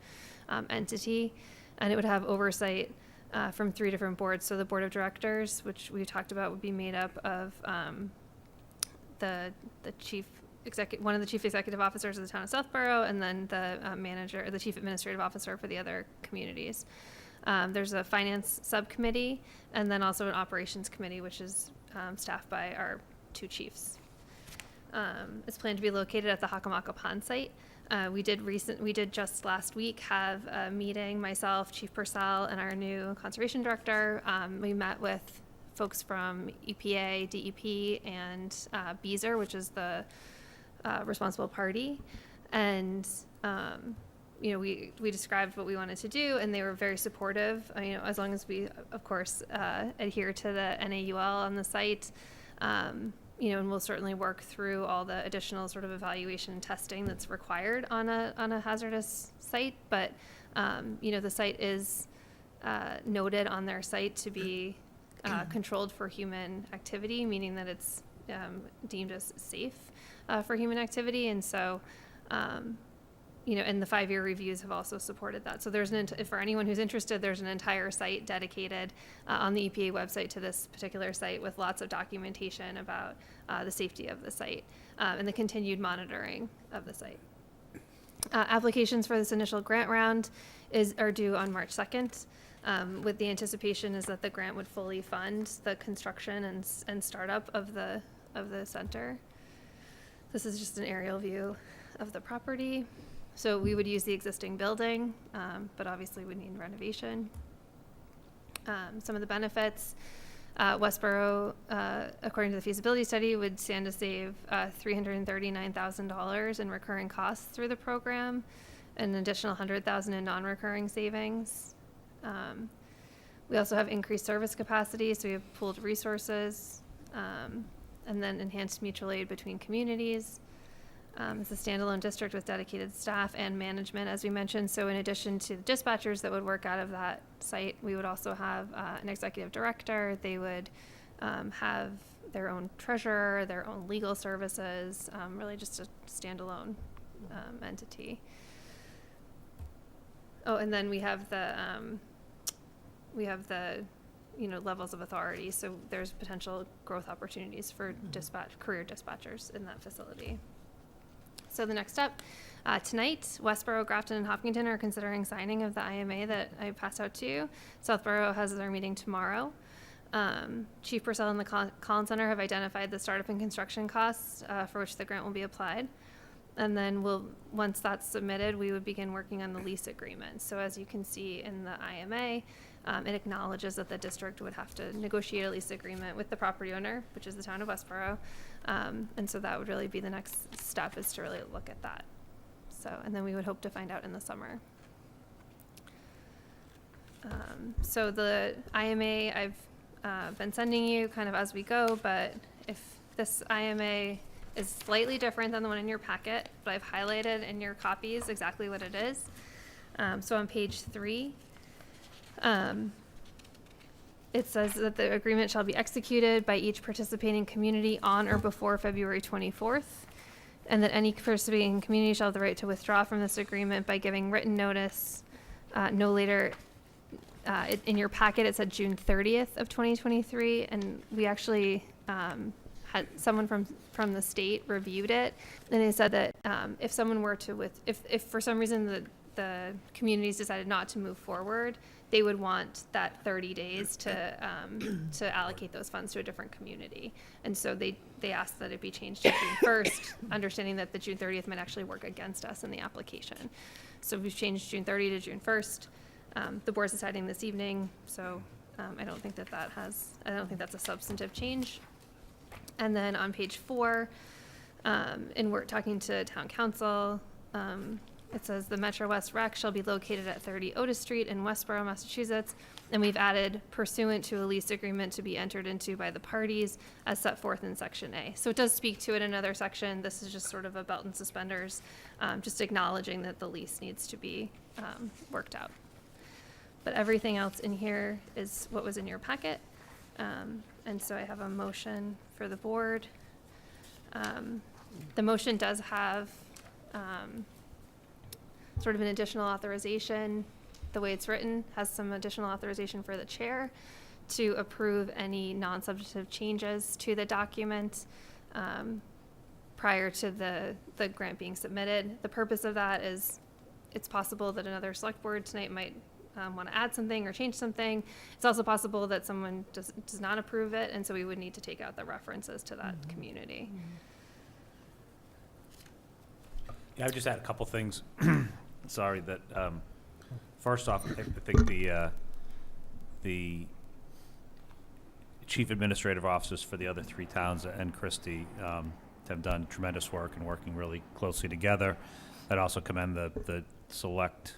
entity, and it would have oversight from 3 different boards. So the board of directors, which we talked about, would be made up of the one of the chief executive officers of the town of Southborough, and then the manager, or the chief administrative officer for the other communities. There's a finance subcommittee, and then also an operations committee, which is staffed by our 2 chiefs. It's planned to be located at the Hockomock Pond site. We did just last week have a meeting, myself, Chief Purcell, and our new conservation director. We met with folks from EPA, DEP, and Beazer, which is the responsible party, and we described what we wanted to do, and they were very supportive. As long as we, of course, adhere to the NAUL on the site, and we'll certainly work through all the additional sort of evaluation and testing that's required on a hazardous site. But the site is noted on their site to be controlled for human activity, meaning that it's deemed as safe for human activity, and so and the 5-year reviews have also supported that. So there's for anyone who's interested, there's an entire site dedicated on the EPA website to this particular site with lots of documentation about the safety of the site and the continued monitoring of the site. Applications for this initial grant round are due on March 2nd. With the anticipation is that the grant would fully fund the construction and startup of the center. This is just an aerial view of the property. So we would use the existing building, but obviously we need renovation. Some of the benefits, Westborough, according to the feasibility study, would stand to save $339,000 in recurring costs through the program, and an additional $100,000 in non-recurring savings. We also have increased service capacity, so we have pooled resources, and then enhanced mutual aid between communities. It's a standalone district with dedicated staff and management, as we mentioned. So in addition to the dispatchers that would work out of that site, we would also have an executive director. They would have their own treasurer, their own legal services, really just a standalone entity. Oh, and then we have the levels of authority. So there's potential growth opportunities for career dispatchers in that facility. So the next step, tonight, Westborough, Grafton, and Hopkinton are considering signing of the IMA that I passed out to you. Southborough has their meeting tomorrow. Chief Purcell and the Collins Center have identified the startup and construction costs for which the grant will be applied. And then once that's submitted, we would begin working on the lease agreement. So as you can see in the IMA, it acknowledges that the district would have to negotiate a lease agreement with the property owner, which is the town of Westborough. And so that would really be the next step, is to really look at that. So, and then we would hope to find out in the summer. So the IMA I've been sending you kind of as we go, but if this IMA is slightly different than the one in your packet, but I've highlighted in your copies exactly what it is. So on page 3, it says that the agreement shall be executed by each participating community on or before February 24th, and that any participating community shall have the right to withdraw from this agreement by giving written notice no later. In your packet, it said June 30th of 2023, and we actually had someone from the state reviewed it, and they said that if someone were to if for some reason the communities decided not to move forward, they would want that 30 days to allocate those funds to a different community. And so they asked that it be changed to June 1st, understanding that the June 30th might actually work against us in the application. So we've changed June 30 to June 1st. The board's deciding this evening, so I don't think that's a substantive change. And then on page 4, and we're talking to town council, it says the Metro West Rec shall be located at 30 Otis Street in Westborough, Massachusetts. And we've added pursuant to a lease agreement to be entered into by the parties as set forth in section A. So it does speak to it in another section. This is just sort of a belt and suspenders, just acknowledging that the lease needs to be worked out. But everything else in here is what was in your packet. And so I have a motion for the board. The motion does have sort of an additional authorization. The way it's written has some additional authorization for the chair to approve any non-substantive changes to the document prior to the grant being submitted. The purpose of that is it's possible that another select board tonight might want to add something or change something. It's also possible that someone does not approve it, and so we would need to take out the references to that community. Yeah, I would just add a couple things. Sorry, that first off, I think the chief administrative officers for the other 3 towns and Christie have done tremendous work and working really closely together. I'd also commend the select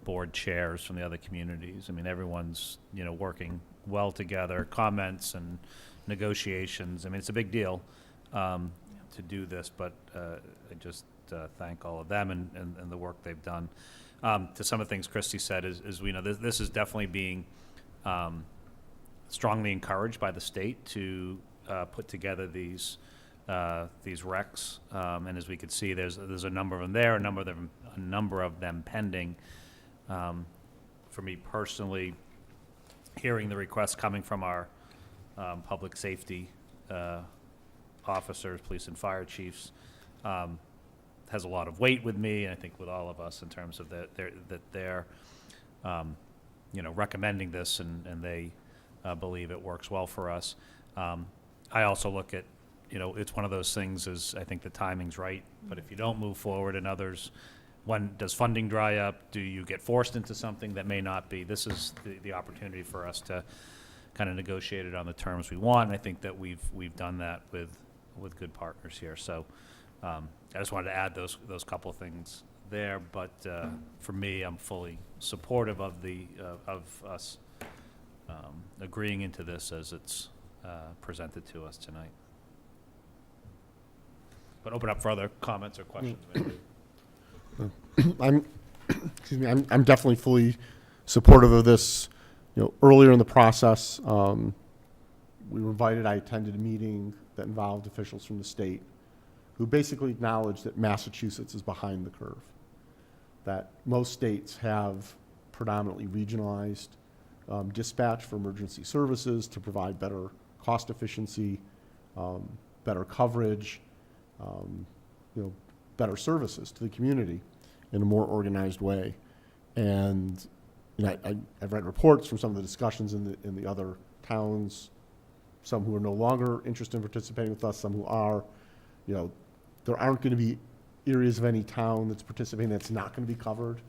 board chairs from the other communities. I mean, everyone's working well together. Comments and negotiations. I mean, it's a big deal to do this, but I just thank all of them and the work they've done. To some of the things Christy said is we know this is definitely being strongly encouraged by the state to put together these these recs, and as we could see, there's a number of them there, a number of them pending. For me personally, hearing the requests coming from our public safety officers, police and fire chiefs, has a lot of weight with me, and I think with all of us in terms of that they're recommending this, and they believe it works well for us. I also look at, it's one of those things is I think the timing's right, but if you don't move forward and others, when does funding dry up? Do you get forced into something that may not be? This is the opportunity for us to kind of negotiate it on the terms we want, and I think that we've done that with good partners here. So I just wanted to add those couple of things there, but for me, I'm fully supportive of of us agreeing into this as it's presented to us tonight. But open up for other comments or questions. Maybe. I'm definitely fully supportive of this. Earlier in the process, we were invited. I attended a meeting that involved officials from the state who basically acknowledged that Massachusetts is behind the curve, that most states have predominantly regionalized dispatch for emergency services to provide better cost efficiency, better coverage, better services to the community in a more organized way. And I've read reports from some of the discussions in the other towns, some who are no longer interested in participating with us, some who are. There aren't going to be areas of any town that's participating that's not going to be covered.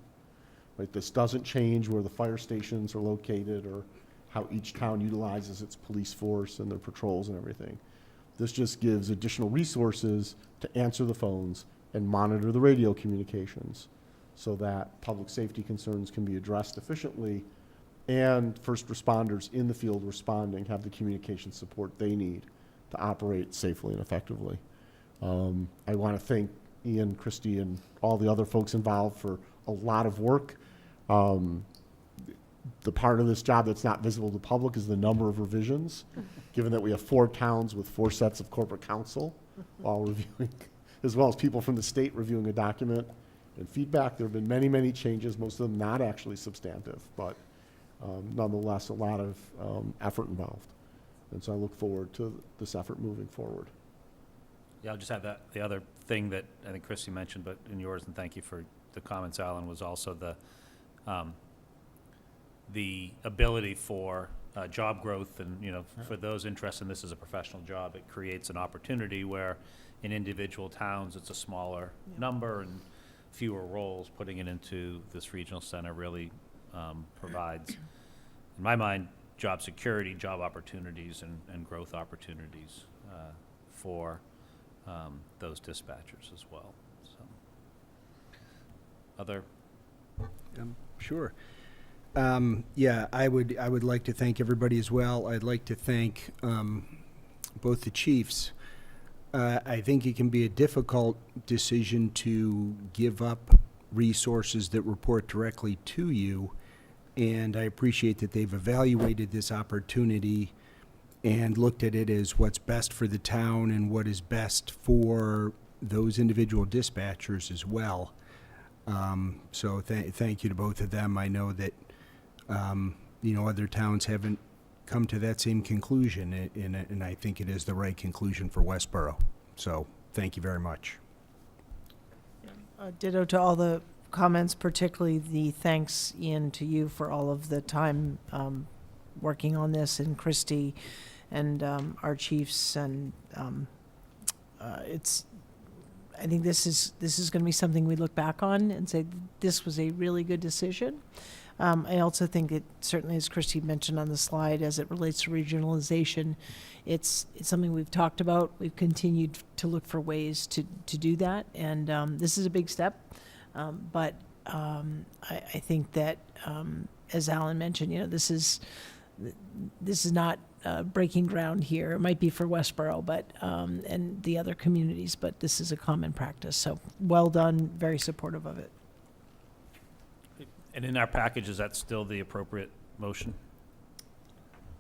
Right? This doesn't change where the fire stations are located or how each town utilizes its police force and their patrols and everything. This just gives additional resources to answer the phones and monitor the radio communications so that public safety concerns can be addressed efficiently and first responders in the field responding have the communication support they need to operate safely and effectively. I want to thank Ian, Christy, and all the other folks involved for a lot of work. The part of this job that's not visible to the public is the number of revisions, given that we have 4 towns with 4 sets of corporate counsel while reviewing, as well as people from the state reviewing a document and feedback. There have been many, many changes, most of them not actually substantive, but nonetheless, a lot of effort involved. And so I look forward to this effort moving forward. Yeah, I'll just have the other thing that I think Christy mentioned, but in yours, and thank you for the comments, Alan, was also the ability for job growth, and for those interested in this as a professional job, it creates an opportunity where in individual towns it's a smaller number and fewer roles. Putting it into this regional center really provides, in my mind, job security, job opportunities, and growth opportunities for those dispatchers as well. So, other? Sure. Yeah, I would like to thank everybody as well. I'd like to thank both the chiefs. I think it can be a difficult decision to give up resources that report directly to you, and I appreciate that they've evaluated this opportunity and looked at it as what's best for the town and what is best for those individual dispatchers as well. So thank you to both of them. I know that other towns haven't come to that same conclusion, and I think it is the right conclusion for Westborough. So thank you very much. Ditto to all the comments, particularly the thanks, Ian, to you for all of the time working on this, and Christy and our chiefs, and I think this is going to be something we look back on and say this was a really good decision. I also think it certainly, as Christy mentioned on the slide, as it relates to regionalization, it's something we've talked about. We've continued to look for ways to do that, and this is a big step. But I think that, as Alan mentioned, this is not breaking ground here. It might be for Westborough, but and the other communities, but this is a common practice. So well done. Very supportive of it. And in our package, is that still the appropriate motion?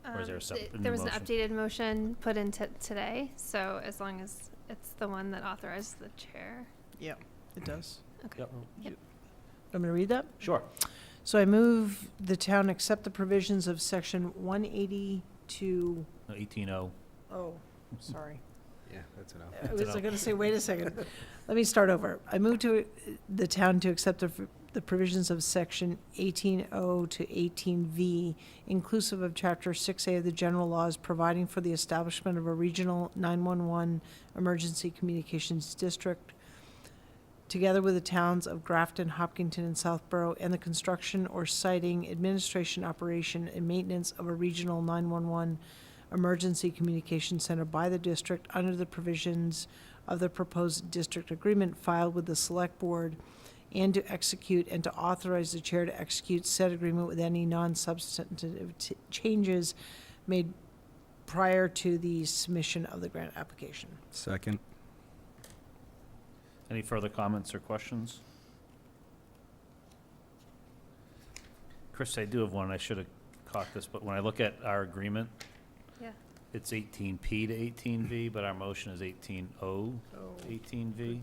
Or is there a separate There was motion? an updated motion put in today, so as long as It's the one that authorizes the chair. Yep, it does. Okay. Yep. Yep. Want me to read that? Sure. So I move the town accept the provisions of section 182. No, 18-0. Oh, sorry. Yeah, that's enough. I was going to say, wait a second. Let me start over. I move to the town to accept the provisions of section 18O to 18V, inclusive of chapter 6A of the general laws, providing for the establishment of a regional 911 emergency communications district, together with the towns of Grafton, Hopkinton, and Southborough, and the construction or siting, administration, operation, and maintenance of a regional 911 emergency communication center by the district under the provisions of the proposed district agreement filed with the select board, and to execute and to authorize the chair to execute said agreement with any non-substantive changes made prior to the submission of the grant application. Second. Any further comments or questions? Chris, I do have one. I should have caught this, but when I look at our agreement, Yeah. it's 18P to 18V, but our motion is 18O to 18V.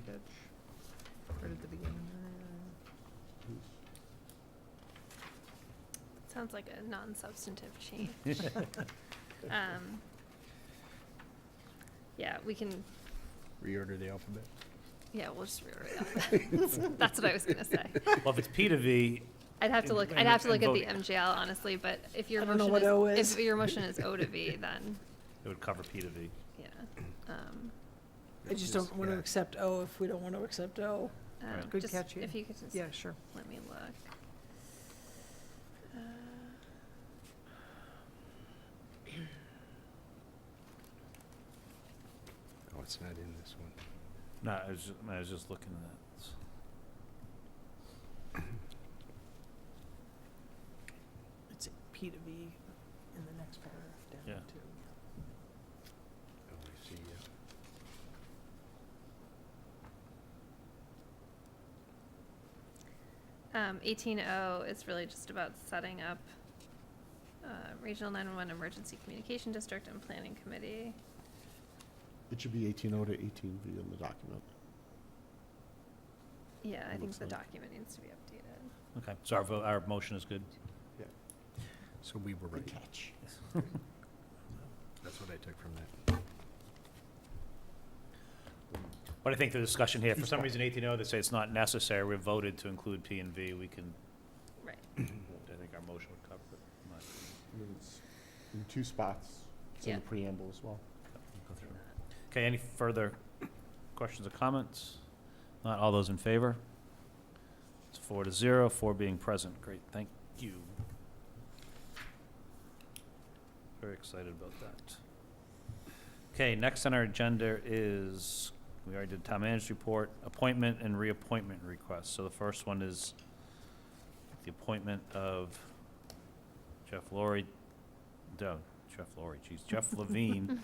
Right at the beginning. Sounds like a non-substantive change. Yeah, we can, Reorder the alphabet. yeah, we'll just reorder that. That's what I was gonna say. Well, if it's P to V, I'd have to look And- at the and voting. MGL, honestly, but if your I don't know motion what O is, is. if your motion is O to V, then, it would cover P to V. yeah. I just don't want to accept O if we don't want to accept O. Right. Good just catch, Ian. If you could just Yeah, sure. let me look. Oh, it's not in this one. No, I was just looking at that. It's P to V in the next paragraph down Yeah. too. Oh, I see, yeah. 18O is really just about setting up Regional 911 Emergency Communication District and Planning Committee. It should be 18O to 18V in the document. Yeah, I think Looks the like- document needs to be updated. Okay, so our motion is good? So we were right. Good catch. That's what I took from that. But I think the discussion here, for some reason 18O, they say it's not necessary, we've voted to include P and V, we can, Right. I think our motion would cover it. in my opinion. I mean, it's in two spots. It's in Yeah. the preamble as well. Go through. Okay, any further questions or comments? Not all those in favor? It's 4-0, 4 being present. Great, thank you. Very excited about that. Okay, next on our agenda is, we already did town manager's report, appointment and reappointment requests. So the first one is the appointment of Jeff Levine, Jeff Levine.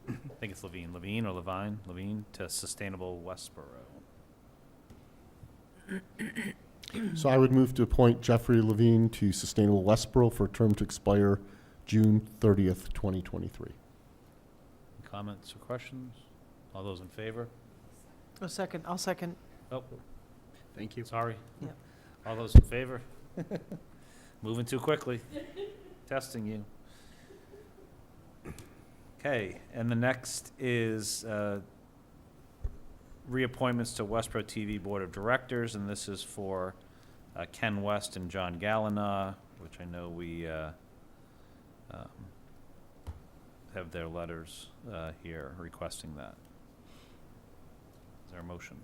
I think it's Levine or Levine to Sustainable Westborough. So I would move to appoint Jeffrey Levine to Sustainable Westborough for a term to expire June 30th, 2023. Comments or questions? All those in favor? I'll second. Oh, Thank you. sorry. Yep. All those in favor? Moving too quickly. Testing you. Okay, and the next is reappointments to Westborough TV Board of Directors, and this is for Ken West and John Gallina, which I know we have their letters here requesting that. Is there a motion?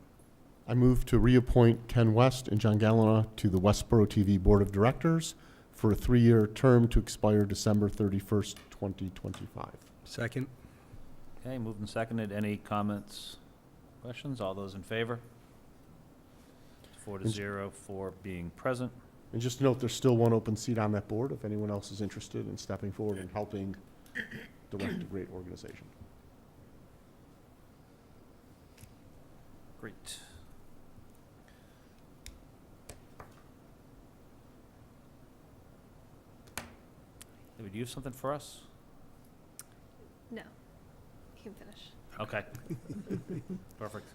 I move to reappoint Ken West and John Gallina to the Westborough TV Board of Directors for a 3-year term to expire December 31st, 2025. Second. Okay, moved and seconded. Any comments, questions? All those in favor? 4-0, 4 being present. And just note, there's still one open seat on that board if anyone else is interested in stepping forward and helping direct a great organization. Great. David, do you have something for us? No. You can finish. Okay. Perfect.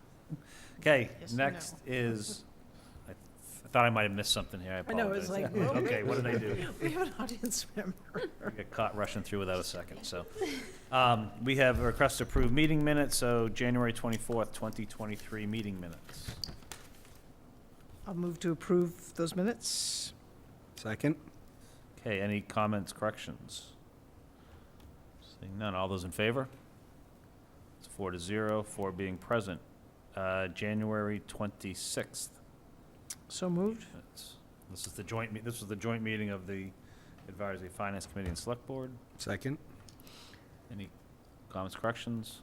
Okay, Yes or next is, I thought I might have missed something here, I I apologize. know, it was like, Okay, what did I do? We have an audience member. I got caught rushing through without a second, so. We have a request to approve meeting minutes, so January 24th, 2023 meeting minutes. I'll move to approve those minutes. Second? Okay, any comments, corrections? Seeing none, all those in favor? It's 4-0, 4 being present. January 26th. So moved. This is the this was the joint meeting of the Advisory Finance Committee and Select Board. Second? Any comments, corrections?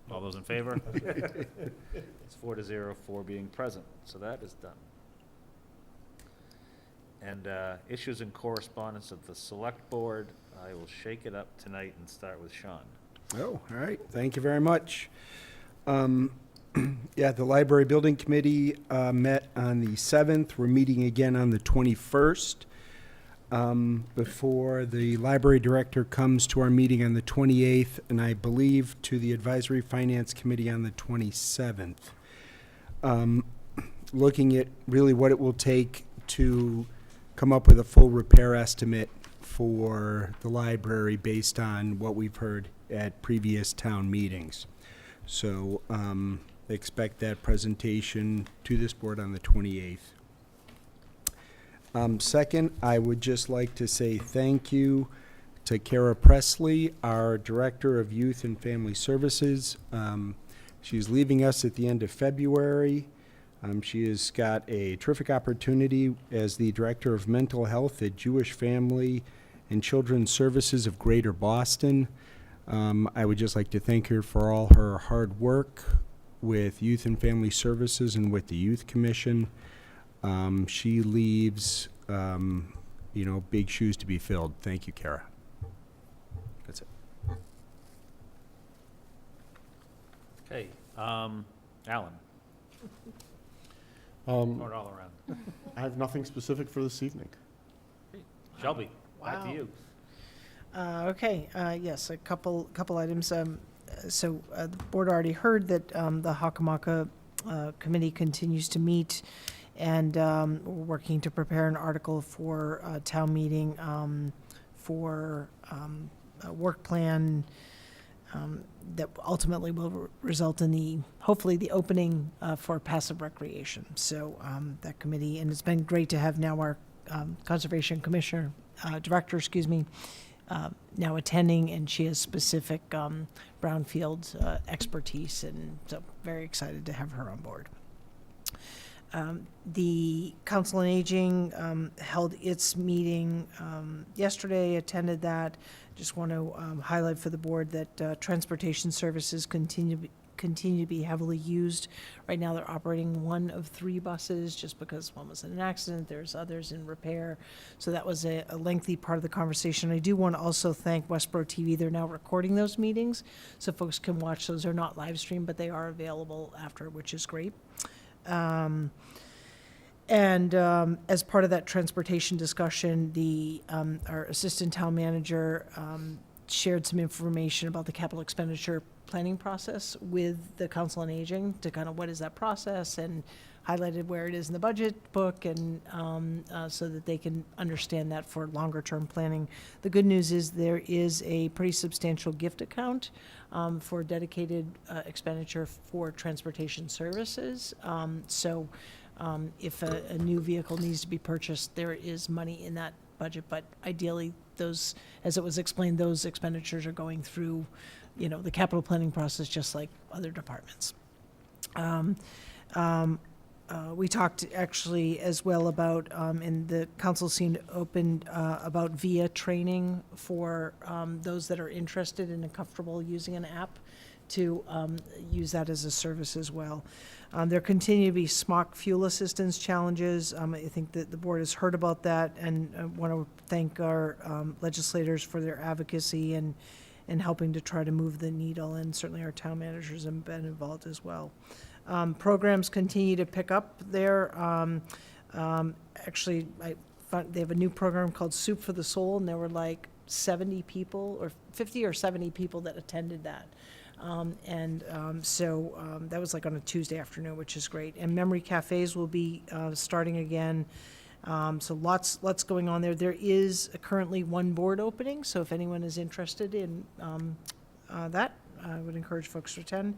All those in favor? It's 4-0, 4 being present, so that is done. And issues and correspondence of the Select Board, I will shake it up tonight and start with Sean. Oh, all right. Thank you very much. Yeah, the Library Building Committee met on the 7th. We're meeting again on the 21st. Before the library director comes to our meeting on the 28th, and I believe to the Advisory Finance Committee on the 27th. Looking at really what it will take to come up with a full repair estimate for the library based on what we've heard at previous town meetings. So expect that presentation to this board on the 28th. Second, I would just like to say thank you to Kara Presley, our Director of Youth and Family Services. She's leaving us at the end of February. She has got a terrific opportunity as the Director of Mental Health at Jewish Family and Children's Services of Greater Boston. I would just like to thank her for all her hard work with Youth and Family Services and with the Youth Commission. She leaves, big shoes to be filled. Thank you, Kara. That's it. Okay, Alan, Um, throw it all around. I have nothing specific for this evening. Shelby, back to Wow. you. Okay, yes, a couple items. The board already heard that the Hakamaka Committee continues to meet, and we're working to prepare an article for a town meeting for a work plan that ultimately will result in hopefully the opening for passive recreation. So that committee, and it's been great to have now our Conservation Commissioner, Director, now attending, and she has specific brownfield expertise, and so very excited to have her on board. The Council on Aging held its meeting yesterday, attended that. Just want to highlight for the board that transportation services continue to be heavily used. Right now, they're operating 1 of 3 buses just because one was in an accident. There's others in repair. So that was a lengthy part of the conversation. I do want to also thank Westborough TV. They're now recording those meetings, so folks can watch those. They're not live streamed, but they are available after, which is great. As part of that transportation discussion, our assistant town manager shared some information about the capital expenditure planning process with the Council on Aging to kind of what is that process, and highlighted where it is in the budget book, and so that they can understand that for longer term planning. The good news is there is a pretty substantial gift account for dedicated expenditure for transportation services. If a new vehicle needs to be purchased, there is money in that budget, but ideally those, as it was explained, those expenditures are going through, the capital planning process just like other departments. We talked actually as well about, and the council seemed open about VIA training for those that are interested and comfortable using an app to use that as a service as well. There continue to be SMOC fuel assistance challenges. I think that the board has heard about that, and I want to thank our legislators for their advocacy and helping to try to move the needle, and certainly our town managers have been involved as well. Programs continue to pick up there. Actually, I found they have a new program called Soup for the Soul, and there were like 70 people or 50 or 70 people that attended that. That was like on a Tuesday afternoon, which is great. And memory cafes will be starting again. So lots going on there. There is currently one board opening, so if anyone is interested in that, I would encourage folks to attend.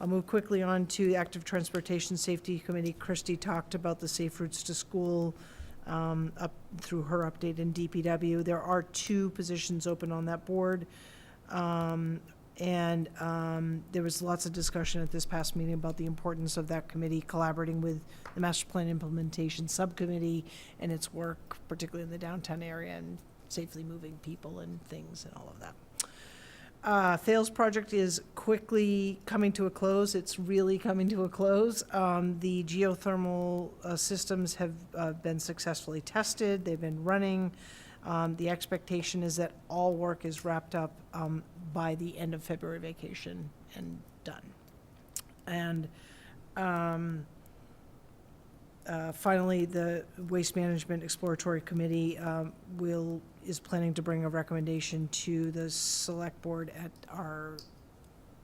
I'll move quickly on to the Active Transportation Safety Committee. Christy talked about the Safe Routes to School up through her update in DPW. There are 2 positions open on that board. There was lots of discussion at this past meeting about the importance of that committee collaborating with the Master Plan Implementation Subcommittee and its work, particularly in the downtown area and safely moving people and things and all of that. Thales project is quickly coming to a close. It's really coming to a close. The geothermal systems have been successfully tested. They've been running. The expectation is that all work is wrapped up by the end of February vacation and done. And finally, the Waste Management Exploratory Committee is planning to bring a recommendation to the Select Board at our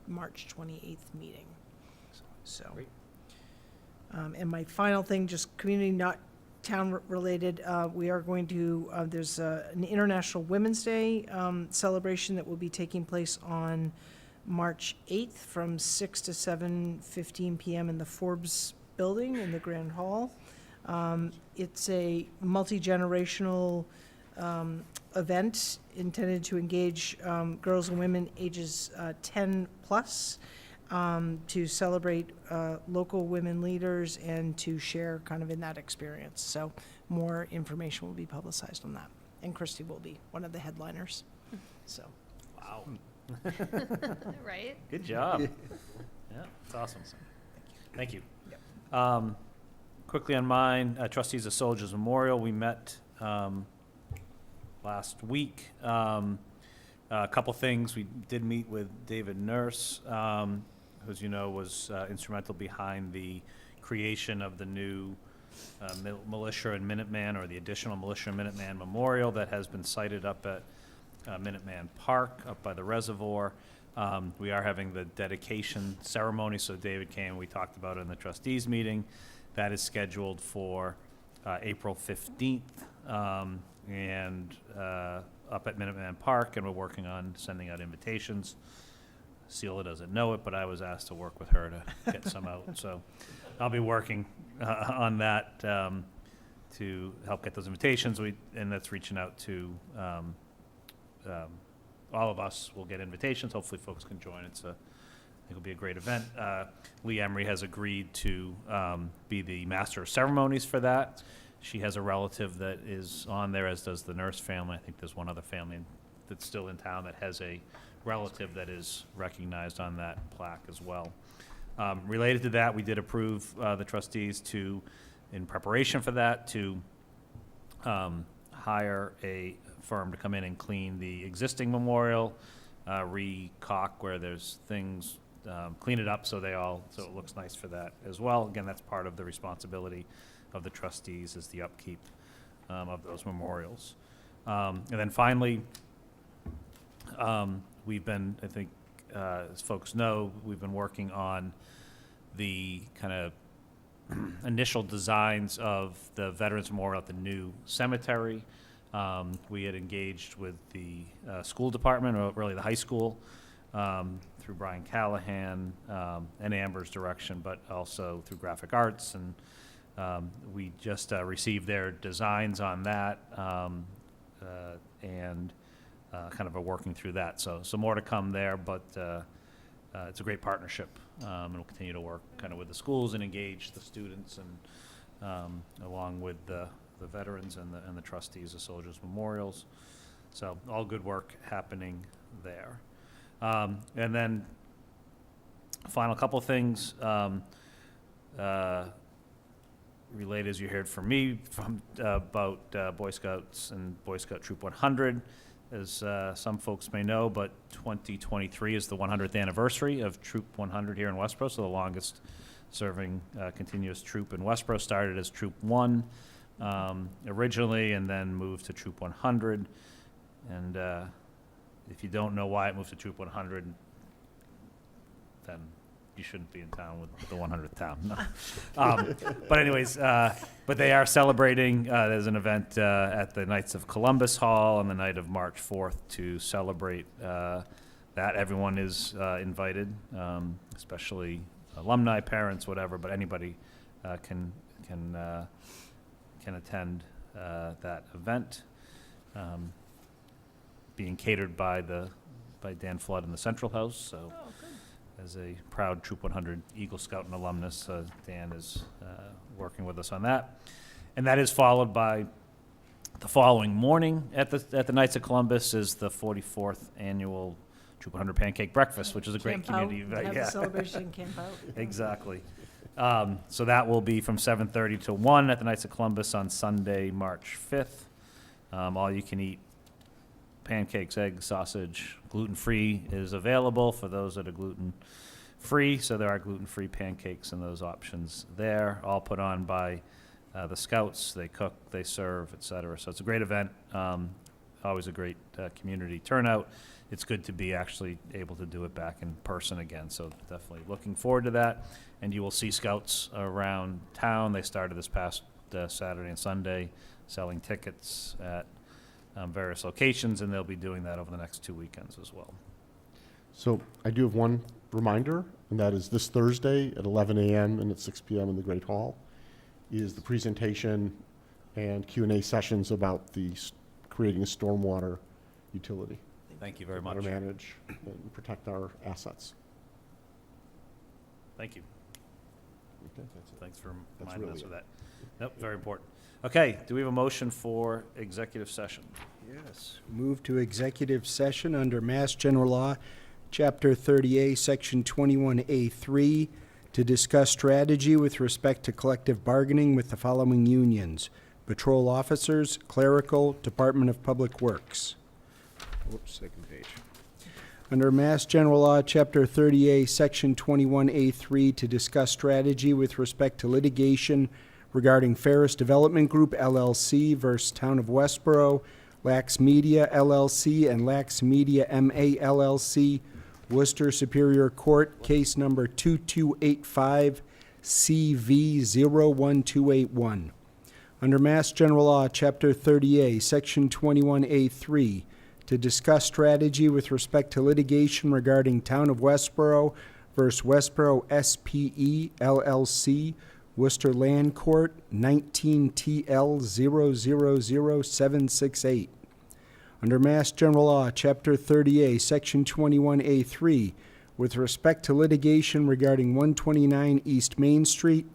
March 28th meeting. So, and my final thing, just community, not town related, we are going to, there's an International Women's Day celebration that will be taking place on March 8th from 6 to 7:15 p.m. in the Forbes building in the Grand Hall. It's a multi-generational event intended to engage girls and women ages 10 plus to celebrate local women leaders and to share kind of in that experience. So more information will be publicized on that. And Christy will be one of the headliners. So. Wow. Right? Good job. Yeah, it's awesome. Thank you. Yep. Quickly on mine, Trustees of Soldiers Memorial, we met last week. A couple things. We did meet with David Nurse, who, as you know, was instrumental behind the creation of the new Militia and Minuteman, or the additional Militia and Minuteman Memorial that has been sited up at Minuteman Park, up by the reservoir. We are having the dedication ceremony, so David came, we talked about it in the trustees meeting. That is scheduled for April 15th, and up at Minuteman Park, and we're working on sending out invitations. Celia doesn't know it, but I was asked to work with her to get some out, so I'll be working on that to help get those invitations. And that's reaching out to all of us. Will get invitations. Hopefully, folks can join. It'll be a great event. Lee Emery has agreed to be the master of ceremonies for that. She has a relative that is on there, as does the Nurse family. I think there's one other family that's still in town that has a relative that is recognized on that plaque as well. Related to that, we did approve the trustees to, in preparation for that, to hire a firm to come in and clean the existing memorial, re-caulk where there's things, clean it up so it looks nice for that as well. Again, that's part of the responsibility of the trustees, is the upkeep of those memorials. And then finally, we've been, I think, as folks know, we've been working on the kind of initial designs of the Veterans Memorial at the new cemetery. We had engaged with the school department, or really the high school, through Brian Callahan and Amber's direction, but also through Graphic Arts. And we just received their designs on that, and kind of are working through that. So more to come there, but it's a great partnership, and we'll continue to work kind of with the schools and engage the students, and along with the veterans and the trustees of Soldiers Memorials. So all good work happening there. And then final couple things related, as you heard from me, about Boy Scouts and Boy Scout Troop 100. As some folks may know, but 2023 is the 100th anniversary of Troop 100 here in Westborough, so the longest serving continuous troop in Westborough. Started as Troop 1 originally, and then moved to Troop 100. And if you don't know why it moved to Troop 100, then you shouldn't be in town with the 100th town. No. But anyways, but they are celebrating. There's an event at the Knights of Columbus Hall on the night of March 4th to celebrate that. Everyone is invited, especially alumni, parents, whatever. But anybody can attend that event. Being catered by Dan Flood in the Central House. So, as a proud Troop 100 Eagle Scout and alumnus, Dan is working with us on that, and that is followed by the following morning at the Knights of Columbus is the 44th annual Troop 100 Pancake Breakfast, which is a great community event. Have a celebration camp out. Exactly. So that will be from 7:30 to 1 at the Knights of Columbus on Sunday, March 5th. All you can eat pancakes, eggs, sausage, gluten-free is available for those that are gluten-free. So there are gluten-free pancakes and those options there, all put on by the Scouts. They cook, they serve, et cetera. So it's a great event. Always a great community turnout. It's good to be actually able to do it back in person again. So definitely looking forward to that. And you will see Scouts around town. They started this past Saturday and Sunday selling tickets at various locations, and they'll be doing that over the next 2 weekends as well. So I do have one reminder, and that is this Thursday at 11 a.m. and at 6 p.m. in the Great Hall is the presentation and Q&A sessions about creating a stormwater utility. Thank you very much. To manage and protect our assets. Thank you. Okay, that's it. Thanks for That's reminding really us of it. that. Nope, very important. Okay, do we have a motion for executive session? Yes. Move to executive session under Mass General Law, Chapter 30A, Section 21A3, to discuss strategy with respect to collective bargaining with the following unions: patrol officers, clerical, Department of Public Works. Whoops, second page. Under Mass General Law, Chapter 30A, Section 21A3, to discuss strategy with respect to litigation regarding Ferris Development Group, LLC versus Town of Westborough, Lax Media, LLC, and Lax Media, MA, LLC, Worcester Superior Court, case number 2285 CV01281. Under Mass General Law, Chapter 30A, Section 21A3, to discuss strategy with respect to litigation regarding Town of Westborough versus Westborough SPE, LLC, Worcester Land Court, 19 TL 000768. Under Mass General Law, Chapter 30A, Section 21A3, with respect to litigation regarding 129 East Main Street,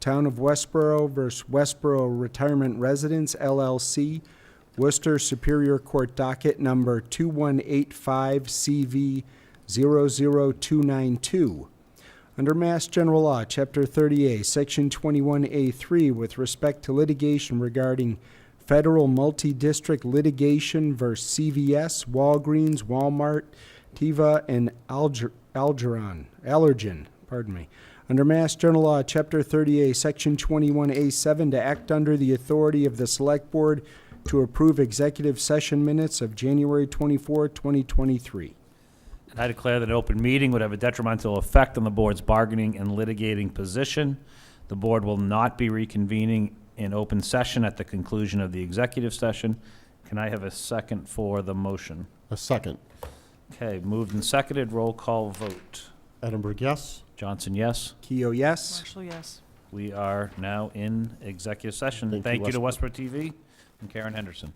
Town of Westborough versus Westborough Retirement Residence, LLC, Worcester Superior Court docket number 2185 CV 00292. Under Mass General Law, Chapter 30A, Section 21A3, with respect to litigation regarding federal multi-district litigation versus CVS, Walgreens, Walmart, Teva, and Allergen. Under Mass General Law, Chapter 30A, Section 21A7, to act under the authority of the Select Board to approve executive session minutes of January 24, 2023. And I declare that an open meeting would have a detrimental effect on the board's bargaining and litigating position. The board will not be reconvening in open session at the conclusion of the executive session. Can I have a second for the motion? A second. Okay, moved and seconded. Roll call vote. Edinburgh, yes. Johnson, yes. Keo, yes. Marshall, yes. We are now in executive session. Thank you, Thank you to Westborough. Westborough TV and Karen Henderson.